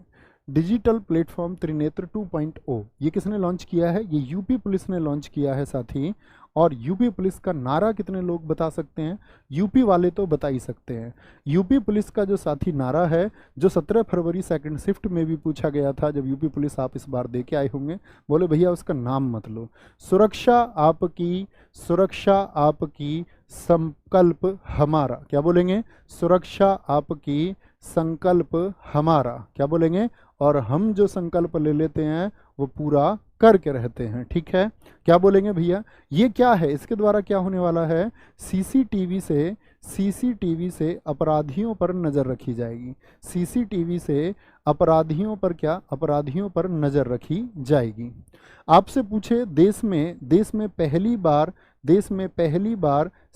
डिजिटल प्लेटफॉर्म त्रिनेत्र 2.0 ये किसने लॉन्च किया है? ये यूपी पुलिस ने लॉन्च किया है साथी। और यूपी पुलिस का नारा कितने लोग बता सकते हैं? यूपी वाले तो बता ही सकते हैं। यूपी पुलिस का जो साथी नारा है, जो 17 फरवरी सेकंड शिफ्ट में भी पूछा गया था, जब यूपी पुलिस आप इस बार दे के आए होंगे, बोले भैया उसका नाम मत लो, सुरक्षा आपकी, सुरक्षा आपकी, संकल्प हमारा। क्या बोलेंगे? सुरक्षा आपकी, संकल्प हमारा। क्या बोलेंगे? और हम जो संकल्प ले लेते हैं वो पूरा करके रहते हैं। ठीक है, क्या बोलेंगे भैया? ये क्या है? इसके द्वारा क्या होने वाला है? सीसीटीवी से अपराधियों पर नजर रखी जाएगी। सीसीटीवी से अपराधियों पर क्या? अपराधियों पर नजर रखी जाएगी। आपसे पूछे देश में पहली बार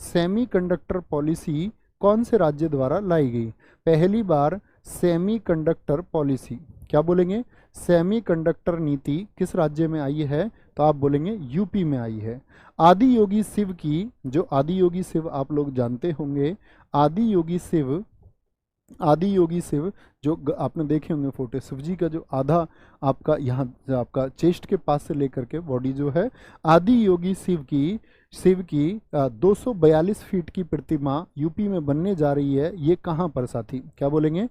सेमीकंडक्टर पॉलिसी कौन से राज्य द्वारा लाई गई? पहली बार सेमीकंडक्टर पॉलिसी, क्या बोलेंगे? सेमीकंडक्टर नीति किस राज्य में आई है? तो आप बोलेंगे यूपी में आई है। आदि योगी शिव की, जो आदि योगी शिव आप लोग जानते होंगे, आदि योगी शिव जो आपने देखे होंगे फोटो, शिव जी का जो आधा आपका यहाँ आपका चेस्ट के पास से लेकर के बॉडी जो है, आदि योगी शिव की 242 फीट की प्रतिमा यूपी में बनने जा रही है। ये कहाँ पर साथी? क्या बोलेंगे?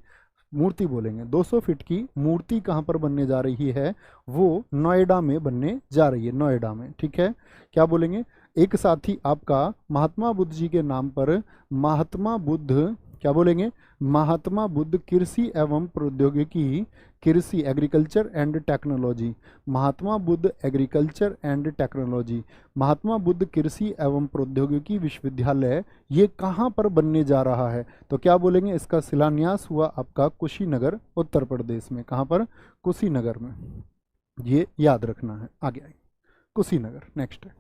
मूर्ति बोलेंगे। 200 फीट की मूर्ति कहाँ पर बनने जा रही है? वो नोएडा में बनने जा रही है, नोएडा में। ठीक है, क्या बोलेंगे? एक साथी आपका महात्मा बुद्ध जी के नाम पर महात्मा बुद्ध, क्या बोलेंगे? महात्मा बुद्ध कृषि एवं प्रौद्योगिकी, कृषि agriculture and technology, Mahatma Buddha agriculture and technology, Mahatma Buddha कृषि एवं प्रौद्योगिकी विश्वविद्यालय, ये कहाँ पर बनने जा रहा है? तो क्या बोलेंगे? इसका शिलान्यास हुआ आपका कुशीनगर, उत्तर प्रदेश में। कहाँ पर? कुशीनगर में। ये याद रखना है। आगे आइए, कुशीनगर। नेक्स्ट है,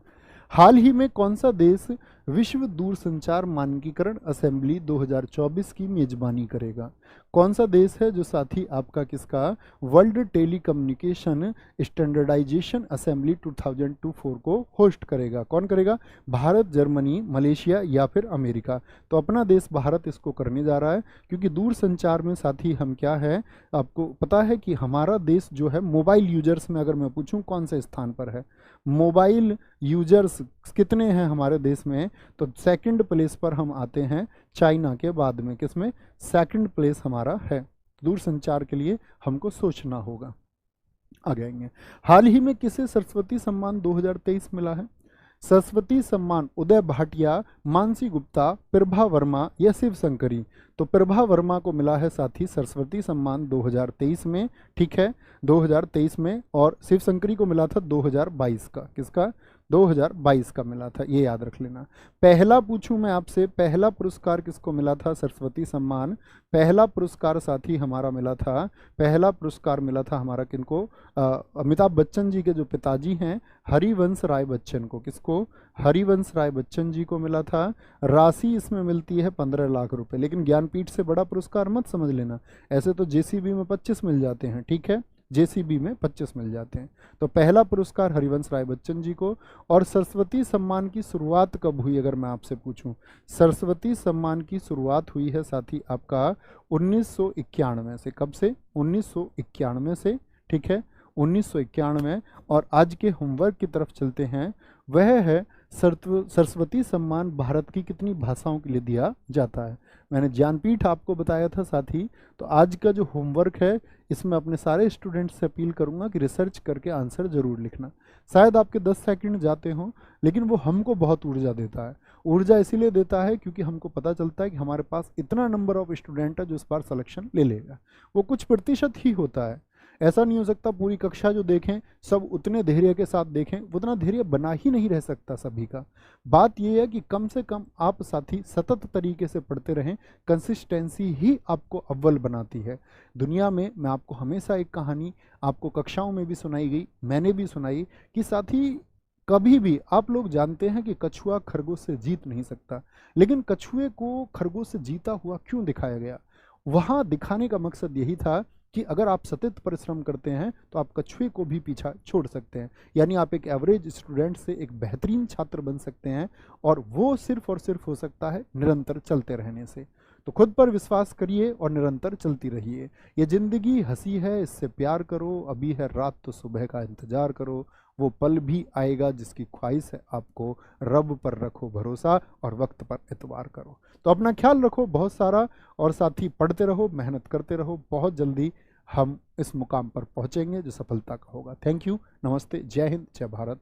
हाल ही में कौन सा देश विश्व दूरसंचार मानकीकरण असेंबली 2024 की मेजबानी करेगा? कौन सा देश है जो साथी आपका किसका? वर्ल्ड टेलीकम्युनिकेशन स्टैंडर्डाइजेशन असेंबली 2024 को होस्ट करेगा। कौन करेगा? भारत, जर्मनी, मलेशिया या फिर अमेरिका। तो अपना देश भारत इसको करने जा रहा है, क्योंकि दूरसंचार में साथी हम क्या है, आपको पता है कि हमारा देश जो है मोबाइल यूजर्स में, अगर मैं पूछूं कौन से स्थान पर है, मोबाइल यूजर्स कितने हैं हमारे देश में, तो सेकंड प्लेस पर हम आते हैं चाइना के बाद में। किसमें? सेकंड प्लेस हमारा है। दूरसंचार के लिए हमको सोचना होगा। आगे आएंगे, हाल ही में किसे सरस्वती सम्मान 2023 मिला है? सरस्वती सम्मान उदय भाटिया, मानसी गुप्ता, प्रभा वर्मा या शिव शंकरी? तो प्रभा वर्मा को मिला है साथी सरस्वती सम्मान 2023 में। ठीक है, 2023 में। और शिव शंकरी को मिला था 2022 का। किसका? 2022 का मिला था, ये याद रख लेना। पहला पूछूं मैं आपसे, पहला पुरस्कार किसको मिला था सरस्वती सम्मान? पहला पुरस्कार साथी हमारा मिला था, पहला पुरस्कार मिला था हमारा किनको? अमिताभ बच्चन जी के जो पिताजी हैं, हरिवंश राय बच्चन को। किसको? हरिवंश राय बच्चन जी को मिला था। राशि इसमें मिलती है 15 लाख रुपए, लेकिन ज्ञानपीठ से बड़ा पुरस्कार मत समझ लेना। ऐसे तो जेसीबी में 25 मिल जाते हैं। ठीक है, जेसीबी में 25 मिल जाते हैं। तो पहला पुरस्कार हरिवंश राय बच्चन जी को। और सरस्वती सम्मान की शुरुआत कब हुई, अगर मैं आपसे पूछूं? सरस्वती सम्मान की शुरुआत हुई है साथी आपका 1991 से। कब से? 1991 से। ठीक है, 1991। और आज के होमवर्क की तरफ चलते हैं, वह है सरस्वती सम्मान भारत की कितनी भाषाओं के लिए दिया जाता है? मैंने ज्ञानपीठ आपको बताया था साथी। तो आज का जो होमवर्क है, इसमें अपने सारे स्टूडेंट्स से अपील करूंगा कि रिसर्च करके आंसर जरूर लिखना। शायद आपके 10 सेकंड जाते हों, लेकिन वो हमको बहुत ऊर्जा देता है। ऊर्जा इसीलिए देता है क्योंकि हमको पता चलता है कि हमारे पास इतना नंबर ऑफ स्टूडेंट है जो इस बार सिलेक्शन ले लेगा। वो कुछ प्रतिशत ही होता है, ऐसा नहीं हो सकता पूरी कक्षा जो देखें सब उतने धैर्य के साथ देखें, उतना धैर्य बना ही नहीं रह सकता सभी का। बात यह है कि कम से कम आप साथी सतत तरीके से पढ़ते रहें, कंसिस्टेंसी ही आपको अव्वल बनाती है। दुनिया में मैं आपको हमेशा एक कहानी आपको कक्षाओं में भी सुनाई गई, मैंने भी सुनाई, कि साथी कभी भी आप लोग जानते हैं कि कछुआ खरगोश से जीत नहीं सकता, लेकिन कछुए को खरगोश से जीता हुआ क्यों दिखाया गया? वहां दिखाने का मकसद यही था कि अगर आप सतत परिश्रम करते हैं तो आप कछुए को भी पीछा छोड़ सकते हैं, यानी आप एक एवरेज स्टूडेंट से एक बेहतरीन छात्र बन सकते हैं, और वो सिर्फ और सिर्फ हो सकता है निरंतर चलते रहने से। तो खुद पर विश्वास करिए और निरंतर चलती रहिए। ये ज़िंदगी हंसी है, इससे प्यार करो, अभी है रात तो सुबह का इंतज़ार करो, वो पल भी आएगा जिसकी ख्वाहिश है आपको, रब पर रखो भरोसा और वक्त पर एतबार करो। तो अपना ख्याल रखो बहुत सारा, और साथ ही पढ़ते रहो, मेहनत करते रहो। बहुत जल्दी हम इस मुकाम पर पहुंचेंगे जो सफलता का होगा। थैंक यू, नमस्ते, जय हिंद, जय भारत।